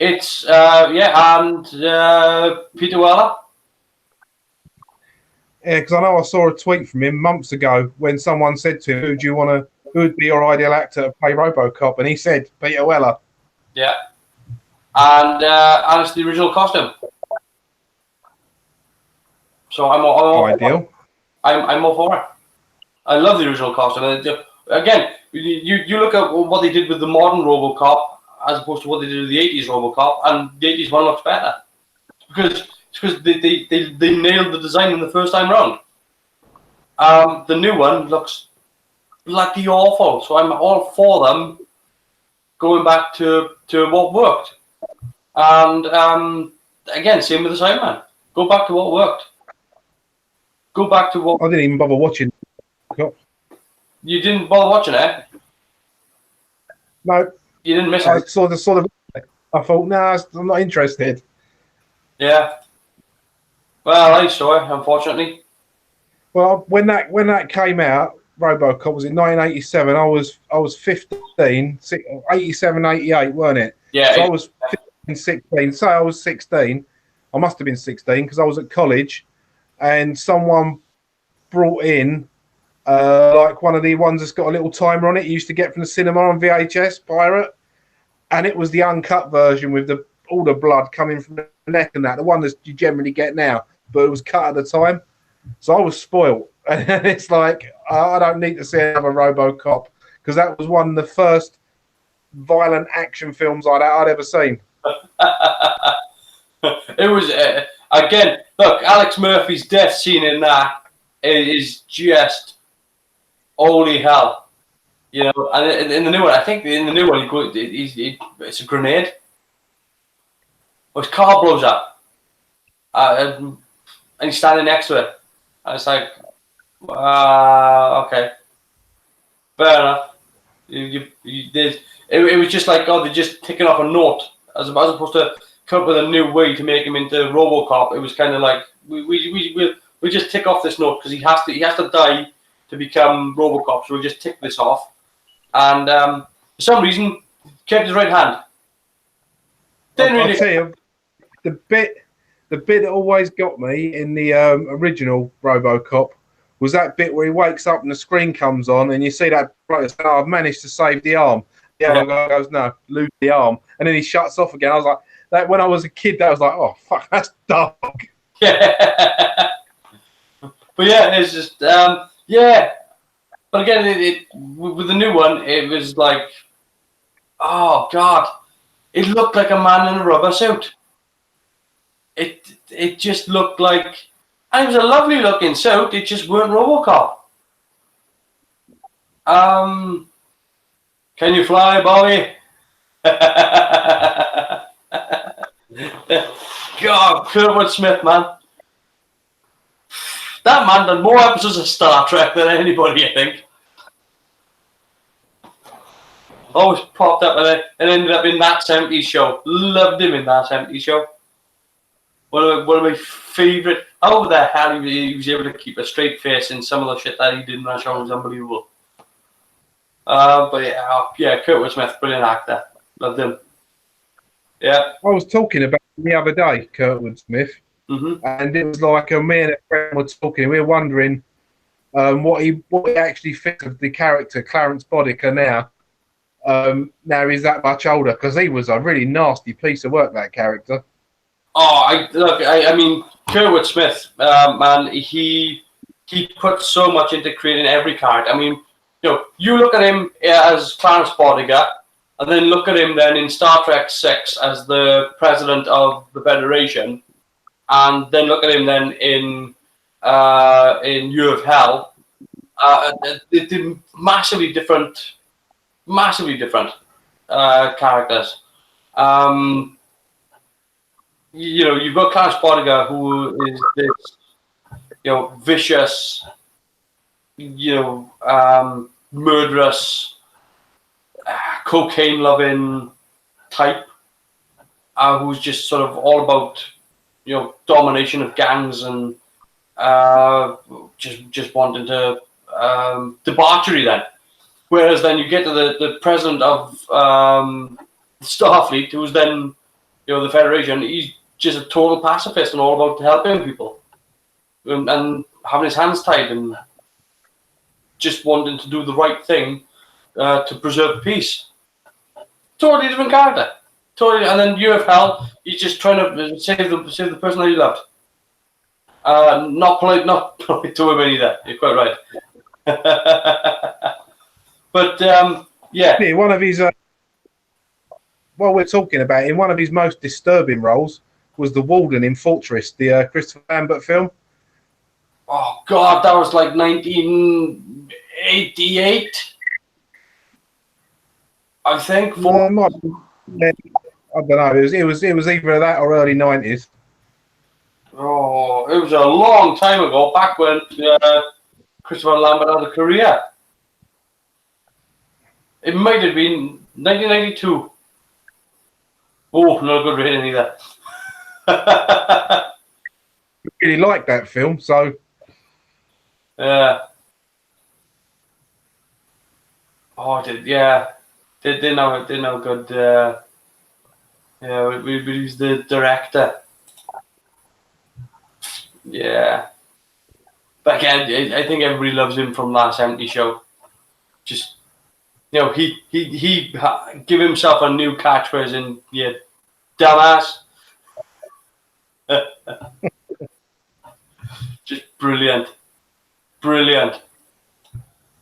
It's and Peter Weller. Yeah, because I know I saw a tweet from him months ago when someone said to him, who would be your ideal actor to play RoboCop? And he said Peter Weller. Yeah, and it's the original costume. So I'm all ideal. I'm all for it. I love the original costume. Again, you look at what they did with the modern RoboCop as opposed to what they did with the 80s RoboCop, and the 80s one looks better because they nailed the design in the first time round. The new one looks bloody awful, so I'm all for them going back to what worked. And again, same with the Cyberman. Go back to what worked. Go back to what. I didn't even bother watching. You didn't bother watching it? No. You didn't miss I it? saw the. I thought, nah, I'm not interested. Yeah. Well, I saw it, unfortunately. Well, when that came out, RoboCop was in 1987. I was 15, 87, 88, weren't it? Yeah. So I was 15, 16. Say I was 16. I must have been 16 because I was at college, and someone brought in like one of the ones that's got a little timer on it. You used to get from the cinema on VHS pirate, and it was the uncut version with all the blood coming from the neck and that. The one that you generally get now, but it was cut at the time. So I was spoiled, and it's like I don't need to see another RoboCop because that was one of the first violent action films I'd ever seen. It was again. Look, Alex Murphy's death scene in that is just holy hell, you know. And in the new one, I think in the new one, it's a grenade. Or his car blows up, and he's standing next to it. And it's like, okay, fair enough. It was just like, oh, they're just ticking off a note as opposed to come up with a new way to make him into RoboCop. It was kind of like we just tick off this note because he has to die to become RoboCop. So we'll just tick this off. And for some reason, kept his right hand. I'll tell you, the bit that always got me in the original RoboCop was that bit where he wakes up and the screen comes on and you see that bloke saying, "Oh, I've managed to save the arm." The other guy goes, "No, lose the arm," and then he shuts off again. I was like, that when I was a kid, that was like, "Oh fuck, that's dark." Yeah. But yeah, it's just yeah. But again, with the new one, it was like, oh god, it looked like a man in a rubber suit. It just looked like, and it was a lovely looking suit. It just weren't RoboCop. Can you fly, Bobby? God, Kurtwood Smith, man. That man done more episodes of Star Trek than anybody, I think. Always popped up and ended up in that 70s show. Loved him in that 70s show. One of my favourite. How the hell he was able to keep a straight face in some of the shit that he did in that show was unbelievable. But yeah, Kurtwood Smith, brilliant actor. Loved him. Yeah. I was talking about him the other day, Kurtwood Smith, and it was like me and a friend were talking. We were wondering what he actually thinks of the character Clarence Boddicker now. Now he's that much older because he was a really nasty piece of work, that character. Oh, I mean, Kurtwood Smith, man, he put so much into creating every character. I mean, you look at him as Clarence Boddicker, and then look at him then in Star Trek 6 as the president of the Federation, and then look at him then in Year of Hell. They're massively different characters. You've got Clarence Boddicker, who is this, vicious, murderous, cocaine-loving type, who's just sort of all about, domination of gangs and just wanting to debauchery then. Whereas then you get to the president of Starfleet, who's then, the Federation. He's just a total pacifist and all about helping people and having his hands tied and just wanting to do the right thing to preserve peace. Totally different character. Totally. And then Year of Hell, he's just trying to save the person that he loved. Not polite to women either. You're quite right. But yeah, one of his. While we're talking about him, one of his most disturbing roles was the Warden in Fortress, the Christopher Lambert film. Oh God, that was like 1988, I think. I don't know. It was either that or early 90s. Oh, it was a long time ago, back when Christopher Lambert had a career. It might have been 1992. Oh, not a good rating either. really liked that film, so Yeah. Yeah. They know good. Yeah, we he's the director. Yeah. But again, I think everybody loves him from that 70s show. Just, he give himself a new catchphrase and yeah, dumbass. Just brilliant. Brilliant.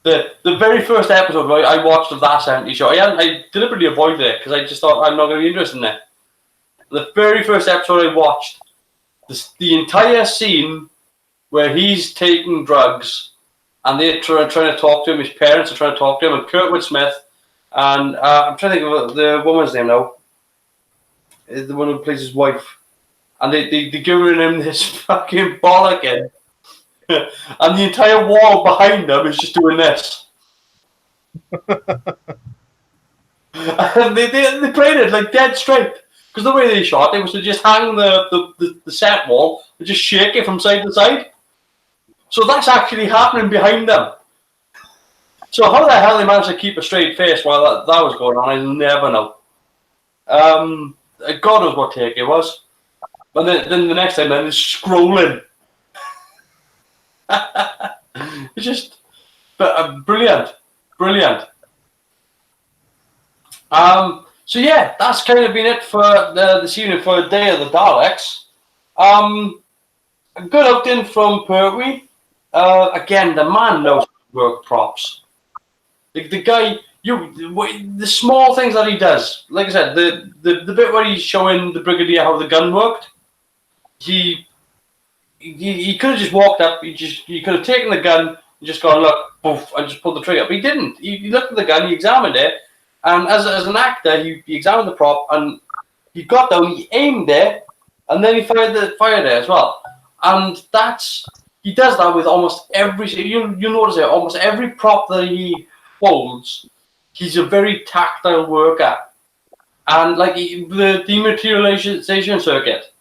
The very first episode I watched of that 70s show, I deliberately avoided it because I just thought I'm not going to be interested in it. The very first episode I watched, the entire scene where he's taking drugs and they're trying to talk to him, his parents are trying to talk to him, and Kurtwood Smith, and I'm trying to think of the woman's name now, the one who plays his wife, and they giving him this fucking bollocking, and the entire wall behind them is just doing this. And they played it like dead straight. Because the way they shot it was to just hang the set wall and just shake it from side to side. So that's actually happening behind them. So how the hell they managed to keep a straight face while that was going on, I never know. God knows what take it was. And then the next time, then it's scrolling. It's just brilliant. So yeah, that's kind of been it for this evening for Day of the Daleks. A good outing from Pertwee. Again, the man knows how to work props. The guy, the small things that he does. Like I said, the bit where he's showing the Brigadier how the gun worked. He could have just walked up. He could have taken the gun and just gone, look, poof, and just pulled the trigger. But he didn't. He looked at the gun, he examined it, and as an actor, he examined the prop and he got down, he aimed it, and then he fired it as well. And he does that with almost every. You notice it. Almost every prop that he holds, he's a very tactile worker, and like the dematerialization circuit.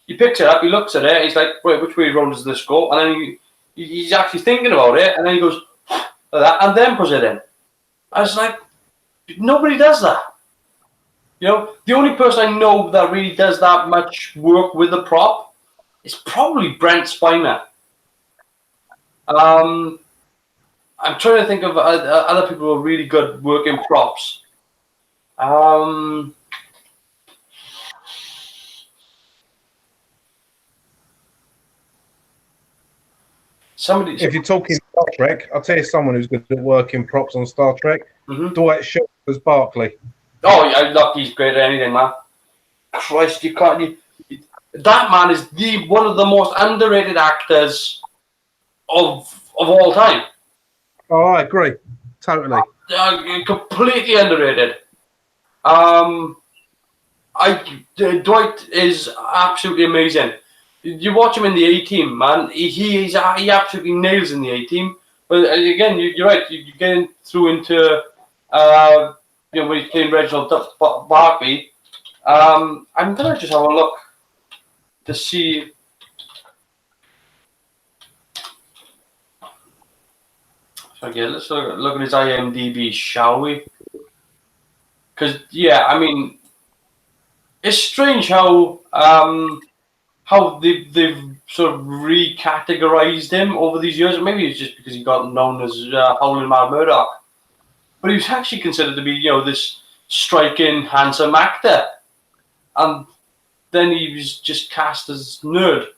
He picks it up, he looks at it, he's like, wait, which way around does this go? And then he's actually thinking about it, and then he goes, like that, and then puts it in. I was like, nobody does that. The only person I know that really does that much work with the prop is probably Brent Spiner. I'm trying to think of other people who are really good working props. if you're talking Star Trek, I'll tell you someone who's good at working props on Star Trek. Dwight Schrute as Barclay. Oh, yeah, he's great at anything, man. Christ, you can't. That man is one of the most underrated actors of all time. Oh, I agree, totally. Completely underrated. Dwight is absolutely amazing. You watch him in the A-Team, man. He absolutely nails in the A-Team. But again, you're right. You're getting through into when he's playing Reginald Barkley. I'm gonna just have a look to see. Okay, let's look at his IMDb, shall we? Because I mean, it's strange how they've sort of recategorized him over these years. Maybe it's just because he got known as Howling Mad Murdoch, but he was actually considered to be this striking, handsome actor, and then he was just cast as nerd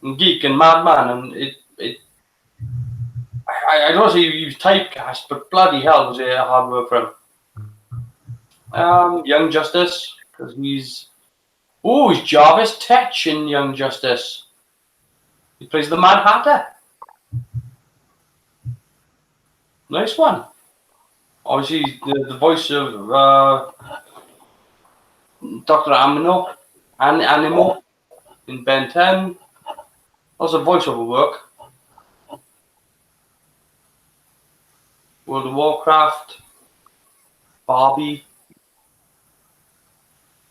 and geek and madman, and I don't say he was typecast, but bloody hell was it hard work for him. Young Justice, because he's Jarvis Tetch in Young Justice. He plays the Mad Hatter. Nice one. Obviously, the voice of Dr. Animo in Ben 10. Lots of voiceover work. World of Warcraft, Barbie,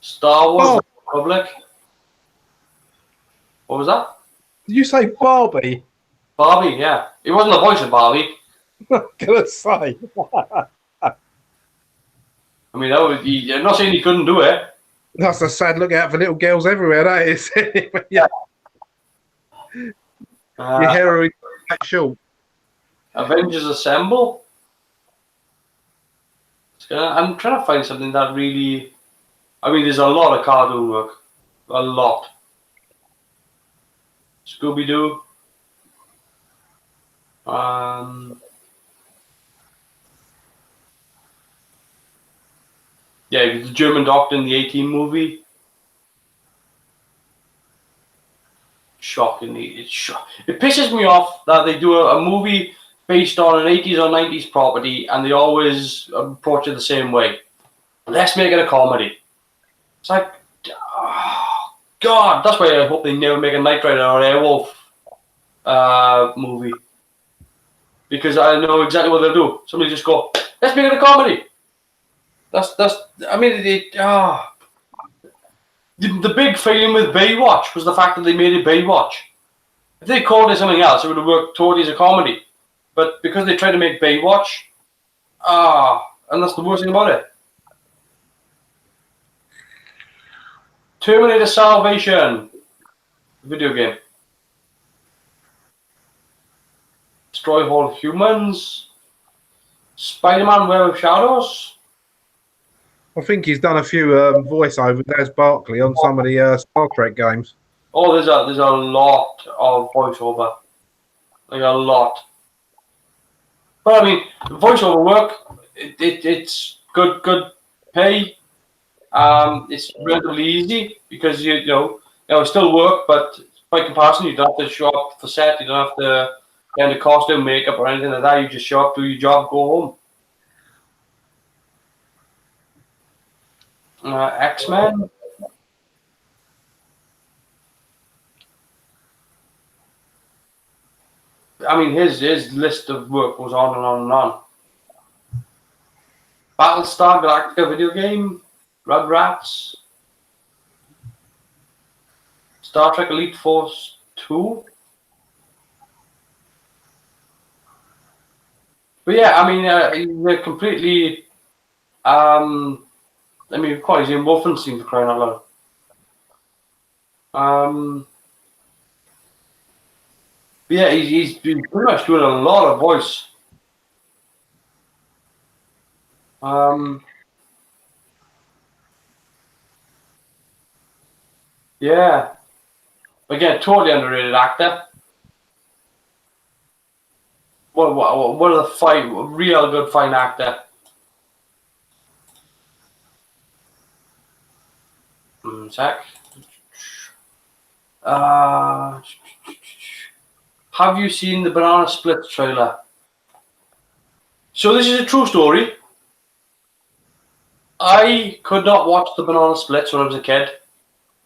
Star Wars, Republic. What was that? Did you say Barbie? Barbie, yeah. He wasn't the voice of Barbie. I'm gonna say. I mean, I'm not saying he couldn't do it. That's a sad look out for little girls everywhere, that is. Yeah. Your heroine that short. Avengers Assemble. I'm trying to find something that really. I mean, there's a lot of cartoon work. A lot. Scooby Doo. Yeah, the German Doctor in the 18 movie. Shockingly, it pisses me off that they do a movie based on an 80s or 90s property and they always approach it the same way. Let's make it a comedy. It's like, oh, God, that's why I hope they never make a Knight Rider or Airwolf movie. Because I know exactly what they'll do. Somebody just go, let's make it a comedy. I mean, the big failing with Baywatch was the fact that they made it Baywatch. If they called it something else, it would have worked totally as a comedy. But because they tried to make Baywatch, and that's the worst thing about it. Terminator Salvation, video game. Destroy All Humans. Spider-Man Web of Shadows. I think he's done a few voiceovers as Barkley on some of the Star Trek games. Oh, there's a lot of voiceover. Like a lot. But I mean, voiceover work, it's good pay. It's relatively easy because you know it still work, but by comparison, you don't have to show up for set. You don't have to get into costume, makeup, or anything like that. You just show up, do your job, go home. X-Men. I mean, his list of work goes on and on and on. Battlestar Galactica video game, Rugrats, Star Trek Elite Force 2. But yeah, I mean, they're completely. I mean, of course, he's in Wolfenstein for crying out loud. But yeah, he's been pretty much doing a lot of voice. Yeah. Again, totally underrated actor. What are the real good fine actor? Zach. Have you seen the Banana Split trailer? So this is a true story. I could not watch the Banana Splits when I was a kid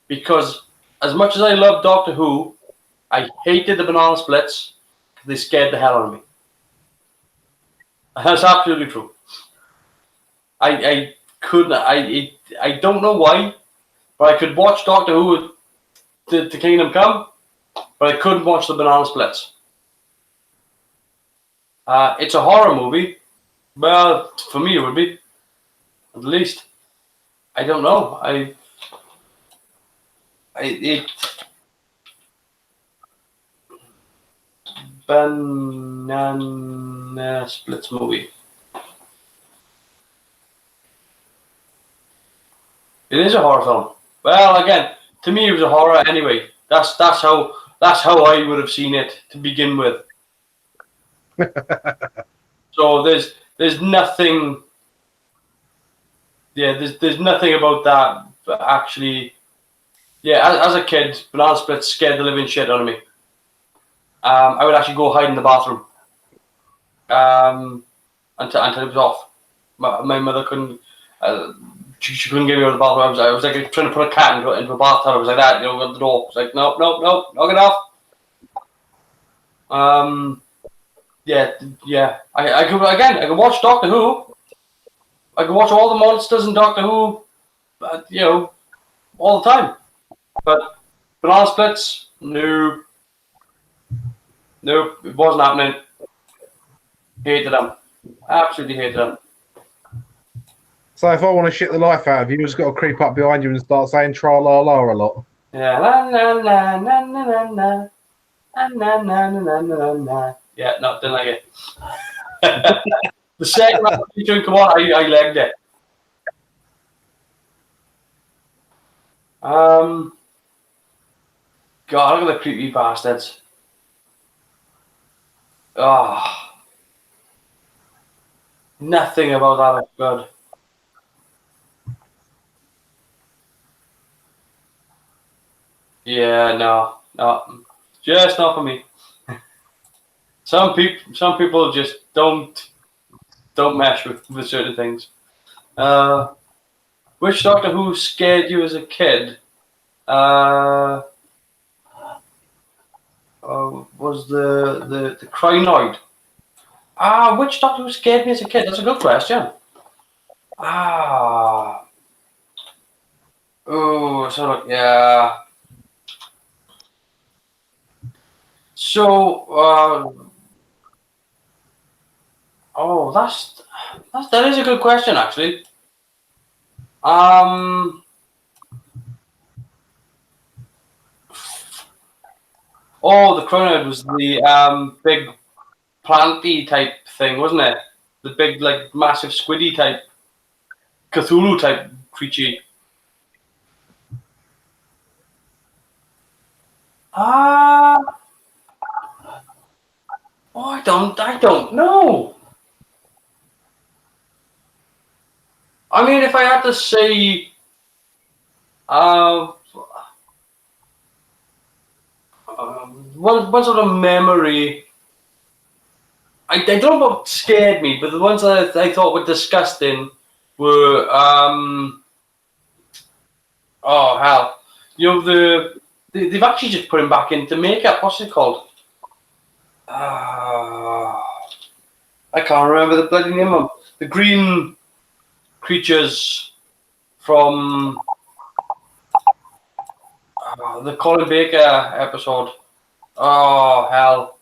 because as much as I love Doctor Who, I hated the Banana Splits because they scared the hell out of me. That's absolutely true. I couldn't. I don't know why, but I could watch Doctor Who to Kingdom Come, but I couldn't watch the Banana Splits. It's a horror movie. Well, for me it would be. At least. I don't know. Banana Splits movie. It is a horror film. Well, again, to me it was a horror anyway. That's how I would have seen it to begin with. So there's nothing. Yeah, there's nothing about that actually. Yeah, as a kid, Banana Splits scared the living shit out of me. I would actually go hide in the bathroom until it was off. My mother couldn't. She couldn't get me out of the bathroom. I was like trying to put a cat into a bathtub. I was like that, at the door. I was like, no, knock it off. Yeah. I could watch Doctor Who. I could watch all the monsters in Doctor Who, all the time. But Banana Splits, no. Nope, it wasn't happening. Hated them. Absolutely hated them. So if I want to shit the life out of you, you just got to creep up behind you and start saying tra la la a lot. Yeah, la na na na na na na na na na na na. Yeah, no, didn't like it. The second round featuring come on, I legged it. God, look at the creepy bastards. Oh, nothing about that looks good. Yeah, no, just not for me. Some people just don't mesh with certain things. Which Doctor Who scared you as a kid? Was the Crinoid? Which Doctor Who scared me as a kid? That's a good question. Yeah. So, that is a good question actually. The Crinoid was the big planty type thing, wasn't it? The big, like, massive squiddy type, Cthulhu type creature. I don't know. I mean, if I had to say, one sort of memory, I don't know what scared me, but the ones that I thought were disgusting were, oh hell, you know they've actually just put him back into makeup. What's it called? I can't remember the bloody name of them. The green creatures from the Colin Baker episode. Oh hell!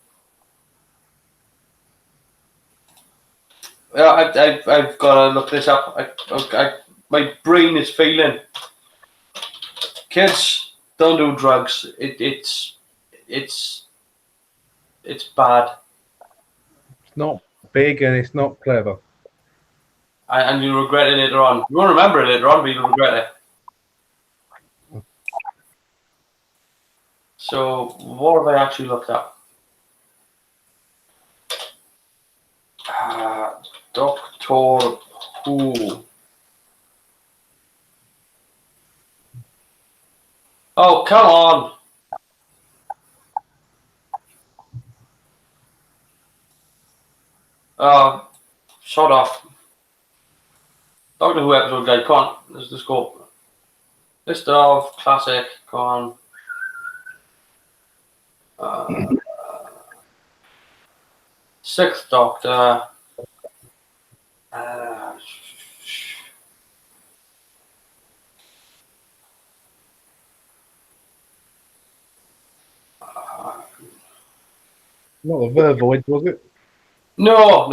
Yeah, I've got to look this up. My brain is failing. Kids, don't do drugs. It's bad. It's not big and it's not clever. And you'll regret it later on. You won't remember it later on, but you'll regret it. So, what have I actually looked up? Doctor Who. Oh, come on. Shut off. Doctor Who episode guide, come on. Let's just go. List of classic, come on. Sixth Doctor. Not the Vervoid, was it? No.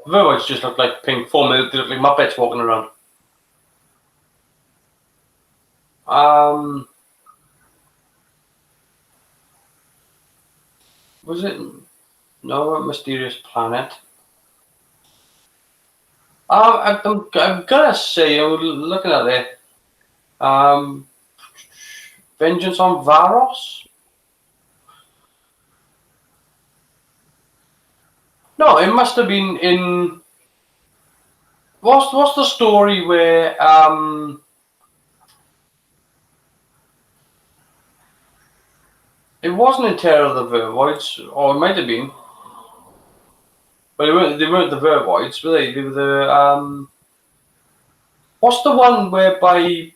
Vervoids just look like pink foam. They look like Muppets walking around. Was it? No, Mysterious Planet. I'm gonna say, I'm looking at it. Vengeance on Varos? No, it must have been in. What's the story where it wasn't in Terror of the Vervoids, or it might have been. But they weren't the Vervoids, were they? They were the what's the one whereby You're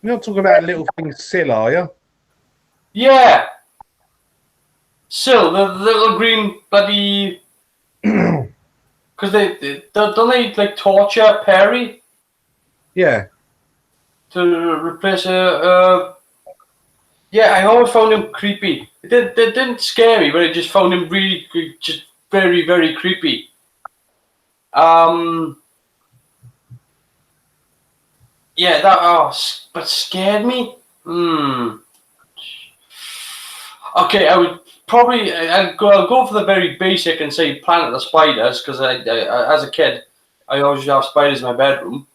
not talking about little thing Sill, are you? yeah. Still, the little green bloody because they don't they like torture Perry Yeah. to replace a Yeah, I always found him creepy. It didn't scare me, but I just found him really, just very, very creepy. Yeah, but scared me. Okay, I'll go for the very basic and say Planet of the Spiders because I as a kid I always used to have spiders in my bedroom.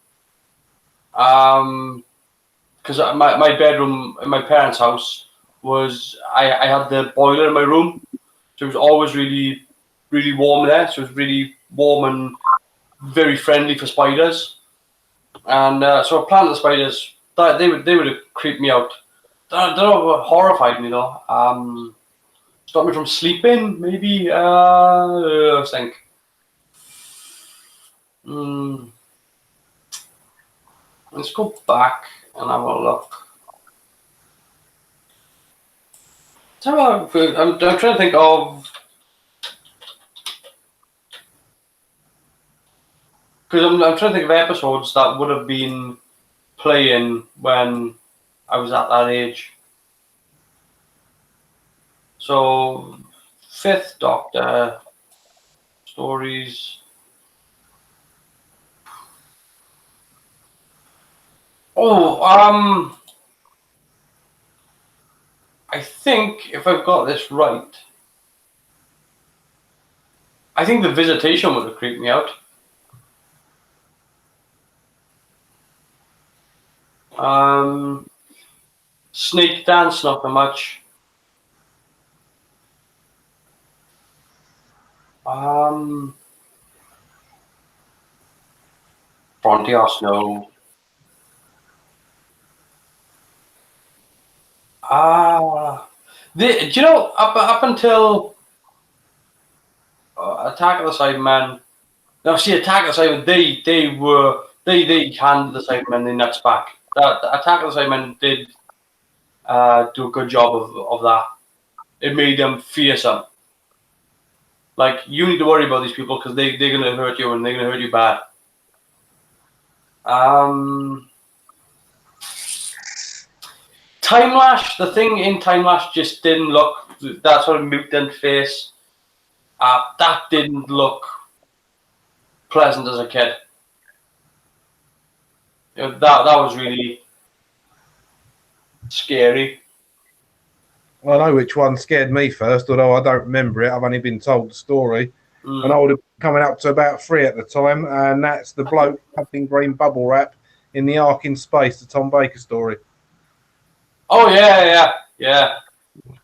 Because my bedroom in my parents' house was I had the boiler in my room, so it was always really really warm there. So it was really warm and very friendly for spiders. And so Planet of the Spiders they would have creeped me out. They're not horrified me though. Stop me from sleeping, maybe. I think. Let's go back and have a look. I'm trying to think of because I'm trying to think of episodes that would have been playing when I was at that age. So, Fifth Doctor stories. Oh, I think if I've got this right, I think the Visitation would have creeped me out. Snake Dance, not so much. Frontier Snow. Do you know up until Attack of the Cybermen? No, see, Attack of the Cybermen. They handed the Cybermen the nuts back. That Attack of the Cybermen did do a good job of that. It made them fearsome. Like you need to worry about these people because they're gonna hurt you and they're gonna hurt you bad. Time Lash, the thing in Time Lash just didn't look, that sort of mutant face, that didn't look pleasant as a kid. That was really scary. Well, I know which one scared me first, although I don't remember it. I've only been told the story. And I would have been coming up to about 3 at the time, and that's the bloke having green bubble wrap in the Ark in Space, the Tom Baker story. Oh yeah.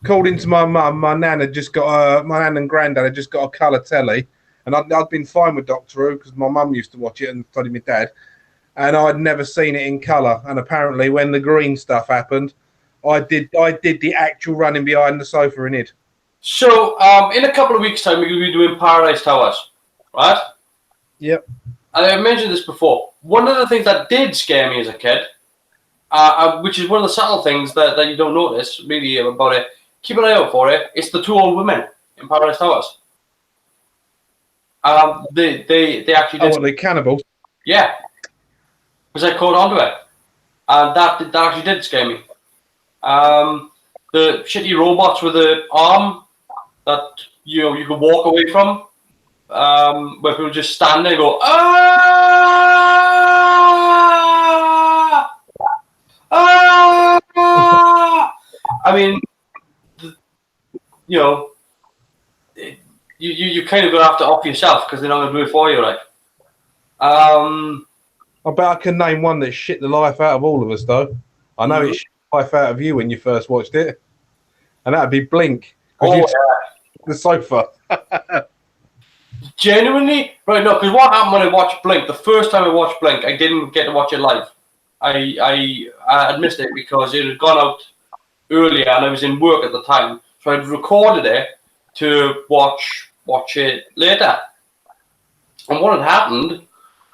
According to my mum, my nan had just got my nan and granddad had just got a colour telly, and I'd been fine with Doctor Who because my mum used to watch it and studied my dad, and I'd never seen it in colour. And apparently, when the green stuff happened, I did the actual running behind the sofa in it. So in a couple of weeks' time, we're going to be doing Paradise Towers, right? Yep. And I mentioned this before. One of the things that did scare me as a kid, which is one of the subtle things that you don't notice really about it. Keep an eye out for it. It's the 2 old women in Paradise Towers. They actually did. Oh, the cannibals. Yeah, because I caught onto it, and that actually did scare me. The shitty robots with the arm that you could walk away from, where people just stand there and go I mean, you kind of gonna have to off yourself because they're not gonna do it for you, right? I bet I can name one that shit the life out of all of us, though. I know it shit the life out of you when you first watched it, and that'd be Blink. The sofa. Genuinely, right? No, because what happened when I watched Blink? The first time I watched Blink, I didn't get to watch it live. I had missed it because it had gone out earlier, and I was in work at the time, so I'd recorded it to watch it later. And what had happened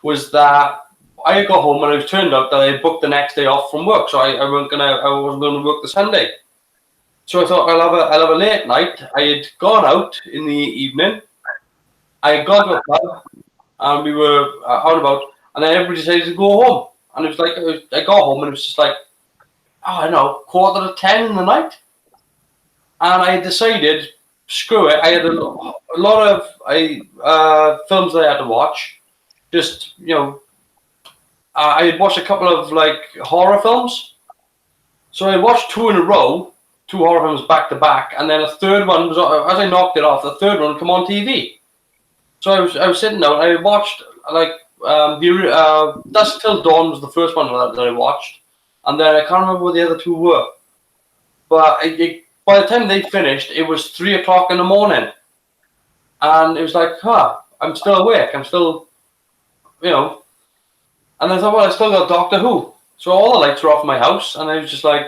was that I got home and it was turned out that I booked the next day off from work, so I wasn't gonna work the Sunday. So I thought I'll have a late night. I had gone out in the evening. I had gone to a club, and we were out and about, and then everybody decided to go home. And it was like I got home and it was just like I don't know, 10:15 in the night. And I decided, screw it. I had a lot of films that I had to watch. Just, I had watched a couple of like horror films. So I watched 2 in a row, 2 horror films back to back, and then a third one was, as I knocked it off, the third one come on TV. So I was sitting down, and I watched like Dusk Till Dawn was the first one that I watched, and then I can't remember what the other 2 were. But by the time they finished, it was 3 o'clock in the morning, and it was like, I'm still awake. I'm still, And I thought, well, I still got Doctor Who. So all the lights were off in my house, and I was just like,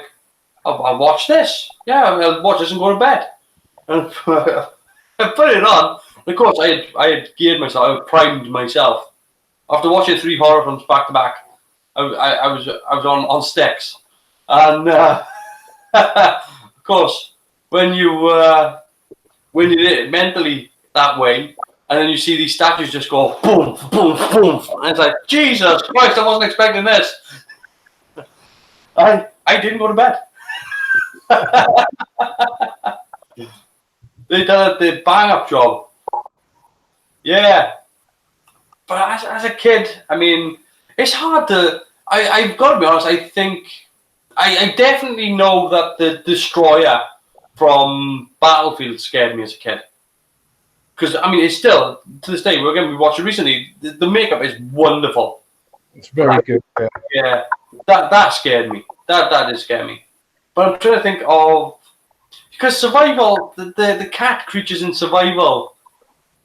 I'll watch this. Yeah, I'll watch this and go to bed. And I put it on. And of course, I had geared myself. I had primed myself. After watching 3 horror films back to back, I was on sticks. And of course, when you did it mentally that way, and then you see these statues just go boom, boom, boom, and it's like, Jesus Christ, I wasn't expecting this. I didn't go to bed. They done the bang up job. Yeah. But as a kid, I mean, it's hard to. I've got to be honest. I think I definitely know that the Destroyer from Battlefield scared me as a kid. Because I mean, it's still to this day. We're going to be watching recently. The makeup is wonderful. It's very good. Yeah, that scared me. That did scare me. But I'm trying to think of, because survival, the cat creatures in survival,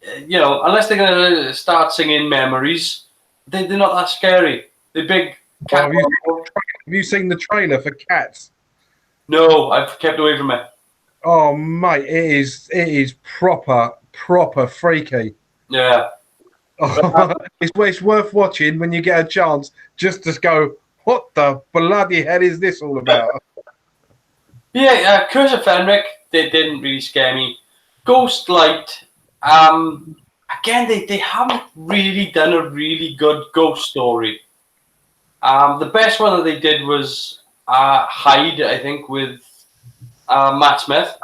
unless they're going to start singing memories, they're not that scary. The big cat. Have you seen the trailer for Cats? No, I've kept away from it. Oh mate, it is proper freaky. Yeah. It's worth watching when you get a chance, just to go, what the bloody hell is this all about? Yeah, Curse of Fenric, they didn't really scare me. Ghostlight, again, they haven't really done a really good ghost story. The best one that they did was Hyde, I think, with Matt Smith.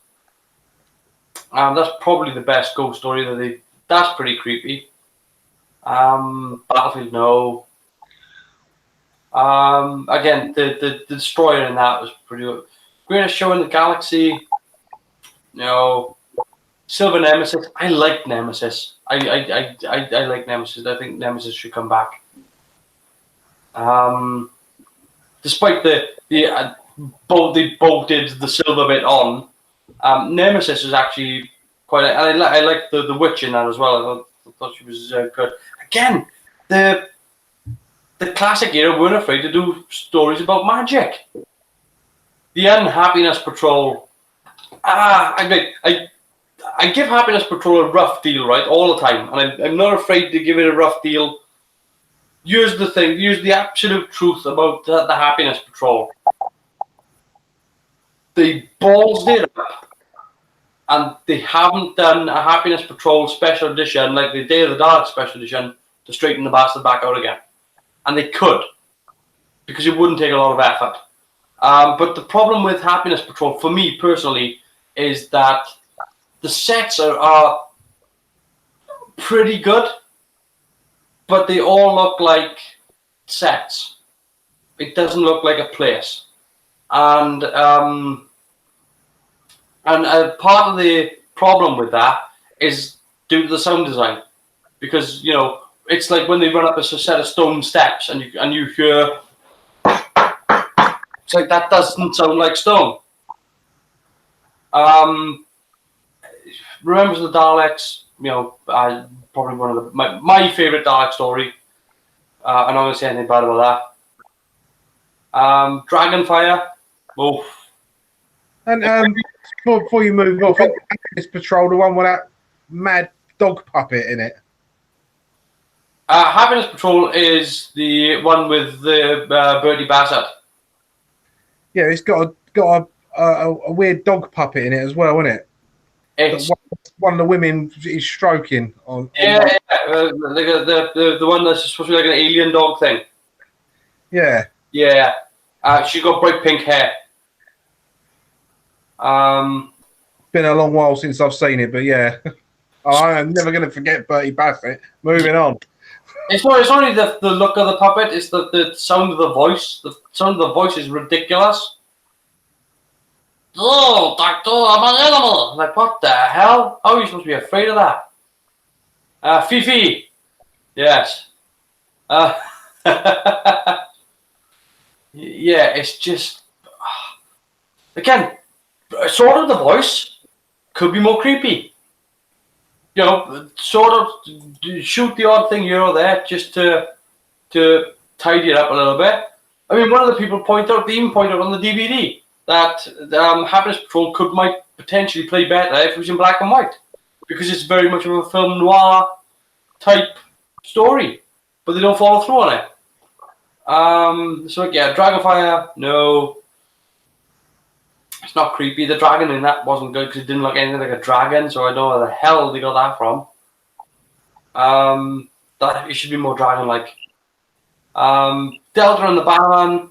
That's probably the best ghost story that that's pretty creepy. Battlefield, no. Again, the Destroyer in that was pretty good. Greatest Show in the Galaxy, no. Silver Nemesis, I like Nemesis. I like Nemesis. I think Nemesis should come back. Despite they bolted the silver bit on, Nemesis was actually quite. And I like the witch in that as well. I thought she was good. Again, the classic era weren't afraid to do stories about magic. The Unhappiness Patrol. I give Happiness Patrol a rough deal, right, all the time, and I'm not afraid to give it a rough deal. Here's the thing. Here's the absolute truth about the Happiness Patrol. They ballsed it up, and they haven't done a Happiness Patrol special edition like the Day of the Daleks special edition to straighten the bastard back out again. And they could, because it wouldn't take a lot of effort. But the problem with Happiness Patrol, for me personally, is that the sets are pretty good, but they all look like sets. It doesn't look like a place. And part of the problem with that is due to the sound design, because it's like when they run up a set of stone steps and you hear, it's like that doesn't sound like stone. Remembers of the Daleks, probably one of my favorite Dalek story. I'm not going to say anything bad about that. Dragonfire, oof. And before you move off, Happiness Patrol, the one with that mad dog puppet in it. Happiness Patrol is the one with the Bertie Bassett. Yeah, it's got a weird dog puppet in it as well, isn't it? It's one of the women is stroking on. The one that's supposed to be like an alien dog thing. Yeah. Yeah. She's got bright pink hair. Been a long while since I've seen it, but yeah. I'm never going to forget Bertie Bassett. Moving on. It's not only the look of the puppet, it's the sound of the voice. The sound of the voice is ridiculous. Oh, Doctor, I'm an animal. Like, what the hell? How are you supposed to be afraid of that? Fifi. Yes. Yeah, it's just... Again, sort of the voice could be more creepy. You know, sort of shoot the odd thing here or there just to tidy it up a little bit. I mean, one of the people they even pointed out on the DVD that Happiness Patrol might potentially play better if it was in black and white, because it's very much of a film noir type story, but they don't follow through on it. So yeah, Dragonfire, no. It's not creepy. The dragon in that wasn't good because it didn't look anything like a dragon, so I don't know where the hell they got that from. That it should be more dragon-like. Delta and the Bannerman.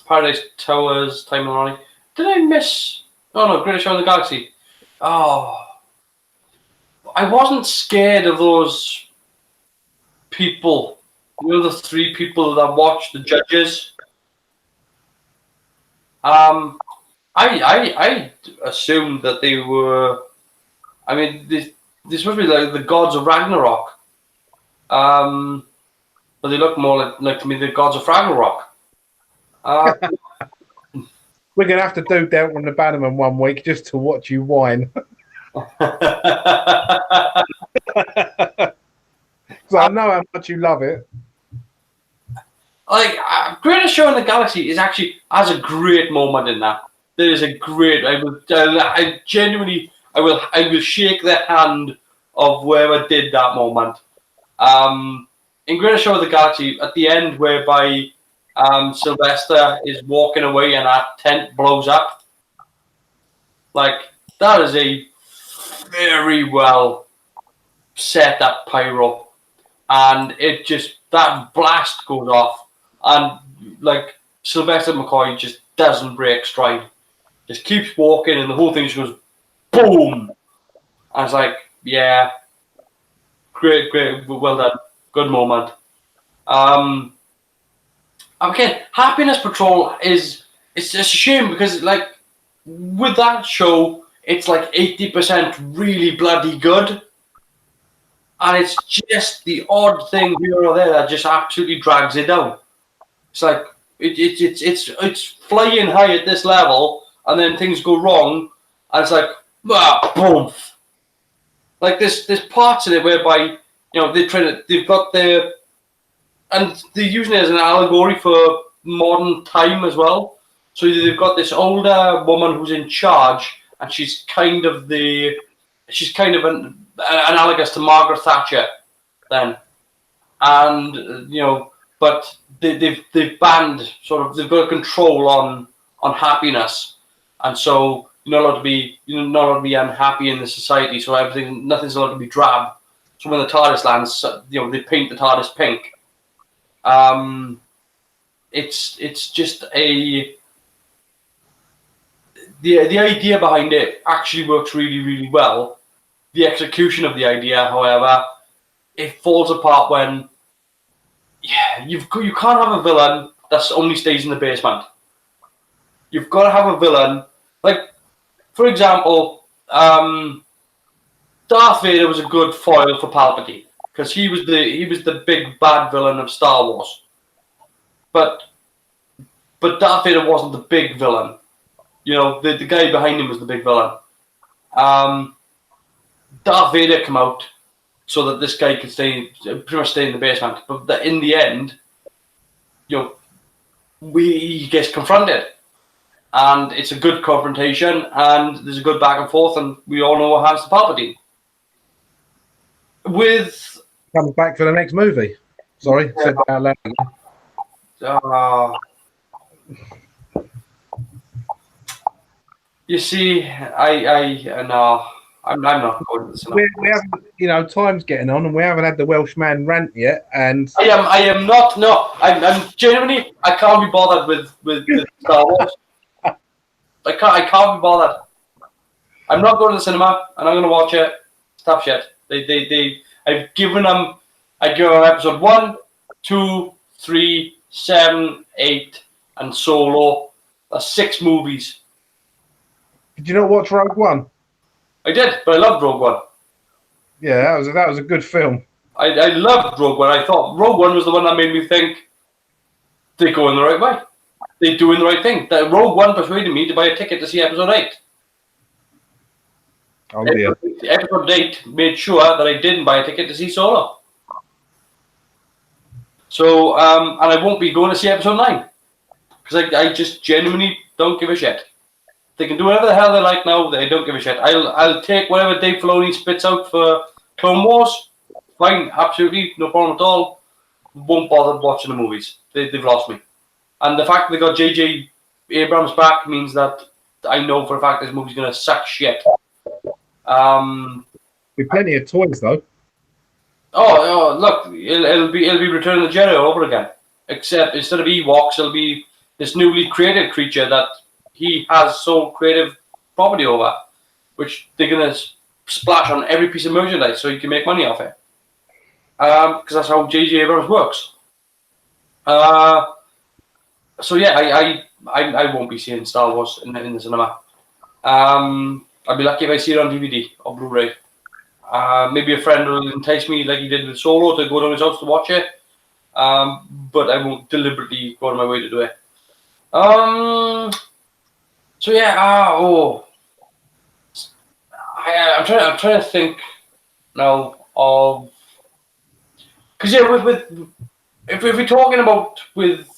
Paradise Towers, Time and Ronnie. Did I miss? Oh no, Greatest Show in the Galaxy. Oh, I wasn't scared of those people. You know, the three people that watched the judges. I assumed that they were. I mean, they're supposed to be like the gods of Ragnarok. But they look more like to me the gods of Ragnarok. We're going to have to do Delta and the Bannerman one week just to watch you whine. So I know how much you love it. Like, Greatest Show in the Galaxy is actually has a great moment in that. There is a great. I genuinely, I will shake the hand of whoever did that moment. In Greatest Show of the Galaxy, at the end, whereby Sylvester is walking away and that tent blows up. Like, that is a very well set up pyro, and it just that blast goes off. And like Sylvester McCoy just doesn't break stride, just keeps walking, and the whole thing just goes boom. I was like, yeah, great, well done, good moment. Again, Happiness Patrol it's a shame because like with that show, it's like 80% really bloody good, and it's just the odd thing here or there that just absolutely drags it down. It's like it's flying high at this level, and then things go wrong, and it's like boom. Like there's parts in it whereby they've got their, and they're using it as an allegory for modern time as well. So they've got this older woman who's in charge, and she's kind of analogous to Margaret Thatcher then, and but they've banned they've got control on happiness, and so you're not allowed to be unhappy in the society. So nothing's allowed to be drab. So when the TARDIS lands, they paint the TARDIS pink. It's just the idea behind it actually works really, really well. The execution of the idea, however, it falls apart when you can't have a villain that only stays in the basement. You've got to have a villain, like, for example, Darth Vader was a good foil for Palpatine because he was the big bad villain of Star Wars. But Darth Vader wasn't the big villain. The guy behind him was the big villain. Darth Vader came out so that this guy could pretty much stay in the basement. But in the end, he gets confronted. And it's a good confrontation, and there's a good back and forth, and we all know what happens to Palpatine. Comes back for the next movie. Sorry, said that out loud. You see, I know. I'm not going to the cinema. We haven't, you know, time's getting on, and we haven't had the Welshman rant yet. And I am not. No, I'm genuinely. I can't be bothered with Star Wars. I can't be bothered. I'm not going to the cinema, and I'm going to watch it. Tough shit. I've given them. I give them episode 1, 2, 3, 7, 8, and Solo. That's 6 movies. did you not watch Rogue One? I did, but I loved Rogue One. Yeah, that was a good film. I loved Rogue One. I thought Rogue One was the one that made me think they're going the right way. They're doing the right thing. That Rogue One persuaded me to buy a ticket to see episode 8. Oh dear. Episode 8 made sure that I didn't buy a ticket to see Solo. So, and I won't be going to see episode 9. Because I just genuinely don't give a shit. They can do whatever the hell they like now. They don't give a shit. I'll take whatever Dave Filoni spits out for Clone Wars. Fine, absolutely, no problem at all. Won't bother watching the movies. They've lost me. And the fact that they got J.J. Abrams back means that I know for a fact this movie's going to suck shit. With plenty of toys though. Oh, look, it'll be Return of the Jedi all over again. Except instead of Ewoks, it'll be this newly created creature that he has sole creative property over, which they're gonna splash on every piece of merchandise so he can make money off it. Because that's how J.J. Abrams works. So yeah, I won't be seeing Star Wars in the cinema. I'd be lucky if I see it on DVD or Blu-ray. Maybe a friend will entice me like he did with Solo to go down his house to watch it. But I won't deliberately go out of my way to do it. So yeah, I'm trying to think now of, because yeah, if we're talking about with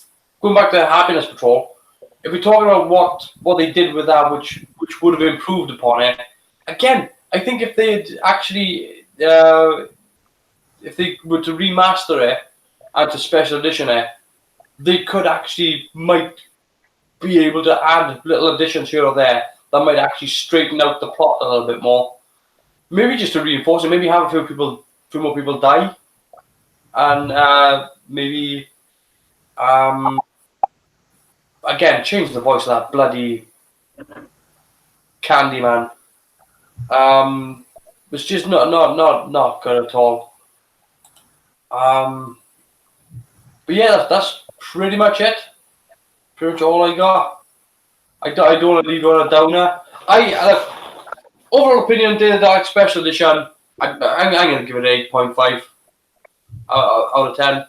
going back to Happiness Patrol, if we're talking about what they did with that, which would have improved upon it, again, I think if they had actually if they were to remaster it and to special edition it, they could actually might be able to add little additions here or there that might actually straighten out the plot a little bit more. Maybe just to reinforce it, maybe have a few more people die, and maybe again change the voice of that bloody Candyman. It's just not good at all. But yeah, that's pretty much it. Pretty much all I got. I don't want to leave you on a downer. Overall opinion, Day of the Daleks Special Edition, I'm going to give it an 8.5 out of 10.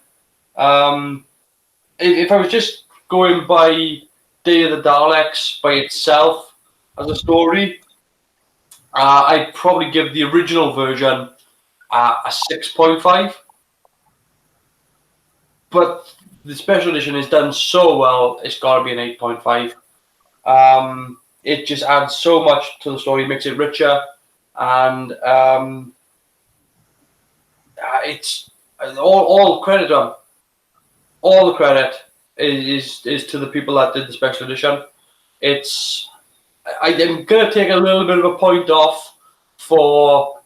If I was just going by Day of the Daleks by itself as a story, I'd probably give the original version a 6.5. But the special edition is done so well, it's got to be an 8.5. It just adds so much to the story, makes it richer, and it's all credit on. All the credit is to the people that did the special edition. I'm gonna take a little bit of a point off for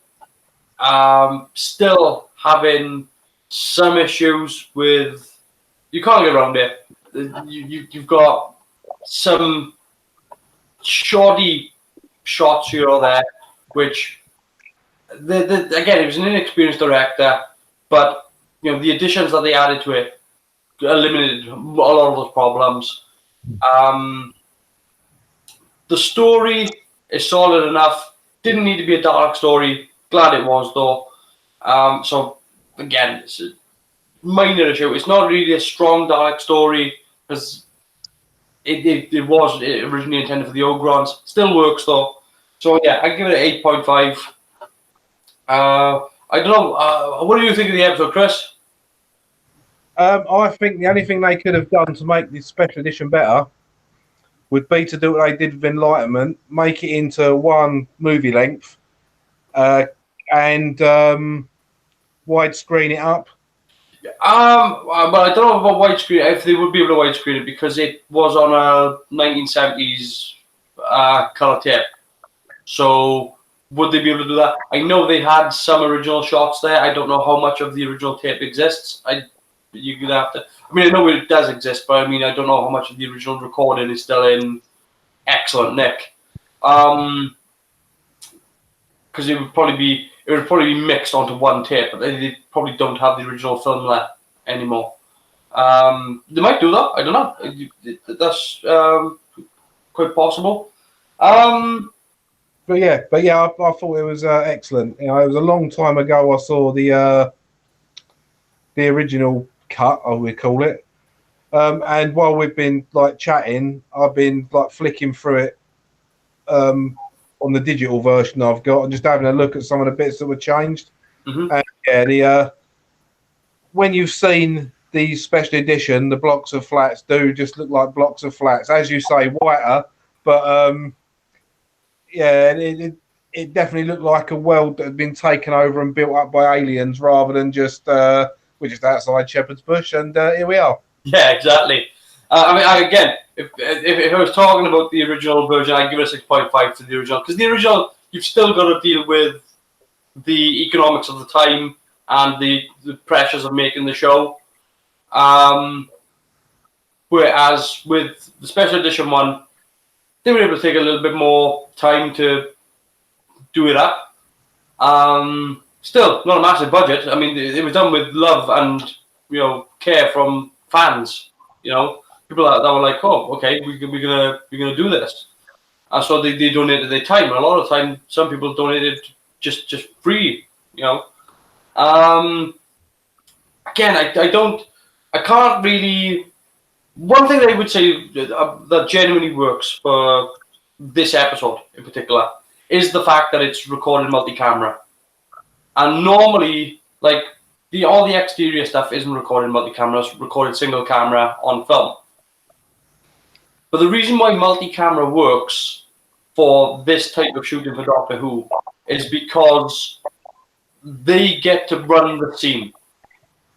still having some issues with. You can't get around it. You've got some shoddy shots here or there, which again, it was an inexperienced director, but you know the additions that they added to it eliminated a lot of those problems. The story is solid enough. Didn't need to be a dark story. Glad it was though. So again, it's a minor issue. It's not really a strong Dalek story because it was originally intended for the Ogrons. Still works though. So yeah, I give it an 8.5. I don't know. What do you think of the episode, Chris? I think the only thing they could have done to make this special edition better would be to do what they did with Enlightenment, make it into one movie length, and widescreen it up. But I don't know about widescreen. If they would be able to widescreen it because it was on a 1970s color tape, so would they be able to do that? I know they had some original shots there. I don't know how much of the original tape exists. You're gonna have to. I mean, I know it does exist, but I mean, I don't know how much of the original recording is still in excellent nick. Because it would probably be mixed onto one tape, but they probably don't have the original film there anymore. They might do that. I don't know. That's quite possible. But yeah, I thought it was excellent. You know, it was a long time ago I saw the original cut, I would call it. And while we've been like chatting, I've been like flicking through it on the digital version I've got and just having a look at some of the bits that were changed. Mm-hmm. And yeah, when you've seen the special edition, the blocks of flats do just look like blocks of flats, as you say, whiter, but yeah, it definitely looked like a world that had been taken over and built up by aliens rather than just we're just outside Shepherd's Bush, and here we are. Yeah, exactly. I mean, again, if I was talking about the original version, I'd give it a 6.5 for the original, because the original, you've still got to deal with the economics of the time and the pressures of making the show. Whereas with the special edition one, they were able to take a little bit more time to do it up. Still, not a massive budget. I mean, it was done with love and care from fans. People that were like, "Oh, okay, we're gonna do this," and so they donated their time. And a lot of the time, some people donated just free. Again, I can't really. One thing that I would say that genuinely works for this episode in particular is the fact that it's recorded multi-camera. And normally, like all the exterior stuff isn't recorded multi-camera; it's recorded single camera on film. But the reason why multi-camera works for this type of shooting for Doctor Who is because they get to run the scene.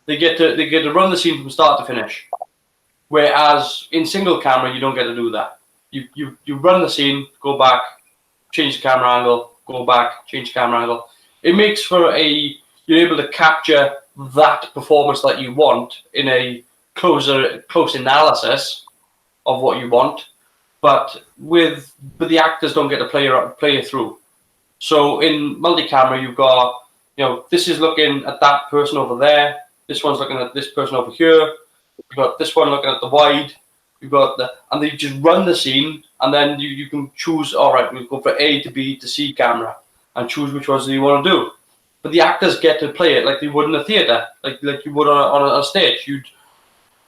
They get to run the scene from start to finish. Whereas in single camera, you don't get to do that. You run the scene, go back, change the camera angle, go back, change the camera angle. It makes for you're able to capture that performance that you want in a close analysis of what you want, but the actors don't get to play it through. So in multi-camera, you've got this is looking at that person over there. This one's looking at this person over here. You've got this one looking at the wide. You've got and they just run the scene, and then you can choose. All right, we'll go for A to B to C camera, and choose which ones you want to do. But the actors get to play it like they would in a theater, like you would on a stage. You'd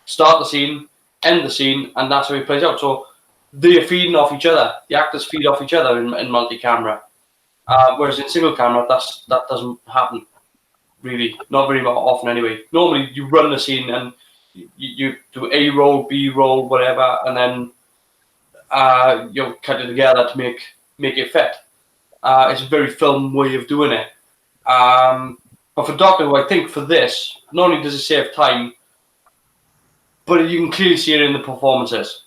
start the scene, end the scene, and that's how it plays out. So they are feeding off each other. The actors feed off each other in multi-camera. Whereas in single camera, that doesn't happen really, not very often anyway. Normally, you run the scene and you do A roll, B roll, whatever, and then cut it together to make it fit. It's a very film way of doing it. But for Doctor Who, I think for this, not only does it save time, but you can clearly see it in the performances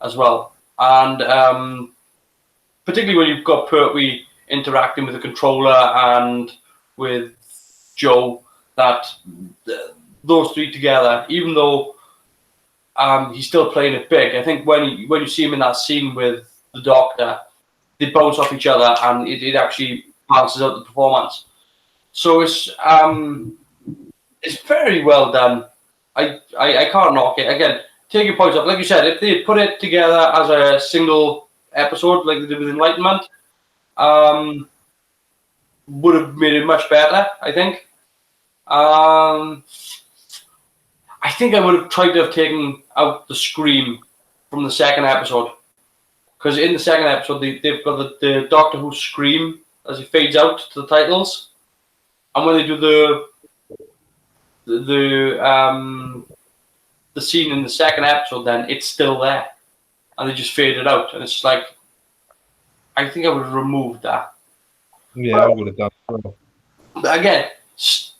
as well. And particularly when you've got Pertwee interacting with the controller and with Joe, that those three together, even though he's still playing it big, I think when you see him in that scene with the Doctor, they bounce off each other and it actually balances out the performance. So it's very well done. I can't knock it. Again, take your points off. Like you said, if they put it together as a single episode, like they did with Enlightenment, would have made it much better, I think. I think I would have tried to have taken out the scream from the second episode. Because in the second episode, they've got the Doctor Who scream as he fades out to the titles. And when they do the scene in the second episode, then it's still there. And they just fade it out. And it's like, I think I would have removed that. Yeah, I would have done as well. Again,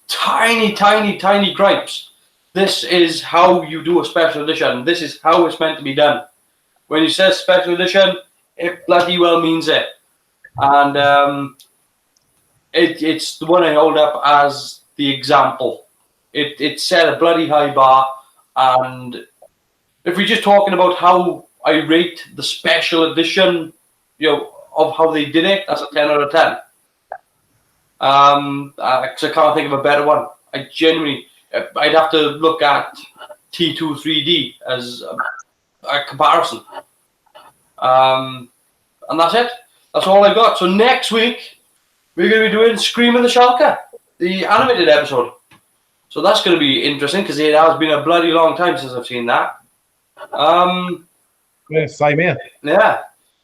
tiny gripes. This is how you do a special edition. This is how it's meant to be done. When you say special edition, it bloody well means it. And it's the one I hold up as the example. It set a bloody high bar, and if we're just talking about how I rate the special edition, of how they did it, that's a 10 out of 10. Because I can't think of a better one. I genuinely, I'd have to look at T2 3D as a comparison. And that's it. That's all I got. So next week, we're going to be doing Scream of the Shalka, the animated episode. So that's going to be interesting because it has been a bloody long time since I've seen that. Yeah, same here. Yeah.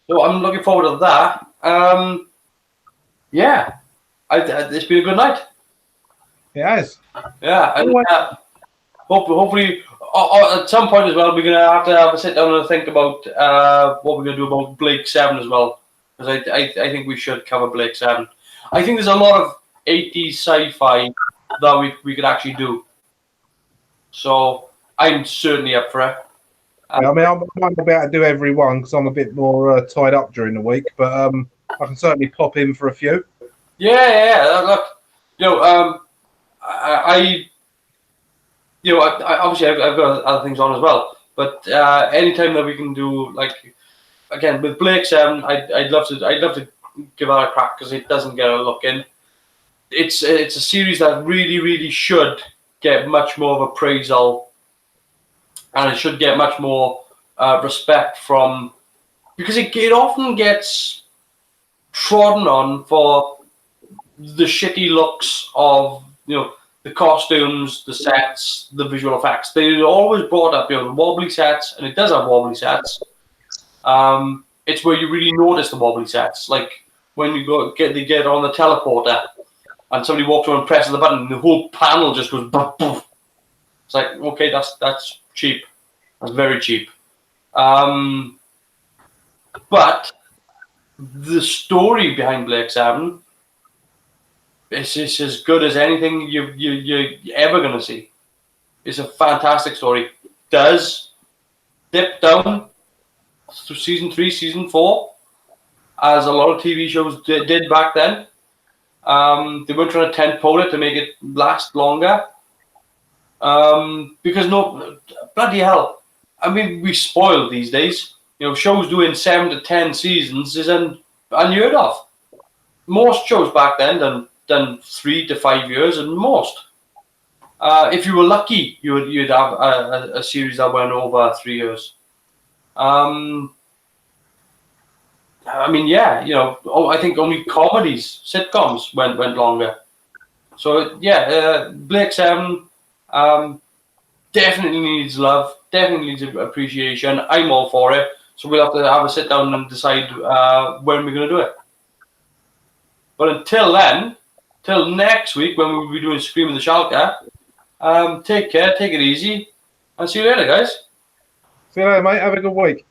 So I'm looking forward to that. Yeah. It's been a good night. It has. Yeah. And, hopefully, at some point as well, we're going to have a sit down and think about what we're going to do about Blake 7 as well. Because I think we should cover Blake 7. I think there's a lot of 80s sci-fi that we could actually do. So I'm certainly up for it. I mean, I'm not about to do every one because I'm a bit more tied up during the week, but I can certainly pop in for a few. Yeah. Look, I obviously I've got other things on as well. But anytime that we can do, like, again with Blake 7, I'd love to give that a crack because it doesn't get a look in. It's a series that really should get much more of appraisal, and it should get much more respect from, because it often gets trodden on for the shitty looks of the costumes, the sets, the visual effects. They always brought up the wobbly sets, and it does have wobbly sets. It's where you really notice the wobbly sets, like when you get on the teleporter and somebody walks around and presses the button and the whole panel just goes boof, boof. It's like, okay, that's cheap. That's very cheap. But the story behind Blake 7 is just as good as anything you're ever going to see. It's a fantastic story. Does dip down to season 3, season 4, as a lot of TV shows did back then. They weren't trying to tentpole it to make it last longer. Because bloody hell. I mean, we spoiled these days. Shows doing 7 to 10 seasons is unheard of. Most shows back then done 3 to 5 years, and most. If you were lucky, you'd have a series that went over 3 years. I mean, yeah, I think only comedies, sitcoms went longer. So yeah, Blake 7 definitely needs love, definitely needs appreciation. I'm all for it. So we'll have to have a sit down and decide when we're going to do it. But until then, till next week when we'll be doing Scream of the Shalka, take care, take it easy, and see you later, guys. See you later, mate. Have a good week.